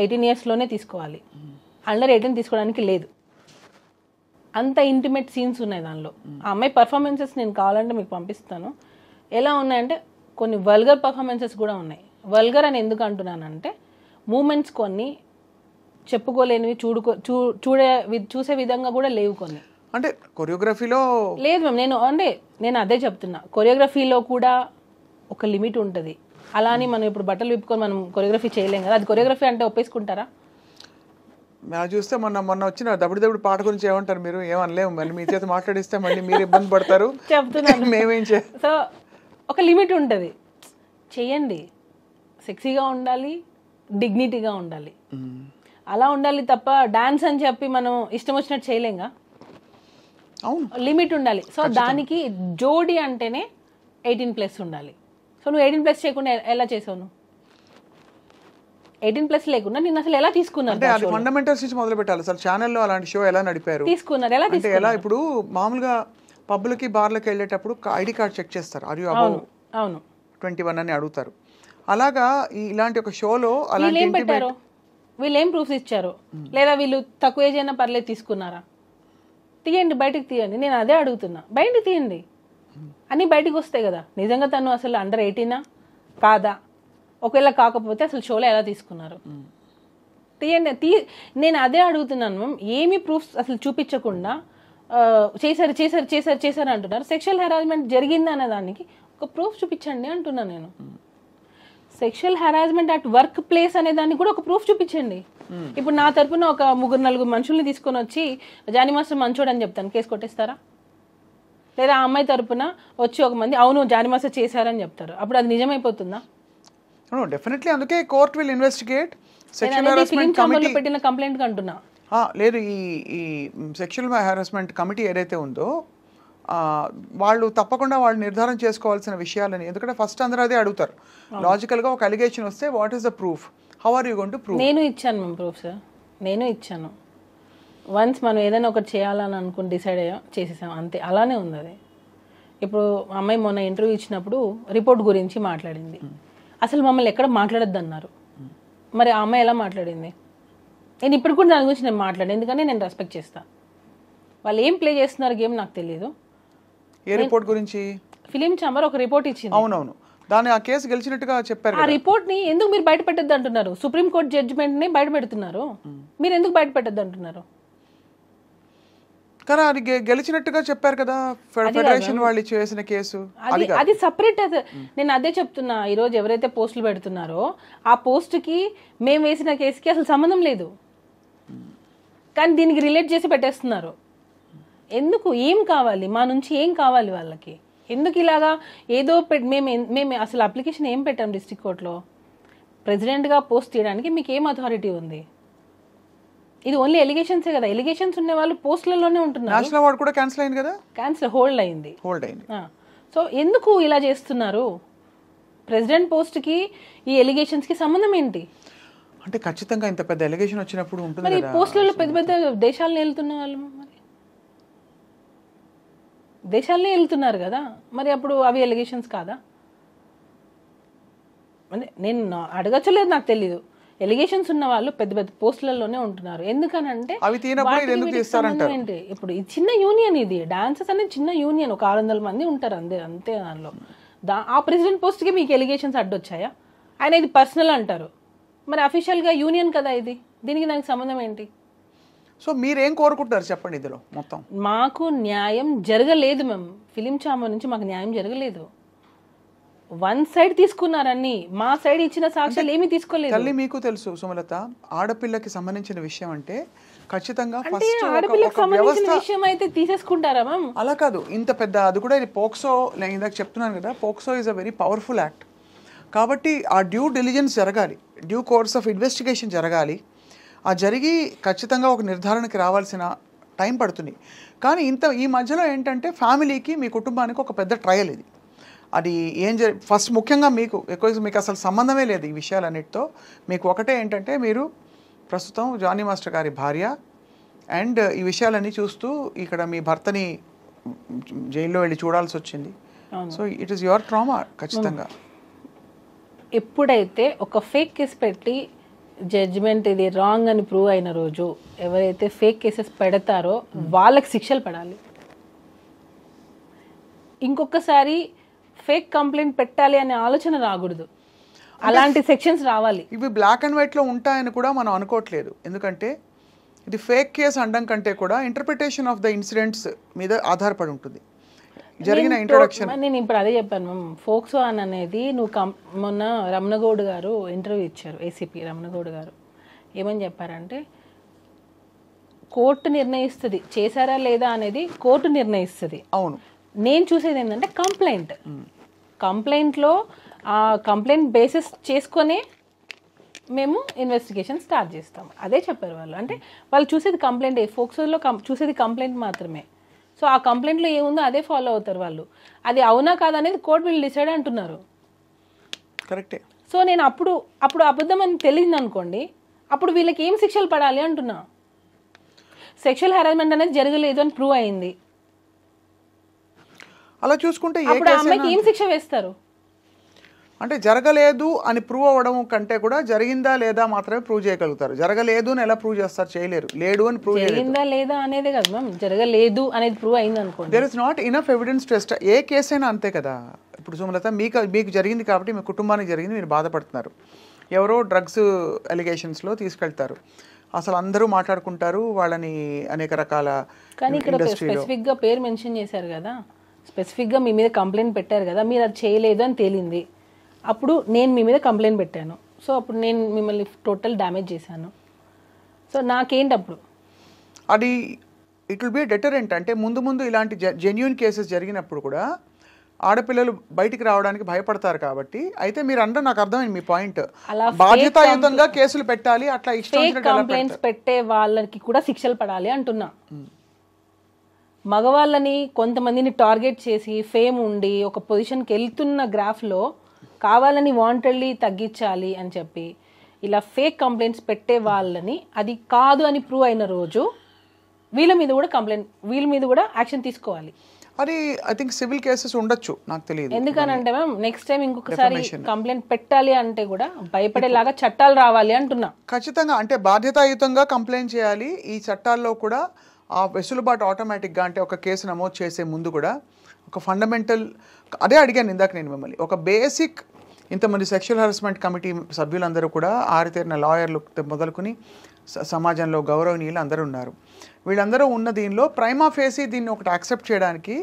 18 yearsలోనే తీసుకోవాలి, అండర్ 18 తీసుకోవడానికి లేదు. అంత ఇంటిమేట్ సీన్స్ ఉన్నాయి దానిలో. ఆ అమ్మాయి పర్ఫార్మెన్సెస్ నేను కావాలంటే మీకు పంపిస్తాను. ఎలా ఉన్నాయంటే కొన్ని వల్గర్ పర్ఫార్మెన్సెస్ కూడా ఉన్నాయి. వల్గర్ అని ఎందుకు అంటున్నానంటే మూమెంట్స్ కొన్ని చెప్పుకోలేనివి, చూసే విధంగా కూడా లేవు కొన్ని. అంటే కొరియోగ్రఫీలో లేదు మ్యామ్, నేను అదే చెప్తున్నా. కొరియోగ్రఫీలో కూడా ఒక లిమిట్ ఉంటుంది. అలా అని మనం ఇప్పుడు బట్టలు విప్పుకొని మనం కొరియోగ్రఫీ చేయలేం కదా. అది కొరియోగ్రఫీ అంటే ఒప్పేసుకుంటారా? చూస్తే మొన్న వచ్చిన దబుడు పాట గురించి ఏమంటారు మీరు? ఏమనలేము, మళ్ళీ మీ చేత మాట్లాడిస్తే మళ్ళీ మీరు ఇబ్బంది పడతారు చెప్తున్నాను. మేమేం సో ఒక లిమిట్ ఉంటుంది, చెయ్యండి. సెక్సీగా ఉండాలి, డిగ్నిటీగా ఉండాలి, అలా ఉండాలి తప్ప డాన్స్ అని చెప్పి మనం ఇష్టం వచ్చినట్టు చేయలేంగా. లిమిట్ ఉండాలి. సో దానికి జోడి అంటేనే 18+ ఉండాలి. సో నువ్వు 18+ చేయకుండా ఎలా చేసావు? నువ్వు 18+ లేకుండా నేను అసలు ఎలా తీసుకున్నాను? ఫండమెంటల్స్ నుంచి మొదలు పెట్టాలి. అసలు ఛానల్లో అలాంటి షో ఎలా నడిపారు, తీసుకున్నారు ఎలా? అంటే ఎలా? ఇప్పుడు మామూలుగా పబ్లకి బార్లకి వెళ్ళేటప్పుడు ఐడి కార్డ్ చెక్ చేస్తారు, ఆర్ యు అబౌవ్ 21 అని అడుగుతారు. అలాగా ఇలాంటి ఒక షోలో అలాంటి ఏం పెట్టారు? వీళ్ళు ఏం ప్రూఫ్స్ ఇచ్చారు? లేదా వీళ్ళు తక్కువ ఏజ్ అయినా పర్లేదు తీసుకున్నారా? తీయండి, బయటకు తీయండి. నేను అదే అడుగుతున్నా, బయటకు తీయండి. అన్నీ బయటకు వస్తాయి కదా. నిజంగా తను అసలు అండర్ 18 కాదా? ఒకవేళ కాకపోతే అసలు షోలో ఎలా తీసుకున్నారు? తీయండి. నేను అదే అడుగుతున్నాను మ్యామ్. ఏమి ప్రూఫ్స్ అసలు చూపించకుండా చేశారు అంటున్నారు. సెక్షువల్ హెరాస్మెంట్ జరిగింది అనే దానికి ఒక ప్రూఫ్ చూపించండి అంటున్నాను నేను. Sexual harassment at work place అనే దానికి కూడా ఒక ప్రూఫ్ చూపించండి. ఇప్పుడు నా తరపున ఒక 3-4 మనుషుల్ని తీసుకొని వచ్చి జానీ మాస్టర్ మంచోడు అని చెప్తాను, కేసు కొట్టేస్తారా? లేదా ఆ అమ్మాయి తరపున వచ్చి ఒక మంది అవును జానీ మాస్టర్ చేశారని చెప్తారు, అప్పుడు అది నిజమైపోతుందా? డెఫినెట్లీ అందుకే court will investigate sexual film harassment ఛాంబర్లో కమిటీ. పెట్టిన కంప్లైంట్ అంటున్నా. లేదు, ఈ సెక్షువల్ హెరాస్మెంట్ కమిటీ ఏదైతే ఉందో వాళ్ళు తప్పకుండా వాళ్ళు నిర్ధారణ చేసుకోవాల్సిన విషయాలని, ఎందుకంటే ఫస్ట్ అందరూ అదే అడుగుతారు. లాజికల్గా ఒక అలిగేషన్ వస్తే what is the proof, how are you going to prove. నేను ఇచ్చాను మ్యామ్ ప్రూఫ్ సార్, నేను ఇచ్చాను. వన్స్ మనం ఏదైనా ఒకటి చేయాలని అనుకుని డిసైడ్ అయ్యాం, చేసేసాం అంతే, అలానే ఉంది అది. ఇప్పుడు అమ్మాయి మొన్న ఇంటర్వ్యూ ఇచ్చినప్పుడు రిపోర్ట్ గురించి మాట్లాడింది. అసలు మమ్మల్ని ఎక్కడ మాట్లాడొద్దు అన్నారు. మరి ఆ అమ్మాయి ఎలా మాట్లాడింది? నేను ఇప్పుడు కూడా దాని గురించి నేను మాట్లాడాను, ఎందుకంటే నేను రెస్పెక్ట్ చేస్తాను. వాళ్ళు ఏం ప్లే చేస్తున్నారు గేమ్ నాకు తెలియదు. ఏ రిపోర్ట్ గురించి? ఫిలిం ఛాంబర్ ఒక రిపోర్ట్ ఇచ్చింది. అవునవును, దాన్ని ఆ కేసు గెలిచినట్టుగా చెప్పారు. ఆ రిపోర్ట్ ని ఎందుకు మీరు బయట పెట్టద్దు అంటున్నారు? సుప్రీంకోర్టు జడ్జిమెంట్ ని బయట పెడుతున్నారు, మీరు ఎందుకు బయట పెట్టద్దు అంటున్నారు? కానీ అది గెలిచినట్టుగా చెప్పారు కదా ఫెడరేషన్ వాళ్ళు చేసిన కేసు. అది సపరేట్. నేను అదే చెప్తున్నా, ఈరోజు ఎవరైతే పోస్టులు పెడుతున్నారో ఆ పోస్ట్కి మేము వేసిన కేసుకి అసలు సంబంధం లేదు, కానీ దీనికి రిలేట్ చేసి పెట్టేస్తున్నారు. ఎందుకు? ఏం కావాలి మా నుంచి? ఏం కావాలి వాళ్ళకి? ఎందుకు ఇలాగా ఏదో మేము అసలు అప్లికేషన్ ఏం పెట్టాం డిస్ట్రిక్ట్ కోర్టులో? ప్రెసిడెంట్గా పోస్ట్ చేయడానికి మీకు ఏం అథారిటీ ఉంది? ఇది ఓన్లీ ఎలిగేషన్సే కదా. ఎలిగేషన్స్ ఉన్న వాళ్ళు పోస్టులలోనే ఉంటున్నారు. నేషనల్ అవార్డు కూడా క్యాన్సిల్ అయింది కదా. క్యాన్సిల్, హోల్డ్ అయింది. సో ఎందుకు ఇలా చేస్తున్నారు? ప్రెసిడెంట్ పోస్ట్కి ఈ ఎలిగేషన్స్కి సంబంధం ఏంటి? అంటే ఖచ్చితంగా ఇంత పెద్ద ఎలిగేషన్ వచ్చినప్పుడు ఉంటుంది మరి కదా. పోస్టులలో పెద్ద పెద్ద దేశాలను వెళ్తున్న వాళ్ళు మరి దేశాలనే వెళ్తున్నారు కదా, మరి అప్పుడు అవి ఎలిగేషన్స్ కాదా? అంటే నేను అడగచ్చలేదు, నాకు తెలీదు. ఎలిగేషన్స్ ఉన్న వాళ్ళు పెద్ద పెద్ద పోస్టులలోనే ఉంటున్నారు. ఎందుకనంటే ఏంటి, ఇప్పుడు ఈ చిన్న యూనియన్, ఇది డాన్సెస్ అనేది చిన్న యూనియన్, ఒక 600 మంది ఉంటారు అంతే. దానిలో ఆ ప్రెసిడెంట్ పోస్ట్కి మీకు ఎలిగేషన్స్ అడ్డొచ్చాయా? ఆయన ఇది పర్సనల్ అంటారు, మరి అఫీషియల్గా యూనియన్ కదా ఇది, దీనికి దానికి సంబంధం ఏంటి? సో మీరేం కోరుకుంటారు చెప్పండి ఇందులో మొత్తం? మాకు న్యాయం జరగలేదు మ్యామ్. ఫిలిం ఛాంబర్ నుంచి మాకు న్యాయం జరగలేదు. వన్ సైడ్ తీసుకున్నారని, మా సైడ్ ఇచ్చిన సాక్ష్యాలు ఏమీ తీసుకోలేదు. తల్లి మీకు తెలుసు సుమలత, ఆడపిల్లకి సంబంధించిన విషయం అంటే ఖచ్చితంగా ఆడపిల్లకి సంబంధించిన విషయం అయితే తీసేసుకుంటారా మ్యామ్? అలా కాదు, ఇంత పెద్ద అది కూడా ఇది పోక్సో, నేను ఇందాక చెప్తున్నాను కదా, POCSO is a very powerful act. కాబట్టి ఆ డ్యూ డిలిజెన్స్ జరగాలి, డ్యూ కోర్స్ ఆఫ్ ఇన్వెస్టిగేషన్ జరగాలి. ఆ జరిగి ఖచ్చితంగా ఒక నిర్ధారణకి రావాల్సిన టైం పడుతుంది. కానీ ఈ మధ్యలో ఏంటంటే ఫ్యామిలీకి, మీ కుటుంబానికి ఒక పెద్ద ట్రయల్ ఇది. అది ఏం ఫస్ట్ ముఖ్యంగా మీకు అసలు సంబంధమే లేదు ఈ విషయాలన్నిటితో. మీకు ఒకటే ఏంటంటే, మీరు ప్రస్తుతం జానీ మాస్టర్ గారి భార్య అండ్ ఈ విషయాలన్నీ చూస్తూ ఇక్కడ మీ భర్తని జైల్లో వెళ్ళి చూడాల్సి వచ్చింది. So it is your trauma ఖచ్చితంగా. ఎప్పుడైతే ఒక ఫేక్ కేసు పెట్టి జడ్జిమెంట్ ఇది రాంగ్ అని ప్రూవ్ అయిన రోజు, ఎవరైతే ఫేక్ కేసెస్ పెడతారో వాళ్ళకి శిక్షలు పడాలి. ఇంకొకసారి ఫేక్ కంప్లైంట్ పెట్టాలి అనే ఆలోచన రాకూడదు, అలాంటి సెక్షన్స్ రావాలి. ఇవి బ్లాక్ అండ్ వైట్లో ఉంటాయని కూడా మనం అనుకోవట్లేదు, ఎందుకంటే ఇది ఫేక్ కేసు అనడం కంటే కూడా ఇంటర్ప్రిటేషన్ ఆఫ్ ద ఇన్సిడెంట్స్ మీద ఆధారపడి ఉంటుంది జరిగిన ఇంట్రొడక్షన్. నేను ఇప్పుడు అదే చెప్పాను మ్యామ్, ఫోక్సో అనేది నువ్వు మొన్న రమణగౌడ్ గారు ఇంటర్వ్యూ ఇచ్చారు, ఏసీపీ రమణగౌడ్ గారు. ఏమని చెప్పారంటే, కోర్టు నిర్ణయిస్తుంది చేశారా లేదా అనేది, కోర్టు నిర్ణయిస్తుంది. అవును, నేను చూసేది ఏంటంటే కంప్లైంట్లో ఆ కంప్లైంట్ బేసిస్ చేసుకొనే మేము ఇన్వెస్టిగేషన్ స్టార్ట్ చేస్తాం. అదే చెప్పారు వాళ్ళు. అంటే వాళ్ళు చూసేది కంప్లైంట్, ఫోక్సోలో చూసేది కంప్లైంట్ మాత్రమే. సో ఆ కంప్లైంట్లో ఏముందో అదే ఫాలో అవుతారు వాళ్ళు. అది అవునా కాదనేది కోర్టు వీళ్ళు డిసైడ్ అంటున్నారు. కరెక్టే. సో నేను అప్పుడు అబద్ధం అని తెలియదు అనుకోండి, అప్పుడు వీళ్ళకి ఏం శిక్షలు పడాలి అంటున్నా. సెక్షువల్ హెరాస్మెంట్ అనేది జరగలేదు అని ప్రూవ్ అయింది, అలా చూసుకుంటే అప్పుడు ఆ అమ్మాయికి ఏం శిక్ష వేస్తారు? అంటే జరగలేదు అని ప్రూవ్ అవ్వడం కంటే కూడా జరిగిందా లేదా మాత్రమే ప్రూవ్ చేయగలుగుతారు. జరగలేదు అని ఎలా ప్రూవ్ చేస్తారు? చేయలేరు. లేడు అని ప్రూవ్ జరిగిందా లేదా అనేది కదా మ్యామ్, జరగలేదు అనేది ప్రూవ్ అయింది అనుకోండి. There is not enough evidence to a case అయినా అంతే కదా. ఇప్పుడు సుమలత, మీకు జరిగింది కాబట్టి, మీ కుటుంబానికి జరిగింది, మీరు బాధపడుతున్నారు. ఎవరో డ్రగ్స్ అలిగేషన్స్లో తీసుకెళ్తారు, అసలు అందరూ మాట్లాడుకుంటారు వాళ్ళని అనేక రకాల. కానీ ఇక్కడ స్పెసిఫిక్గా పేరు మెన్షన్ చేశారు కదా, స్పెసిఫిక్గా మీ మీద కంప్లైంట్ పెట్టారు కదా, మీరు అది చేయలేదు అని తేలింది. అప్పుడు నేను మీ మీద కంప్లైంట్ పెట్టాను, సో అప్పుడు నేను మిమ్మల్ని టోటల్ డ్యామేజ్ చేశాను. సో నాకేంటి అప్పుడు అది ఇట్ విల్ బి డెటరెంట్. అంటే ముందు ఇలాంటి జెన్యూన్ కేసెస్ జరిగినప్పుడు కూడా ఆడపిల్లలు బయటికి రావడానికి భయపడతారు కాబట్టి. అయితే మీరు అంటే నాకు అర్థమైంది మీ పాయింట్, అలా బాధ్యతాయుతంగా కేసులు పెట్టాలి, అట్లా ఇష్టం ఫేక్ కంప్లైంట్స్ పెట్టే వాళ్ళకి కూడా శిక్షలు పడాలి అంటున్నా. మగవాళ్ళని కొంతమందిని టార్గెట్ చేసి ఫేమ్ ఉండి ఒక పొజిషన్కి వెళ్తున్న గ్రాఫ్లో కావాలని వాంటెడ్లీ తగ్గించాలి అని చెప్పి ఇలా ఫేక్ కంప్లైంట్స్ పెట్టే వాళ్ళని అది కాదు అని ప్రూవ్ అయిన రోజు వీళ్ళ మీద కూడా యాక్షన్ తీసుకోవాలి. అది ఐ థింక్ సివిల్ కేసెస్ ఉండొచ్చు, నాకు తెలియదు. ఎందుకనంటే మ్యామ్ నెక్స్ట్ టైం ఇంకొకసారి కంప్లైంట్ పెట్టాలి అంటే కూడా భయపడేలాగా చట్టాలు రావాలి అంటున్నా. ఖచ్చితంగా అంటే బాధ్యతాయుతంగా కంప్లైంట్ చేయాలి. ఈ చట్టాల్లో కూడా ఆ వెసులుబాటు ఆటోమేటిక్గా, అంటే ఒక కేసు నమోదు చేసే ముందు కూడా ఒక ఫండమెంటల్, అదే అడిగాను ఇందాక నేను మిమ్మల్ని, ఒక బేసిక్ ఇంతమంది సెక్షువల్ హరాస్మెంట్ కమిటీ సభ్యులందరూ కూడా ఆరితేరిన లాయర్లు మొదలుకొని సమాజంలో గౌరవనీయులు అందరూ ఉన్నారు. వీళ్ళందరూ ఉన్న దీనిలో ప్రైమా ఫేసి దీన్ని ఒకటి యాక్సెప్ట్ చేయడానికి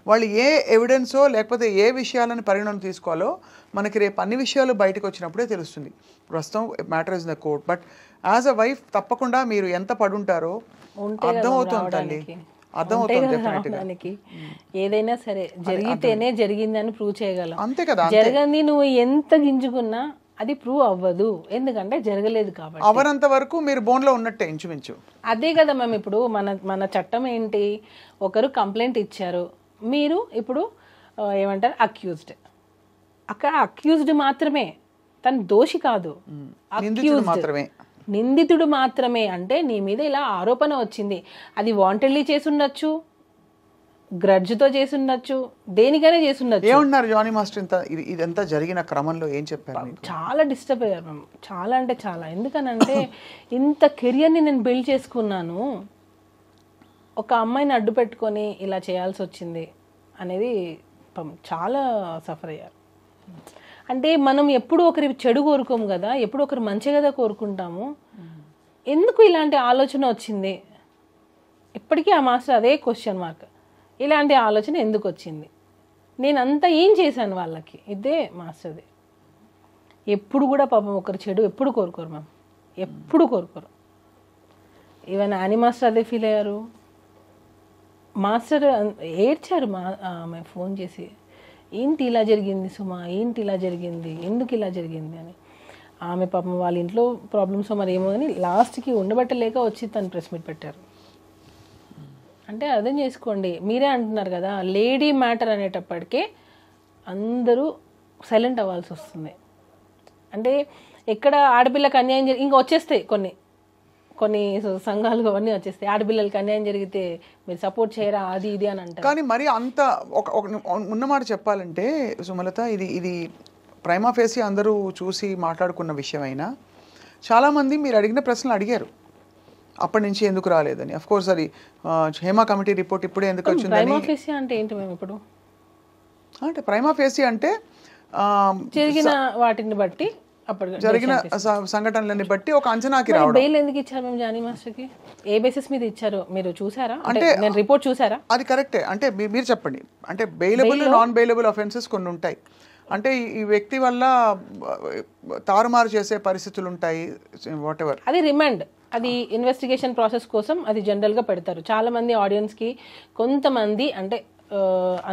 వాళ్ళు ఏ ఎవిడెన్సో లేకపోతే ఏ విషయాలను పరిగణన తీసుకోవాలో మనకి రేపు అన్ని విషయాలు బయటకు వచ్చినప్పుడే తెలుస్తుంది. ప్రస్తుతం matter is the court. But as a wife తప్పకుండా మీరు ఎంత పడుంటారో అర్థమవుతుంది, అర్థమవుతుంది. ఏదైనా సరే జరిగితేనే జరిగిందని ప్రూవ్ చేయగలం. అంతే కదా. జరగంది నువ్వు ఎంత గింజుకున్నా అది ప్రూవ్ అవ్వదు, ఎందుకంటే జరగలేదు కాబట్టి. అవనంత వరకు మీరు బోన్లో ఉన్నట్టే ఇంచుమించు. అదే కదా మ్యామ్. ఇప్పుడు మన చట్టం ఏంటి, ఒకరు కంప్లైంట్ ఇచ్చారు, మీరు ఇప్పుడు ఏమంటారు అక్యూజ్డ్, అక్కడ అక్యూజ్డ్ మాత్రమే, తను దోషి కాదు, నిందితుడు మాత్రమే. అంటే నీ మీద ఇలా ఆరోపణ వచ్చింది, అది వాంటెడ్లీ చేసి ఉండొచ్చు, గ్రడ్జ్తో చేసి ఉండొచ్చు, దేనికైనా చేసి ఉండొచ్చు. ఏమన్నారు జానీ మాస్టర్ ఇదంతా జరిగిన క్రమంలో ఏం చెప్పారు? చాలా డిస్టర్బ్ అయ్యారు మ్యామ్, చాలా అంటే చాలా. ఎందుకనంటే ఇంత కెరియర్ని నేను బిల్డ్ చేసుకున్నాను, ఒక అమ్మాయిని అడ్డు పెట్టుకొని ఇలా చేయాల్సి వచ్చింది అనేది చాలా సఫర్ అయ్యారు. అంటే మనం ఎప్పుడు ఒకరి చెడు కోరుకోము కదా, ఎప్పుడు ఒకరు మంచి కదా కోరుకుంటాము. ఎందుకు ఇలాంటి ఆలోచన వచ్చింది? ఇప్పటికీ ఆ మాస్టర్ అదే క్వశ్చన్ మార్క్, ఇలాంటి ఆలోచన ఎందుకు వచ్చింది, నేనంతా ఏం చేశాను వాళ్ళకి, ఇదే మాస్టర్ది. ఎప్పుడు కూడా పాపం ఒకరు చెడు ఎప్పుడు కోరుకోరు మ్యామ్, ఎప్పుడు కోరుకోరు. ఈవెన్ యానీ మాస్టర్ అదే ఫీల్ అయ్యారు. మాస్టర్ ఏడ్చారు ఆమె ఫోన్ చేసి, ఏంటి ఇలా జరిగింది సుమా, ఏంటి ఇలా జరిగింది, ఎందుకు ఇలా జరిగింది అని. ఆమె పాపం వాళ్ళ ఇంట్లో ప్రాబ్లమ్స్ మరి ఏమో అని లాస్ట్కి ఉండబట్టలేక వచ్చి తను ప్రెస్ మీట్ పెట్టారు. అంటే అర్థం చేసుకోండి, మీరే అంటున్నారు కదా లేడీ మ్యాటర్ అనేటప్పటికే అందరూ సైలెంట్ అవ్వాల్సి వస్తుంది. అంటే ఎక్కడ ఆడపిల్లకి అన్యాయం ఇంకా వచ్చేస్తాయి కొన్ని సంఘాలు అవన్నీ వచ్చేస్తాయి, ఆడపిల్లలకి అన్యాయం జరిగితే మీరు సపోర్ట్ చేయరా అది ఇది అని అంటారు. కానీ మరి అంత ఉన్నమాట చెప్పాలంటే సుమలత, ఇది ప్రైమా ఫేసి అందరూ చూసి మాట్లాడుకున్న విషయమైనా చాలామంది మీరు అడిగిన ప్రశ్నలు అడిగారు, అప్పటి నుంచి ఎందుకు రాలేదని. అఫ్ కోర్స్ అది హేమా కమిటీ రిపోర్ట్ ఇప్పుడే ఎందుకు వచ్చిందని. ప్రైమా ఫేసి అంటే ఏంటి మేము ఇప్పుడు అంటే ప్రైమా ఫేసి అంటే జరిగిన వాటిని బట్టి, జరిగిన సంఘటనలని బట్టి ఒక అంచనాకి రావడం. బెయిల్ ఎందుకు ఇచ్చారు మేము జానీ మాస్టర్కి, ఏ బేసిస్ మీద ఇచ్చారు మీరు చూసారా? అంటే నేను రిపోర్ట్ చూసారా? అది కరెక్టే. అంటే మీరు చెప్పండి, అంటే బెయిలబుల్ నాన్ బెయిలబుల్ అఫెన్సెస్ కొన్ని ఉంటాయి. అంటే ఈ వ్యక్తి వల్ల తారుమారు చేసే పరిస్థితులు ఉంటాయి, వాట్ ఎవర్. అది రిమాండ్, అది ఇన్వెస్టిగేషన్ ప్రాసెస్ కోసం అది జనరల్గా పెడతారు. చాలా మంది ఆడియన్స్కి కొంతమంది అంటే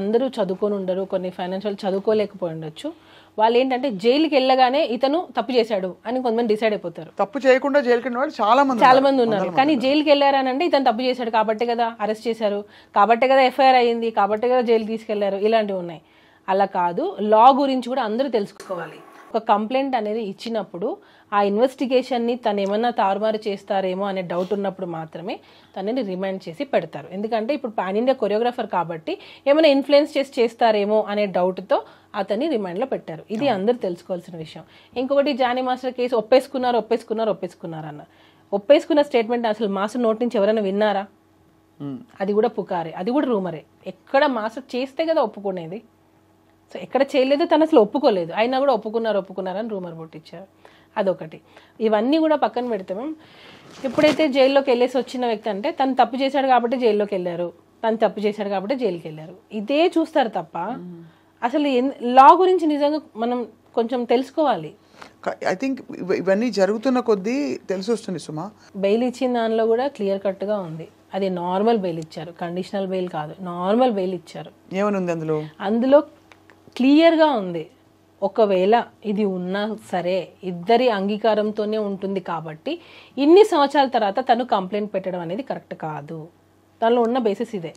అందరూ చదువుకొని ఉండరు, కొన్ని ఫైనాన్షియల్ చదువుకోలేకపోయి ఉండొచ్చు. వాళ్ళు ఏంటంటే జైలుకి వెళ్ళగానే ఇతను తప్పు చేశాడు అని కొంతమంది డిసైడ్ అయిపోతారు. తప్పు చేయకుండా జైలుకి వెళ్ళిన వాళ్ళు చాలా మంది ఉన్నారు. కానీ జైలుకి వెళ్ళారని అంటే ఇతను తప్పు చేశాడు కాబట్టే కదా అరెస్ట్ చేశారు, కాబట్టే కదా ఎఫ్ఐఆర్ అయ్యింది, కాబట్టే కదా జైలు తీసుకెళ్లారు, ఇలాంటివి ఉన్నాయి. అలా కాదు, లా గురించి కూడా అందరూ తెలుసుకోవాలి. ఒక కంప్లైంట్ అనేది ఇచ్చినప్పుడు ఆ ఇన్వెస్టిగేషన్ని తను ఏమన్నా తారుమారు చేస్తారేమో అనే డౌట్ ఉన్నప్పుడు మాత్రమే తనని రిమాండ్ చేసి పెడతారు. ఎందుకంటే ఇప్పుడు పాన్ ఇండియా కొరియోగ్రాఫర్ కాబట్టి ఏమైనా ఇన్ఫ్లుయెన్స్ చేస్తారేమో అనే డౌట్తో అతన్ని రిమాండ్లో పెట్టారు. ఇది అందరూ తెలుసుకోవాల్సిన విషయం. ఇంకొకటి జానీ మాస్టర్ కేసు ఒప్పేసుకున్నారు అన్న ఒప్పేసుకున్న స్టేట్మెంట్ అసలు మాస్టర్ నోటి నుంచి ఎవరైనా విన్నారా? అది కూడా పుకారే, అది కూడా రూమరే. ఎక్కడ మాస్టర్ చేస్తే కదా ఒప్పుకునేది. సో ఎక్కడ చేయలేదు, తను అసలు ఒప్పుకోలేదు, అయినా కూడా ఒప్పుకున్నారని రూమర్ పుట్టించారు. అదొకటి. ఇవన్నీ కూడా పక్కన పెడితే ఎప్పుడైతే జైల్లోకి వెళ్ళేసి వచ్చిన వ్యక్తి అంటే తను తప్పు చేశాడు కాబట్టి జైల్లోకి వెళ్ళారు, తను తప్పు చేశాడు కాబట్టి జైలుకి వెళ్ళారు, ఇదే చూస్తారు తప్ప అసలు లా గురించి నిజంగా మనం కొంచెం తెలుసుకోవాలి. ఐ థింక్ ఇవన్నీ జరుగుతున్న కొద్దీ తెలిసి వస్తుంది సుమా. బెయిల్ ఇచ్చిన దానిలో కూడా క్లియర్ కట్గా ఉంది, అది నార్మల్ బెయిల్ ఇచ్చారు, కండిషనల్ బెయిల్ కాదు, నార్మల్ బెయిల్ ఇచ్చారు. ఏమని ఉంది అందులో? అందులో క్లియర్గా ఉంది. ఒకవేళ ఇది ఉన్నా సరే ఇద్దరి అంగీకారంతోనే ఉంటుంది కాబట్టి ఇన్ని సంవత్సరాల తర్వాత తను కంప్లైంట్ పెట్టడం అనేది కరెక్ట్ కాదు. తనలో ఉన్న బేసిస్ ఇదే.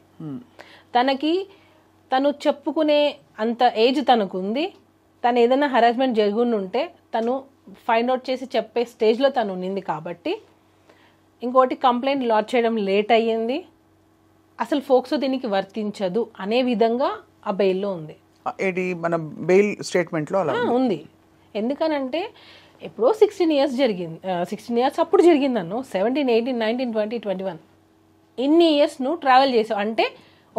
తను చెప్పుకునే అంత ఏజ్ తనకు ఉంది. తను ఏదైనా హరాస్మెంట్ జరుగుని ఉంటే తను ఫైండ్ అవుట్ చేసి చెప్పే స్టేజ్లో తను ఉన్నింది కాబట్టి. ఇంకోటి, కంప్లైంట్ లాడ్జ్ చేయడం లేట్ అయ్యింది, అసలు ఫోక్సో దీనికి వర్తించదు అనే విధంగా ఆ బెయిల్లో ఉంది. ఏది మన బెయిల్ స్టేట్మెంట్లో అలా ఉంది. ఎందుకనంటే ఎప్పుడో 16 years జరిగింది. 16 years అప్పుడు జరిగింది నన్ను. 17, 18, 19, 20, 21 ఇన్ని ఇయర్స్ నువ్వు ట్రావెల్ చేసావు అంటే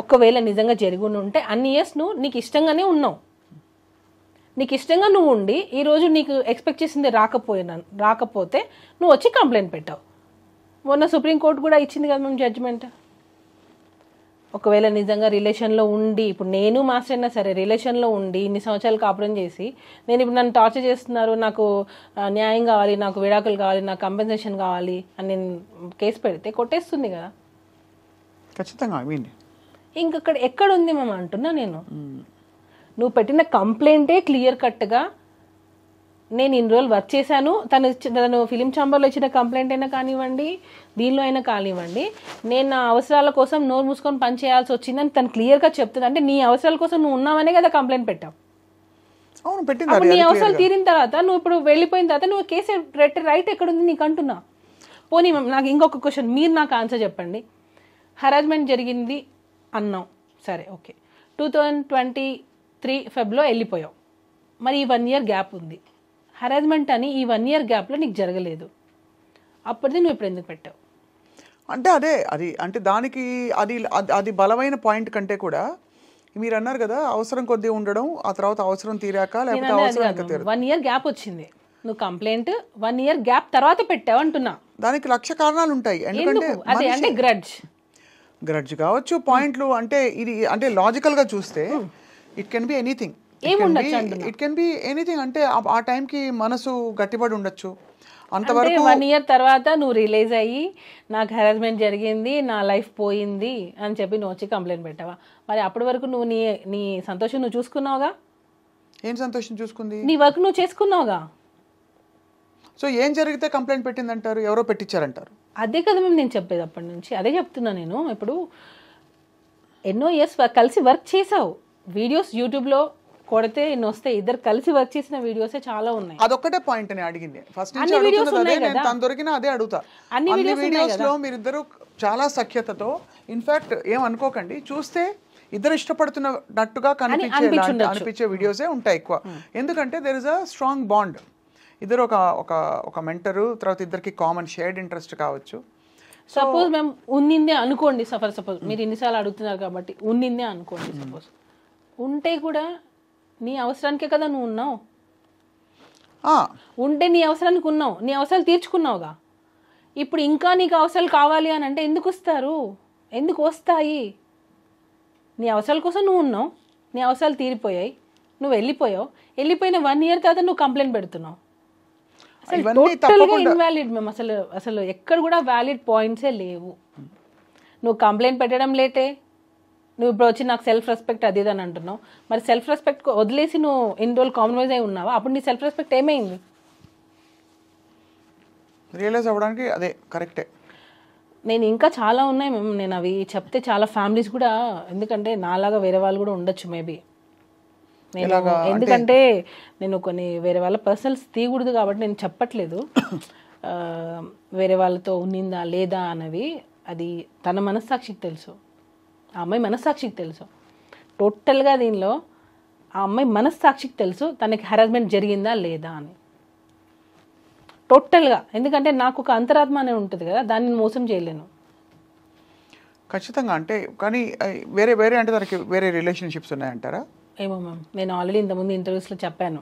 ఒకవేళ నిజంగా జరిగి ఉంటే అన్ని ఇయర్స్ నువ్వు నీకు ఇష్టంగానే ఉన్నావు. నీకు ఇష్టంగా నువ్వు ఉండి ఈరోజు నీకు ఎక్స్పెక్ట్ చేసింది రాకపోతే నువ్వు వచ్చి కంప్లైంట్ పెట్టావు. మొన్న సుప్రీంకోర్టు కూడా ఇచ్చింది కదా మేము జడ్జిమెంట్. ఒకవేళ నిజంగా రిలేషన్లో ఉండి, ఇప్పుడు నేను మాస్టర్ అయినా సరే రిలేషన్లో ఉండి ఇన్ని సంవత్సరాలు కాపురం చేసి నేను ఇప్పుడు నన్ను టార్చర్ చేస్తున్నారు, నాకు న్యాయం కావాలి, నాకు విడాకులు కావాలి, నాకు కంపెన్సేషన్ కావాలి అని నేను కేసు పెడితే కొట్టేస్తుంది కదా ఖచ్చితంగా. ఇంకక్కడ ఎక్కడుంది మేము అంటున్నా నేను. నువ్వు పెట్టిన కంప్లైంటే క్లియర్ కట్గా నేను ఇన్ని రోజులు వర్క్ చేశాను, తను ఫిలిం ఛాంబర్లో ఇచ్చిన కంప్లైంట్ అయినా కానివ్వండి, దీనిలో అయినా కానివ్వండి, నేను నా అవసరాల కోసం నోరు మూసుకొని పని చేయాల్సి వచ్చిందని తను క్లియర్గా చెప్తుంది. అంటే నీ అవసరాల కోసం నువ్వు ఉన్నావనే కదా కంప్లైంట్ పెట్టావు. అప్పుడు నీ అవసరాలు తీరిన తర్వాత నువ్వు ఇప్పుడు వెళ్ళిపోయిన తర్వాత నువ్వు కేసు రైట్ ఎక్కడుంది నీకు అంటున్నా. పోనీ నాకు ఇంకొక క్వశ్చన్, మీరు నాకు ఆన్సర్ చెప్పండి. హరాస్మెంట్ జరిగింది అన్నావు, సరే ఓకే, 2023 ఫెబ్లో వెళ్ళిపోయావు. మరి ఈ 1 year గ్యాప్ ఉంది. హరాస్మెంట్ అని ఈ 1 year గ్యాప్లో నీకు జరగలేదు, అప్పటిది నువ్వు ఇప్పుడు ఎందుకు పెట్టావు? అంటే అంటే దానికి అది బలమైన పాయింట్ కంటే కూడా మీరు అన్నారు కదా, అవసరం కొద్దీ ఉండడం, ఆ తర్వాత అవసరం తీరాక లేకపోతే అవసరం 1 year గ్యాప్ వచ్చింది, నువ్వు కంప్లైంట్ 1 year గ్యాప్ తర్వాత పెట్టావు అంటున్నా. దానికి 1,00,000 కారణాలు ఉంటాయి. అంటే గ్రడ్జ్ కావచ్చు, పాయింట్లు. అంటే ఇది అంటే లాజికల్ గా చూస్తే it can be anything. It can be anything. అంటే ఆ టైంకి మనసు గట్టిపడి ఉండొచ్చు. అంతవరకు 1 year తర్వాత నువ్వు రిలీజ్ అయ్యి నాకు హెరాస్మెంట్ జరిగింది, నా లైఫ్ పోయింది అని చెప్పి నువ్వు వచ్చి కంప్లైంట్ పెట్టావా? మరి అప్పటి వరకు నువ్వు నీ సంతోషం నువ్వు చూసుకున్నావుగా. ఏం సంతోషం చూసుకుంది? నీ వర్క్ నువ్వు చేసుకున్నావుగా. సో ఏం జరిగితే కంప్లైంట్ పెట్టిందంటారు? ఎవరో పెట్టించారంటారు. అదే కదా మేము నేను చెప్పేది అప్పటి నుంచి, అదే చెప్తున్నా నేను. ఇప్పుడు ఎన్నో ఇయర్స్ కలిసి వర్క్ చేసావు, వీడియోస్ యూట్యూబ్లో కొడితే ఎన్ని వస్తాయి, ఇద్దరు కలిసి వర్క్ చేసిన వీడియోసే చాలా ఉన్నాయి. అదొక్కటే పాయింట్ అని అడిగింది ఫస్ట్ నుంచి అడుగుతున్నది. నేను తను దొరికిన అదే అడుగుతా. అన్ని వీడియోస్ లో మీరిద్దరు చాలా సఖ్యతతో, ఇన్ఫాక్ట్ ఏమనుకోకండి, చూస్తే ఇద్దరు ఇష్టపడుతున్నట్టుగా అనిపించే వీడియోసే ఉంటాయి ఎక్కువ. ఎందుకంటే there is a strong bond. ఇద్దరు ఒక మెంటరు, తర్వాత ఇద్దరికి కామన్ షేర్డ్ ఇంట్రెస్ట్ కావచ్చు. సపోజ్ మేము ఉన్నిందే అనుకోండి, సపోజ్ మీరు ఇన్నిసార్లు అడుగుతున్నారు కాబట్టి ఉన్నిందే అనుకోండి. సపోజ్ ఉంటే కూడా నీ అవసరానికే కదా నువ్వు ఉన్నావు. ఉంటే నీ అవసరానికి ఉన్నావు, నీ అవసరాలు తీర్చుకున్నావుగా. ఇప్పుడు ఇంకా నీకు అవసరాలు కావాలి అని అంటే ఎందుకు వస్తారు? ఎందుకు వస్తాయి? నీ అవసరాల కోసం నువ్వు ఉన్నావు, నీ అవసరాలు తీరిపోయాయి, నువ్వు వెళ్ళిపోయావు. వెళ్ళిపోయిన 1 year తర్వాత నువ్వు కంప్లైంట్ పెడుతున్నావు. అసలు టోటల్గా ఇన్వాలిడ్. మేము అసలు ఎక్కడ కూడా వ్యాలిడ్ పాయింట్సే లేవు. నువ్వు కంప్లైంట్ పెట్టడం లేటే, నువ్వు ఇప్పుడు వచ్చి నాకు సెల్ఫ్ రెస్పెక్ట్ అది అని అంటున్నావు. మరి సెల్ఫ్ రెస్పెక్ట్ వదిలేసి నువ్వు ఇన్ని రోజులు కాంప్రమైజ్ అయి ఉన్నావా? అప్పుడు నీ సెల్ఫ్ రెస్పెక్ట్ ఏమైంది? రియలైజ్ అవ్వడానికి అదే కరెక్టే. నేను ఇంకా చాలా ఉన్నాయి మేము, నేను అవి చెప్తే చాలా ఫ్యామిలీస్ కూడా, ఎందుకంటే నాలాగా వేరే వాళ్ళు కూడా ఉండొచ్చు మేబీ. నేను ఎందుకంటే నేను కొన్ని వేరే వాళ్ళ పర్సనల్స్ తీయకూడదు కాబట్టి నేను చెప్పట్లేదు. వేరే వాళ్ళతో ఉన్నిందా లేదా అన్నవి అది తన మనస్సాక్షికి తెలుసు, ఆ అమ్మాయి మనస్సాక్షికి తెలుసు. టోటల్గా దీనిలో ఆ అమ్మాయి మనస్సాక్షికి తెలుసు తనకి హెరాస్మెంట్ జరిగిందా లేదా అని టోటల్గా. ఎందుకంటే నాకు ఒక అంతరాత్మ అనేది ఉంటుంది కదా, దాన్ని మోసం చేయలేను ఖచ్చితంగా. అంటే కానీ వేరే అంటే తనకి వేరే రిలేషన్షిప్స్ ఉన్నాయంటారా? ఏమో మ్యామ్, నేను ఆల్రెడీ ఇంతకుముందు ఇంటర్వ్యూస్లో చెప్పాను.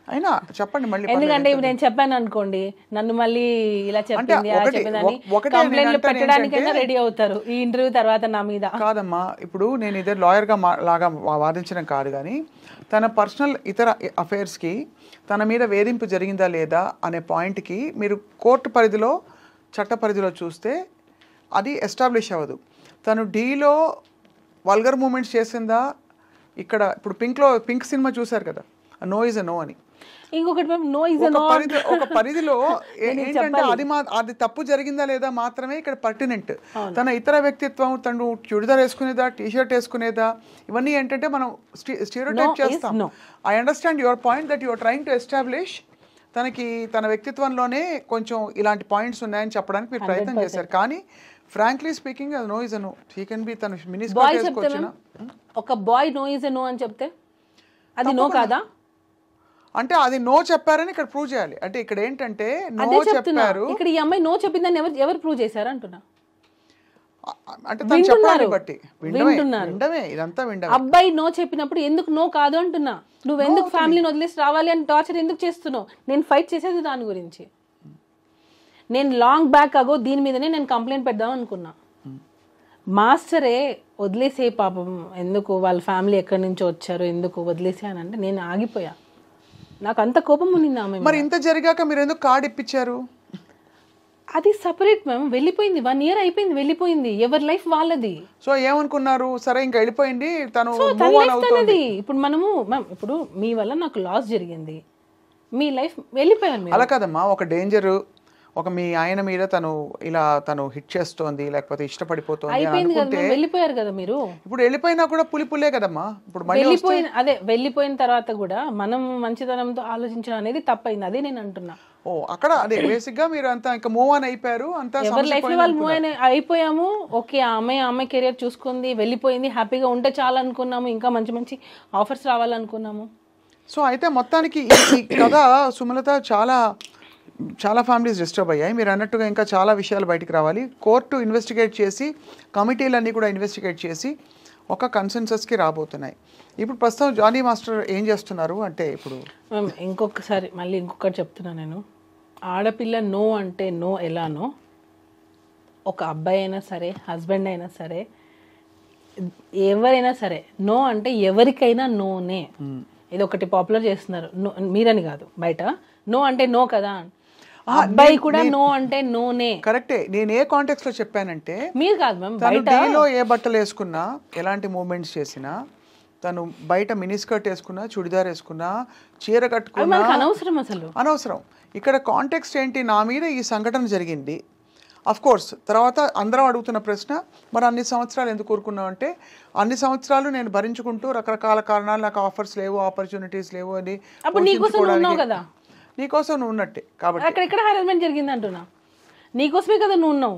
అయినా చెప్పండి మళ్ళీ. ఎందుకంటే ఇప్పుడు నేను చెప్పాను అనుకోండి, నన్ను మళ్ళీ ఇలా చెప్పింది అలా చెప్పిందని కంప్లైంట్లు పెట్టడానికైనా రెడీ అవుతారు ఈ ఇంటర్వ్యూ తర్వాత నా మీద. కాదమ్మా, ఇప్పుడు నేను ఇదే లాయర్గా లాగా వాదించడం కాదు, కానీ తన పర్సనల్ ఇతర అఫైర్స్కి తన మీద వేధింపు జరిగిందా లేదా అనే పాయింట్కి మీరు కోర్టు పరిధిలో, చట్ట పరిధిలో చూస్తే అది ఎస్టాబ్లిష్ అవ్వదు. తను డీలో వల్గర్ మూమెంట్స్ చేసిందా, ఇక్కడ ఇప్పుడు పింక్ సినిమా చూసారు కదా, నో ఇస్ అ నో అని. ఇంకొకటి మ్యామ్, నో ఇస్ నో. ఒక పరిధిలో ఏంటంటే అది తప్పు జరిగిందా లేదా మాత్రమే ఇక్కడ పర్టినెంట్. తన ఇతర వ్యక్తిత్వం, తను చుడిదార్ వేసుకునేదా, టీషర్ట్ వేసుకునేదా, ఇవన్నీ ఏంటంటే మనం స్టీరియోటైప్ చేస్తాం. I understand your point that your trying to establish తనకి తన వ్యక్తిత్వంలోనే కొంచెం ఇలాంటి పాయింట్స్ ఉన్నాయని చెప్పడానికి మీరు ప్రయత్నం చేశారు. కానీ ఫ్రాంక్లీ స్పీకింగ్ అది no is no. He can be తన మినిస్టర్ వేసుకొచ్చిన ఒక బాయ్ నో ఇస్ నో అని చెప్తే అది నో కాదా? అంటే అది నో చెప్పారని ఇక్కడ ప్రూవ్ చేయాలి. అంటే ఇక్కడ ఏంటంటే నో చెప్పారు, ఇక్కడ ఈ అమ్మాయి నో చెప్పిందని ఎవరు ప్రూవ్ చేశారు అంటున్నా. అంటే తను చెప్పాలని బట్టి విండమే, ఇదంతా విండమే. అబ్బాయి నో చెప్పినప్పుడు ఎందుకు నో కాదు అంటున్నా. నువ్వు ఎందుకు ఫ్యామిలీని వదిలేసి రావాలి అని టార్చర్ ఎందుకు చేస్తున్నావు? నేను ఫైట్ చేసేది దాని గురించి. నేను లాంగ్ బ్యాక్ అగో దీని మీదనే నేను కంప్లైంట్ పెడదాం అనుకున్నా. మాస్టరే వదిలేసే పాపం, ఎందుకు వాళ్ళ ఫ్యామిలీ ఎక్కడి నుంచో వచ్చారు, ఎందుకు వదిలేసే అని అంటే నేను ఆగిపోయా. నాకు అంత కోపం ఉంది ఆమె. మరి ఇంత జరిగాక మీరు ఎందుకు కార్డు ఇప్పించారు? అది సపరేట్ మ్యామ్, వెళ్ళిపోయింది. 1 year అయిపోయింది, వెళ్ళిపోయింది. ఎవరి లైఫ్ వాళ్ళది. సో ఏమనుకున్నారు, సరే ఇంకా వెళ్ళిపోయింది తను. ఇప్పుడు మనము మ్యామ్, ఇప్పుడు మీ వల్ల నాకు లాస్ జరిగింది, మీ లైఫ్ వెళ్ళిపోయారు. అలా కదమ్మా, ఒక డేంజర్, ఒక మీ ఆయన మీద తను హిట్ చేస్తోంది, లేకపోతే ఇష్టపడిపోతుంది అనుకుంటే వెళ్ళిపోయారు కదా మీరు. ఇప్పుడు వెళ్ళిపోయినా కూడా పులిపులే కదమ్మా. ఇప్పుడు వెళ్ళిపోయిన తర్వాత కూడా మనం మంచితనంతో ఆలోచించడం అనేది తప్పైంది. అదే నేను అంటున్నా. అక్కడ అదే బేసిక్ గా మీరు అంతా ఇంకా మూవ్ ఆన్ అయిపోయారు. అంతా ఎవరి లైఫ్ లో వాళ్ళు మూవ్ ఆన్ అయిపోయాము. ఓకే, ఆమె కెరియర్ చూసుకుంది, వెళ్ళిపోయింది, హ్యాపీగా ఉంటే చాలు అనుకున్నాము. ఇంకా మంచి మంచి ఆఫర్స్ రావాలనుకున్నాము. సో అయితే మొత్తానికి ఈ కథ సుమలత చాలా ఫ్యామిలీస్ డిస్టర్బ్ అయ్యాయి. మీరు అన్నట్టుగా ఇంకా చాలా విషయాలు బయటికి రావాలి. కోర్టు ఇన్వెస్టిగేట్ చేసి, కమిటీలన్నీ కూడా ఇన్వెస్టిగేట్ చేసి ఒక కన్సెన్సస్కి రాబోతున్నాయి. ఇప్పుడు ప్రస్తుతం జానీ మాస్టర్ ఏం చేస్తున్నారు అంటే, ఇప్పుడు ఇంకొకటి చెప్తున్నా నేను. ఆడపిల్ల నో అంటే నో ఎలానో, ఒక అబ్బాయి అయినా సరే, హస్బెండ్ అయినా సరే, ఎవరైనా సరే నో అంటే ఎవరికైనా నోనే. ఇది ఒకటి పాపులర్ చేస్తున్నారు, మీరని కాదు, బయట నో అంటే నో కదా. అబ్బాయి కూడా నో అంటే నోనే. కరెక్టే. నేను ఏ కాంటెక్స్ట్ లో చెప్పానంటే, మీరు కాదు మ్యామ్, బయటలో ఏ బట్టలు వేసుకున్నా, ఎలాంటి మూవ్మెంట్స్ చేసినా, తను బయట మినీ స్కర్ట్ వేసుకున్నా, చుడిదార్ వేసుకున్నా, చీర కట్టుకున్నా అనవసరం, అసలు అనవసరం. ఇక్కడ కాంటెక్స్ట్ ఏంటి, నా మీద ఈ సంఘటన జరిగింది. అఫ్ కోర్స్ తర్వాత అందరం అడుగుతున్న ప్రశ్న, మరి అన్ని సంవత్సరాలు ఎందుకు కోరుకున్నావు అంటే, అన్ని సంవత్సరాలు నేను భరించుకుంటూ రకరకాల కారణాలు, నాకు ఆఫర్స్ లేవు, ఆపర్చునిటీస్ లేవు అని. నీకోసం నువ్వు ఉన్నట్టే కాబట్టి అక్కడ హారాస్మెంట్ జరిగింది అంటున్నా. నీకోసమే కదా నువ్వు ఉన్నావు,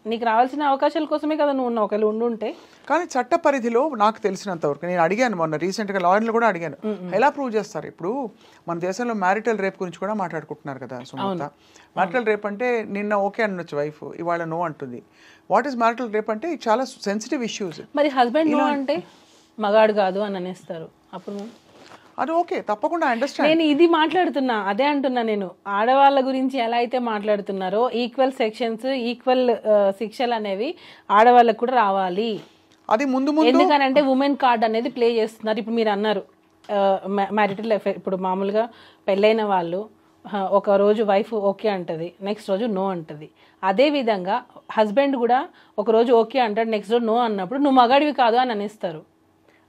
నీకు రావాల్సిన అవకాశాల కోసమే కదా నువ్వు ఉన్నావు. ఒకవేళ ఉండుంటే. కానీ చట్ట పరిధిలో నాకు తెలిసినంత వరకు నేను అడిగాను, మొన్న రీసెంట్గా లాయర్లు కూడా అడిగాను, ఎలా ప్రూవ్ చేస్తారు? ఇప్పుడు మన దేశంలో మ్యారిటల్ రేప్ గురించి కూడా మాట్లాడుకుంటున్నారు కదా సుమలత. మ్యారిటల్ రేప్ అంటే నిన్న ఓకే అనొచ్చు వైఫ్, ఇవాళ నో అంటుంది. వాట్ ఈస్ మ్యారిటల్ రేప్ అంటే చాలా సెన్సిటివ్ ఇష్యూస్. మరి హస్బెండ్ నో అంటే మగాడు కాదు అని అనేస్తారు, అప్పుడు అది ఓకే, తప్పకుండా అండర్స్టాండ్. నేను ఇది మాట్లాడుతున్నా, అదే అంటున్నా నేను. ఆడవాళ్ళ గురించి ఎలా అయితే మాట్లాడుతున్నారో, ఈక్వల్ సెక్షన్స్, ఈక్వల్ శిక్షలు అనేవి ఆడవాళ్ళకు కూడా రావాలి. అది ముందు ఎందుకనంటే ఉమెన్ కార్డ్ అనేది ప్లే చేస్తున్నారు. ఇప్పుడు మీరు అన్నారు మ్యారిటల్ అఫైర్. ఇప్పుడు మామూలుగా పెళ్ళైన వాళ్ళు ఒక రోజు వైఫ్ ఓకే అంటది, నెక్స్ట్ రోజు నో అంటది. అదే విధంగా హస్బెండ్ కూడా ఒక రోజు ఓకే అంటాడు, నెక్స్ట్ రోజు నో అన్నప్పుడు నువ్వు మగాడివి కాదు అని అనేస్తారు.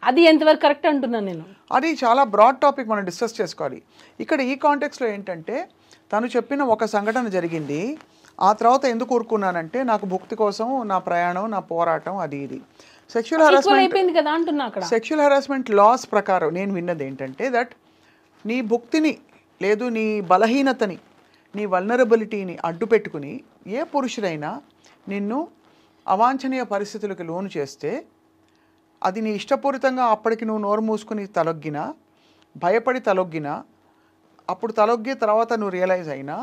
అది ఎంతవరకు కరెక్ట్ అంటున్నాను నేను. అది చాలా బ్రాడ్ టాపిక్, మనం డిస్కస్ చేసుకోవాలి. ఇక్కడ ఈ కాంటెక్స్లో ఏంటంటే, తను చెప్పిన ఒక సంఘటన జరిగింది, ఆ తర్వాత ఎందుకు ఊరుకున్నానంటే, నాకు భుక్తి కోసం నా ప్రయాణం, నా పోరాటం, అది ఇది. సెక్షువల్ హెరాస్మెంట్ లాస్ ప్రకారం నేను విన్నది ఏంటంటే, దట్ నీ భుక్తిని లేదు, నీ బలహీనతని, నీ వల్నరబిలిటీని అడ్డు పెట్టుకుని ఏ పురుషుడైనా నిన్ను అవాంఛనీయ పరిస్థితులకు లోను చేస్తే, అది నీ ఇష్టపూరితంగా అప్పటికి నువ్వు నోరు మూసుకుని తలొగ్గినా, భయపడి తలొగ్గినా, అప్పుడు తలొగ్గి తర్వాత నువ్వు రియలైజ్ అయినా,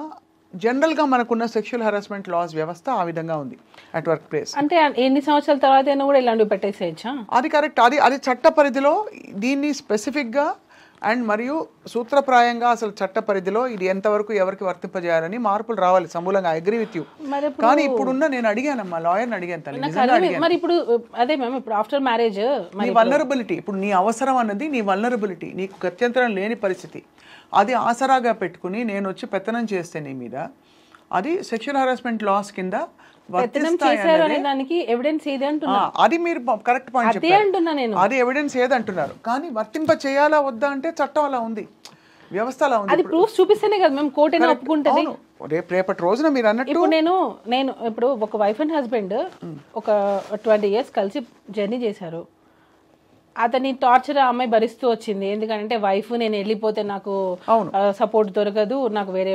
జనరల్గా మనకున్న సెక్షువల్ హెరాస్మెంట్ లాస్ వ్యవస్థ ఆ విధంగా ఉంది అట్ వర్క్ ప్లేస్. అంటే ఎన్ని సంవత్సరాల తర్వాత అయినా కూడా ఇలాంటివి పెట్టేసేయచ్చా? అది కరెక్ట్. అది చట్ట పరిధిలో దీన్ని స్పెసిఫిక్గా అండ్ మరియు సూత్రప్రాయంగా అసలు చట్ట పరిధిలో ఇది ఎంతవరకు ఎవరికి వర్తింపజేయాలని మార్పులు రావాలి సమూలంగా. I agree with you. కానీ ఇప్పుడున్న నేను అడిగానమ్మా, లాయర్ని అడిగాను తల్లి. మరి ఇప్పుడు అదే మ్యామ్, ఇప్పుడు ఆఫ్టర్ మ్యారేజ్ నీ వల్నరబిలిటీ, ఇప్పుడు నీ అవసరం అన్నది నీ వల్నరబిలిటీ, నీకు గత్యంతరం లేని పరిస్థితి, అది ఆసరాగా పెట్టుకుని నేను వచ్చి పెత్తనం చేస్తే నీ మీద, అది సెక్షువల్ హరాస్మెంట్ లాస్ కింద పెత్తనం చేశారు అనే దానికి ఎవిడెన్స్ ఏది అంటున్నా, అది మీరు కరెక్ట్ పాయింట్ అదే అంటున్నా నేను. అది ఎవిడెన్స్ ఏదంటున్నారు, కానీ వర్తింప చేయాలా వద్దా అంటే చట్టం అలా ఉంది, వ్యవస్థ అలా ఉంది. అది ప్రూఫ్ చూపిస్తేనే కదా మేము కోర్టుని ఒప్పుకుంటది. రేపటి రోజున మీరు అన్నట్టు ఇప్పుడు నేను ఇప్పుడు ఒక వైఫ్ అండ్ హస్బెండ్ ఒక 20 years కలిసి జర్నీ చేశారు. అతని టార్చర్ ఆ అమ్మాయి భరిస్తూ వచ్చింది. ఎందుకంటే వైఫ్ నేను వెళ్ళిపోతే నాకు సపోర్ట్ దొరకదు, నాకు వేరే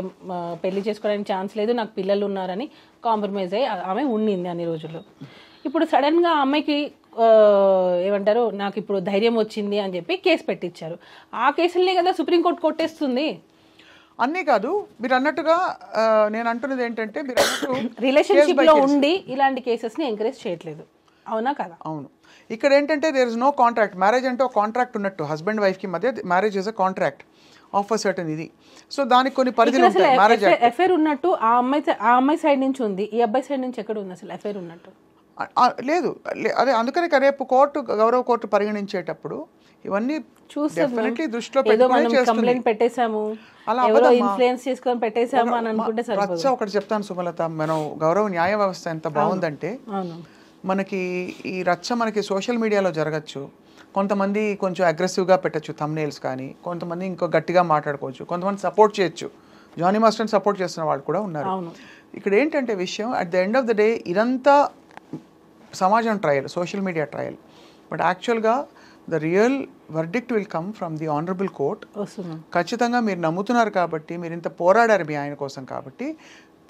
పెళ్లి చేసుకోవడానికి ఛాన్స్ లేదు, నాకు పిల్లలు ఉన్నారని కాంప్రమైజ్ అయ్యి ఆమె ఉండింది అన్ని రోజులు. ఇప్పుడు సడన్ గా ఆ అమ్మాయికి ఏమంటారు నాకు ఇప్పుడు ధైర్యం వచ్చింది అని చెప్పి కేసు పెట్టించారు. ఆ కేసులనే కదా సుప్రీంకోర్టు కొట్టేస్తుంది. అన్నీ కాదు, మీరు అన్నట్టుగా నేను అంటున్నది ఏంటంటే మీరు అన్నట్టు రిలేషన్షిప్ లో ఉండి ఇలాంటి కేసెస్ ని ఎంకరేజ్ చేయట్లేదు, అవునా కదా? అవును. ఇక్కడ ఏంటంటే there is no contract. Marriage అంటే ఒక కాంట్రాక్ట్ ఉన్నట్టు, హస్బెండ్ వైఫ్ కి మధ్య marriage is a contract of a certain ఇది. సో దానికి కొన్ని పరిధులు ఉంటాయి. మ్యారేజ్ ఎఫైర్ ఉన్నట్టు ఆ అమ్మాయి సైడ్ నుంచి ఉంది, ఈ అబ్బాయి సైడ్ నుంచి ఎక్కడ ఉంది అసలు ఎఫైర్ ఉన్నట్టు? లేదు. అదే అందుకని రేపు గౌరవ కోర్టు పరిగణించేటప్పుడు ఇవన్నీ డెఫినెట్లీ దృష్టిలో పెట్టుకొని కంప్లైంట్ పెట్టేశాము, ఎవరో ఇన్ఫ్లుయెన్స్ చేసుకొని పెట్టేశాము అని అనుకుంటే రచ్చ. ఒకటి చెప్తాను సుమలత, మనం గౌరవ న్యాయ వ్యవస్థ ఎంత బాగుందంటే మనకి ఈ రచ్చ మనకి సోషల్ మీడియాలో జరగచ్చు. కొంతమంది కొంచెం అగ్రెసివ్గా పెట్టచ్చు థంబ్నెయిల్స్, కానీ కొంతమంది ఇంకో గట్టిగా మాట్లాడుకోవచ్చు, కొంతమంది సపోర్ట్ చేయొచ్చు. జానీ మాస్టర్ని సపోర్ట్ చేస్తున్న వాళ్ళు కూడా ఉన్నారు. ఇక్కడ ఏంటంటే విషయం, at the end of the day ఇదంతా సమాజం trial, social media trial. But యాక్చువల్గా the real verdict will come from the honourable court. ఖచ్చితంగా మీరు నమ్ముతున్నారు కాబట్టి, మీరు ఇంత పోరాడారు మీ ఆయన కోసం కాబట్టి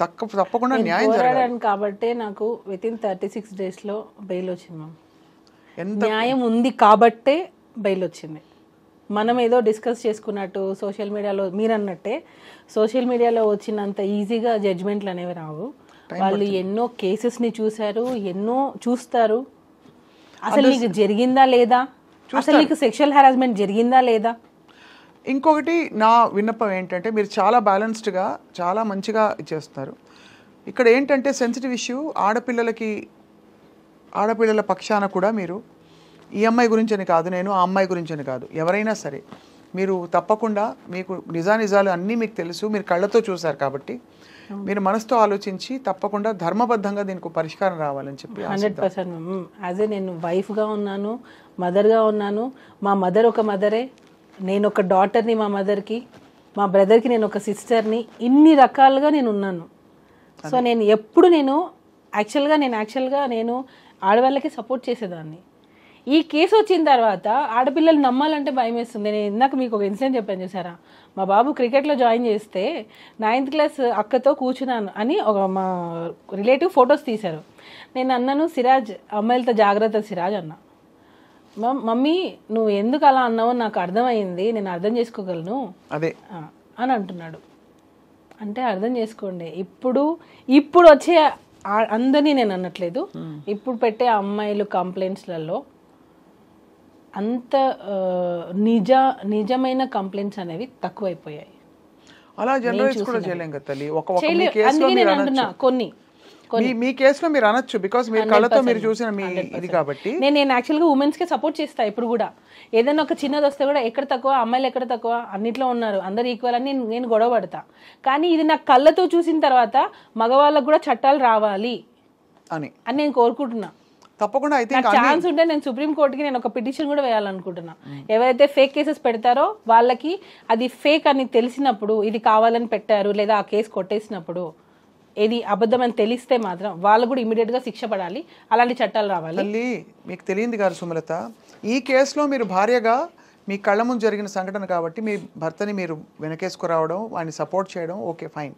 తప్పకుండా న్యాయం జరగాలి కాబట్టి నాకు వితిన్ 36 days లో బెయిల్ వచ్చింది మ్యామ్. న్యాయం ఉంది కాబట్టే బెయిల్ వచ్చింది. మనం ఏదో డిస్కస్ చేసుకున్నట్టు సోషల్ మీడియాలో మీరు అన్నట్టే సోషల్ మీడియాలో వచ్చినంత ఈజీగా జడ్జ్మెంట్లు అనేవి రావు. వాళ్ళు ఎన్నో కేసెస్ని చూశారు, ఎన్నో చూస్తారు. అసలు నీకు జరిగిందా లేదా, అసలు నీకు సెక్షువల్ హరాస్మెంట్ జరిగిందా లేదా. ఇంకొకటి నా విన్నపం ఏంటంటే మీరు చాలా బ్యాలెన్స్డ్గా చాలా మంచిగా ఇచ్చేస్తారు. ఇక్కడ ఏంటంటే సెన్సిటివ్ ఇష్యూ, ఆడపిల్లల పక్షాన కూడా మీరు ఈ అమ్మాయి గురించి అని కాదు, నేను ఆ అమ్మాయి గురించి అని కాదు, ఎవరైనా సరే మీరు తప్పకుండా మీకు నిజాలు అన్నీ మీకు తెలుసు, మీరు కళ్ళతో చూశారు కాబట్టి మీరు మనసుతో ఆలోచించి తప్పకుండా ధర్మబద్ధంగా దీనికి పరిష్కారం రావాలని చెప్పి 100%. యాజ్ ఏ నేను వైఫ్గా ఉన్నాను, మదర్గా ఉన్నాను. మా మదర్ ఒక మదరే, నేను ఒక డాటర్ని మా మదర్కి, మా బ్రదర్కి నేను ఒక సిస్టర్ని, ఇన్ని రకాలుగా నేను ఉన్నాను. సో నేను ఎప్పుడు యాక్చువల్గా నేను ఆడవాళ్ళకి సపోర్ట్ చేసేదాన్ని. ఈ కేసు వచ్చిన తర్వాత ఆడపిల్లలు నమ్మాలంటే భయం వేస్తుంది. నేను ఇందాక మీకు ఒక ఇన్సిడెంట్ చెప్పాను చూసారా, మా బాబు క్రికెట్లో జాయిన్ చేస్తే 9th class అక్కతో కూర్చున్నాను అని మా రిలేటివ్ ఫొటోస్ తీశారు. నేను అన్నాను, సిరాజ్ అమ్మాయిలతో జాగ్రత్త సిరాజ్ అన్నా. మమ్మీ నువ్వు ఎందుకు అలా అన్నావో నాకు అర్థమైంది, నేను అర్థం చేసుకోగలను అదే అని అంటున్నాడు. అంటే అర్థం చేసుకోండి, ఇప్పుడు వచ్చే అందరినీ నేను అనట్లేదు, ఇప్పుడు పెట్టే అమ్మాయిలు కంప్లైంట్స్లలో అంత నిజమైన కంప్లైంట్స్ అనేవి తక్కువైపోయాయి. అలా జనరలైజ్ కూడా చేయలేం కదా తల్లి. అందుకే నేను అంటున్నా కొన్ని మీ కేసులో మీరు అనొచ్చు, బికాస్ మీరు కళ్ళతో మీరు చూసిన మీ ఇది కాబట్టి. నేను యాక్చువల్గా ఉమెన్స్ కి సపోర్ట్ చేస్తా. ఇప్పుడు కూడా ఏదైనా ఒక చిన్నది వస్తే కూడా ఎక్కడ తక్కువ, అమ్మాయిలు ఎక్కడ తక్కువ, అన్నిట్లో ఉన్నారు, అందరు ఈక్వల్ అని నేను గొడవ పడతా. కానీ ఇది నాకు కళ్ళతో చూసిన తర్వాత మగవాళ్ళకు కూడా చట్టాలు రావాలి అని నేను కోరుకుంటున్నా. తప్పకుండా అయితే ఛాన్స్ ఉంటే నేను సుప్రీం కోర్టుకి నేను ఒక పిటిషన్ కూడా వేయాలనుకుంటున్నా. ఎవరైతే ఫేక్ కేసెస్ పెడతారో వాళ్ళకి అది ఫేక్ అని తెలిసినప్పుడు, ఇది కావాలని పెట్టారు లేదా ఆ కేసు కొట్టేసినప్పుడు ఏది అబద్ధం అని తెలిస్తే మాత్రం వాళ్ళు కూడా ఇమీడియట్ గా శిక్ష పడాలి, అలాంటి చట్టాలు రావాలి. తల్లి మీకు తెలియంది కాదు సుమలత, ఈ కేసులో మీరు భార్యగా మీ కళ్ళ ముందు జరిగిన సంఘటన కాబట్టి మీ భర్తని మీరు వెనకేసుకురావడం, ఆయన సపోర్ట్ చేయడం ఓకే ఫైన్.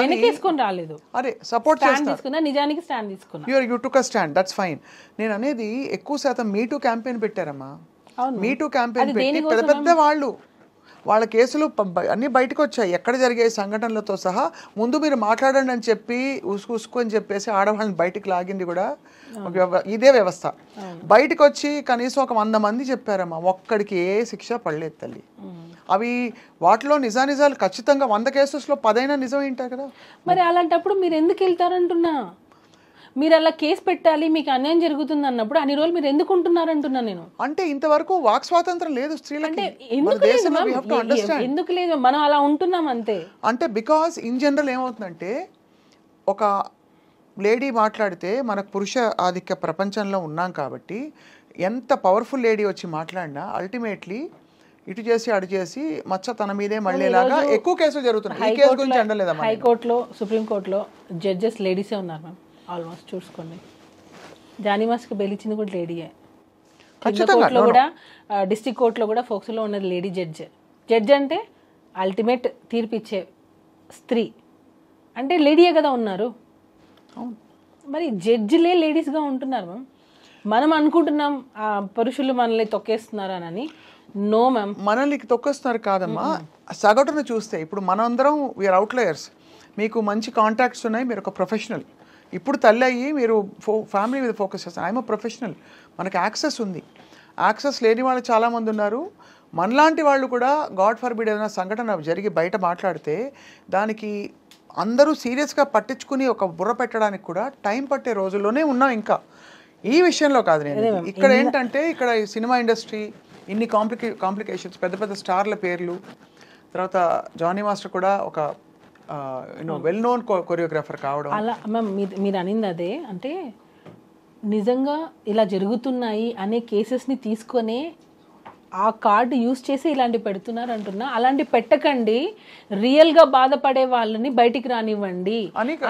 వెనకేసుకొని రాలేదు, అరే సపోర్ట్ తీసుకున్నా, నిజానికి స్టాండ్ తీసుకున్నా. You took a stand, that's fine. నేను అనేది ఎక్కువ శాతం మీటూ క్యాంపెయిన్ పెట్టారమ్మా. మీటూ క్యాంపెయిన్ పెట్టి పెద్ద పెద్ద వాళ్ళ కేసులు అన్నీ బయటకు వచ్చాయి, ఎక్కడ జరిగే సంఘటనలతో సహా. ముందు మీరు మాట్లాడండి అని చెప్పి ఉసుకు అని చెప్పేసి ఆడవాళ్ళని బయటికి లాగింది కూడా ఇదే వ్యవస్థ. బయటకు వచ్చి కనీసం ఒక 100 మంది చెప్పారమ్మా, ఒక్కడికి ఏ శిక్ష పడలేదు తల్లి. అవి వాటిలో నిజాలు ఖచ్చితంగా 100 కేసెస్లో 10 నిజం ఏంటారు కదా. మరి అలాంటప్పుడు మీరు ఎందుకు వెళ్తారంటున్నా? మీరు అలా కేసు పెట్టాలి, మీకు అన్యాయం జరుగుతుంది అన్నప్పుడు అన్ని రోజులు మీరు ఎందుకు ఉంటున్నారు అంటున్నాను నేను. అంటే ఇంతవరకు వాక్ స్వాతంత్రం లేదు స్త్రీలకి. అంటే ఎందుకు లేదు, మనం అలా ఉంటున్నాం అంతే. అంటే బికాస్ ఇన్ జనరల్ ఏమవుతుందంటే, ఒక లేడీ మాట్లాడితే మనకు పురుష ఆధిక్య ప్రపంచంలో ఉన్నాం కాబట్టి ఎంత పవర్ఫుల్ లేడీ వచ్చి మాట్లాడినా అల్టిమేట్లీ ఇటు చేసి అటు చేసి మచ్చ తన మీదే మళ్ళీలాగా ఎక్కువ కేసులు జరుగుతున్నాయి. ఈ కేసు గురించి అండలేదమ్మా. హైకోర్టులో, సుప్రీంకోర్టులో జడ్జెస్ లేడీసే ఉన్నారు మ్యామ్, ఆల్మోస్ట్ చూసుకోండి. జానీ మాస్కి బెయిల్ ఇచ్చింది కూడా లేడీయే. కోర్టులో కూడా, డిస్ట్రిక్ట్ కోర్టులో కూడా ఫోక్స్లో ఉన్నది లేడీ జడ్జ్. జడ్జ్ అంటే అల్టిమేట్ తీర్పిచ్చే స్త్రీ అంటే లేడీయే కదా ఉన్నారు. మరి జడ్జిలే లేడీస్గా ఉంటున్నారు మ్యామ్. మనం అనుకుంటున్నాం పురుషులు మనల్ని తొక్కేస్తున్నారు అని. నో మ్యామ్, మనల్ని తొక్కేస్తున్నారు కాదమ్మా. సగటును చూస్తే ఇప్పుడు మనందరం వీఆర్ అవుట్లయర్స్. మీకు మంచి కాంటాక్ట్స్ ఉన్నాయి, మీరు ఒక ప్రొఫెషనల్. ఇప్పుడు తల్లి అయ్యి మీరు ఫ్యామిలీ మీద ఫోకస్ చేస్తారు. ఐఎమ్ ప్రొఫెషనల్, మనకు యాక్సెస్ ఉంది. యాక్సెస్ లేని వాళ్ళు చాలామంది ఉన్నారు. మనలాంటి వాళ్ళు కూడా గాడ్ ఫర్బిడ్ ఏదైనా సంఘటన జరిగి బయట మాట్లాడితే దానికి అందరూ సీరియస్గా పట్టించుకుని ఒక బుర్ర పెట్టడానికి కూడా టైం పట్టే రోజుల్లోనే ఉన్నాం. ఇంకా ఈ విషయంలో కాదు నేను. ఇక్కడ ఏంటంటే, ఇక్కడ సినిమా ఇండస్ట్రీ ఇన్ని కాంప్లికేషన్స్, పెద్ద పెద్ద స్టార్ల పేర్లు, తర్వాత జానీ మాస్టర్ కూడా ఒక వెల్ నోన్ కొరియోగ్రాఫర్ కావడం. అలా మ్యామ్ మీరు అనింది అదే. అంటే నిజంగా ఇలా జరుగుతున్నాయి అనే కేసెస్ని తీసుకొని ఆ కార్డు యూజ్ చేసి ఇలాంటి పెడుతున్నారు అంటున్నా. అలాంటి పెట్టకండి, రియల్గా బాధపడే వాళ్ళని బయటికి రానివ్వండి.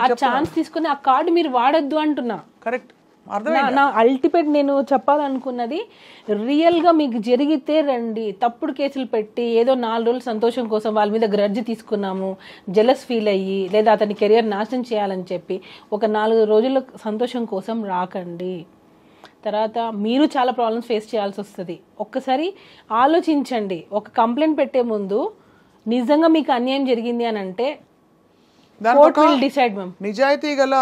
ఆ ఛాన్స్ తీసుకుని ఆ కార్డు మీరు వాడద్దు అంటున్నా. కరెక్ట్. నా అల్టిమేట్ నేను చెప్పాలనుకున్నది, రియల్గా మీకు జరిగితే రండి. తప్పుడు కేసులు పెట్టి ఏదో 4 రోజులు సంతోషం కోసం వాళ్ళ మీద గ్రడ్జ్ తీసుకున్నాము, జెలస్ ఫీల్ అయ్యి, లేదా అతని కెరియర్ నాశనం చేయాలని చెప్పి ఒక 4 రోజుల సంతోషం కోసం రాకండి. తర్వాత మీరు చాలా ప్రాబ్లమ్స్ ఫేస్ చేయాల్సి వస్తుంది. ఒక్కసారి ఆలోచించండి. ఒక కంప్లైంట్ పెట్టే ముందు నిజంగా మీకు అన్యాయం జరిగింది అని అంటే కోర్ట్ విల్ డిసైడ్ మ్యామ్. నిజాయితీ గల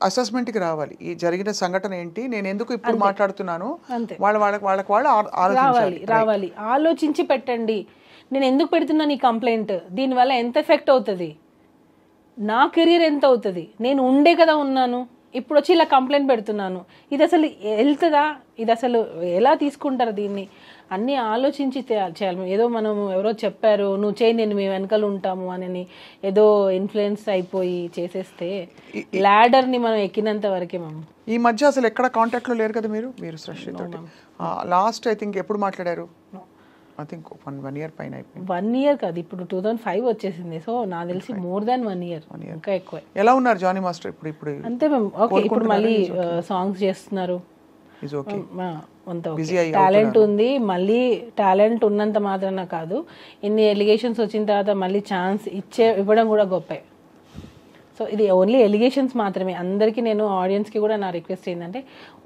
అసెస్మెంట్కి రావాలి. ఈ జరిగిన సంఘటన ఏంటి, నేను ఎందుకు ఇప్పుడు మాట్లాడుతున్నాను, వాళ్ళకి రావాలి. ఆలోచించి పెట్టండి. నేను ఎందుకు పెడుతున్నాను ఈ కంప్లైంట్, దీనివల్ల ఎంత ఎఫెక్ట్ అవుతుంది, నా కెరీర్ ఎంత అవుతుంది, నేను ఉండే కదా ఉన్నాను, ఇప్పుడు వచ్చి ఇలా కంప్లైంట్ పెడుతున్నాను, ఇది అసలు వెళ్తుందా, ఇది అసలు ఎలా తీసుకుంటారు దీన్ని, అన్నీ ఆలోచించి చేయాలి. ఏదో మనం ఎవరో చెప్పారు నువ్వు చేయి నేను మీ వెనకాల ఉంటాము అని ఏదో ఇన్ఫ్లుయెన్స్ అయిపోయి చేసేస్తే ల్యాడర్ని మనం ఎక్కినంత వరకే మ్యామ్. ఈ మధ్య అసలు ఎక్కడ కాంటాక్ట్లో లేరు కదా మీరు సృష్టితో? లాస్ట్ ఐ థింక్ ఎప్పుడు మాట్లాడారు? ఐ థింక్ 1 year పైన అయిపోయింది. 1 year కాదు, ఇప్పుడు 2005 వచ్చేసింది. సో నాకు తెలిసి మోర్ దాన్ 1 year, ఇంకా ఎక్కువ. ఎలా ఉన్నారు జానీ మాస్టర్ ఇప్పుడు? అంతే మ్యామ్. ఓకే, ఇప్పుడు మళ్ళీ సాంగ్స్ చేస్తున్నారు. టాలెంట్ ఉంది, మళ్ళీ టాలెంట్ ఉన్నంత మాత్రాన కాదు, ఇన్ని ఎలిగేషన్స్ వచ్చిన తర్వాత మళ్ళీ ఛాన్స్ ఇవ్వడం కూడా గొప్పే. సో ఇది ఓన్లీ ఎలిగేషన్స్ మాత్రమే. అందరికీ నేను ఆడియన్స్కి కూడా నా రిక్వెస్ట్ ఏంటంటే,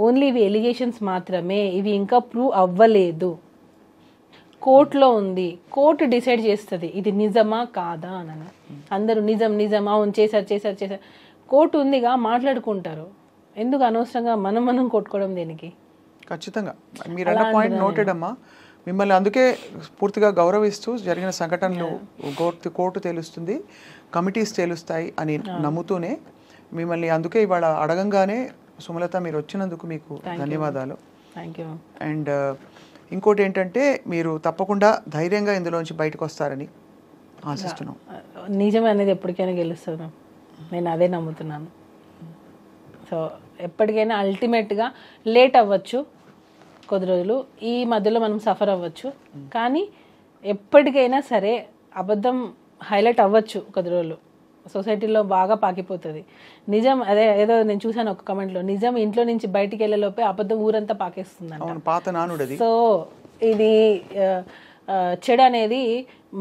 ఓన్లీ ఇవి ఎలిగేషన్స్ మాత్రమే, ఇవి ఇంకా ప్రూవ్ అవ్వలేదు. కోర్టులో ఉంది, కోర్టు డిసైడ్ చేస్తుంది ఇది నిజమా కాదా అని. అందరూ నిజమా చేశారు. కోర్టు ఉందిగా, మాట్లాడుకుంటారు. ఎందుకు అనవసరంగా మనం కొట్టుకోవడం దేనికి? ఖచ్చితంగా మీరు అన్న పాయింట్ నోటెడ్ అమ్మా. మిమ్మల్ని అందుకే పూర్తిగా గౌరవిస్తూ జరిగిన సంఘటనలు కోర్టు తేలుస్తుంది, కమిటీస్ తేలుస్తాయి అని నమ్ముతూనే మిమ్మల్ని అందుకే ఇవాళ అడగంగానే సుమలత మీరు వచ్చినందుకు మీకు ధన్యవాదాలు. అండ్ ఇంకోటి ఏంటంటే, మీరు తప్పకుండా ధైర్యంగా ఇందులోంచి బయటకు వస్తారని ఆశిస్తున్నాం. నిజం అనేది ఎప్పటికైనా గెలుస్తుంది మ్యామ్, నేను అదే నమ్ముతున్నాను. సో ఎప్పటికైనా అల్టిమేట్గా లేట్ అవ్వచ్చు కొద్ది రోజులు, ఈ మధ్యలో మనం సఫర్ అవ్వచ్చు, కానీ ఎప్పటికైనా సరే అబద్ధం హైలైట్ అవ్వచ్చు కొద్ది రోజులు, సొసైటీలో బాగా పాకిపోతుంది. నిజం అదే ఏదో నేను చూసాను ఒక కమెంట్లో, నిజం ఇంట్లో నుంచి బయటికి వెళ్ళేలోపే అబద్ధం ఊరంతా పాకేస్తుంది. సో ఇది చెడు అనేది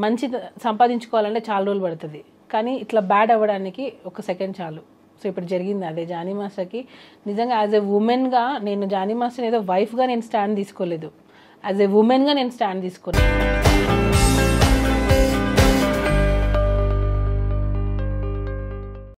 మంచి సంపాదించుకోవాలంటే చాలా రోజులు పడుతుంది, కానీ ఇట్లా బ్యాడ్ అవ్వడానికి 1 second చాలు. సో ఇప్పుడు జరిగింది అదే. జానీ మాస్టర్కి నిజంగా యాజ్ ఎ ఉమెన్గా, నేను జానీ మాస్టర్ ఏదో వైఫ్గా నేను స్టాండ్ తీసుకోలేదు, యాజ్ ఎ ఉమెన్గా నేను స్టాండ్ తీసుకున్నాను.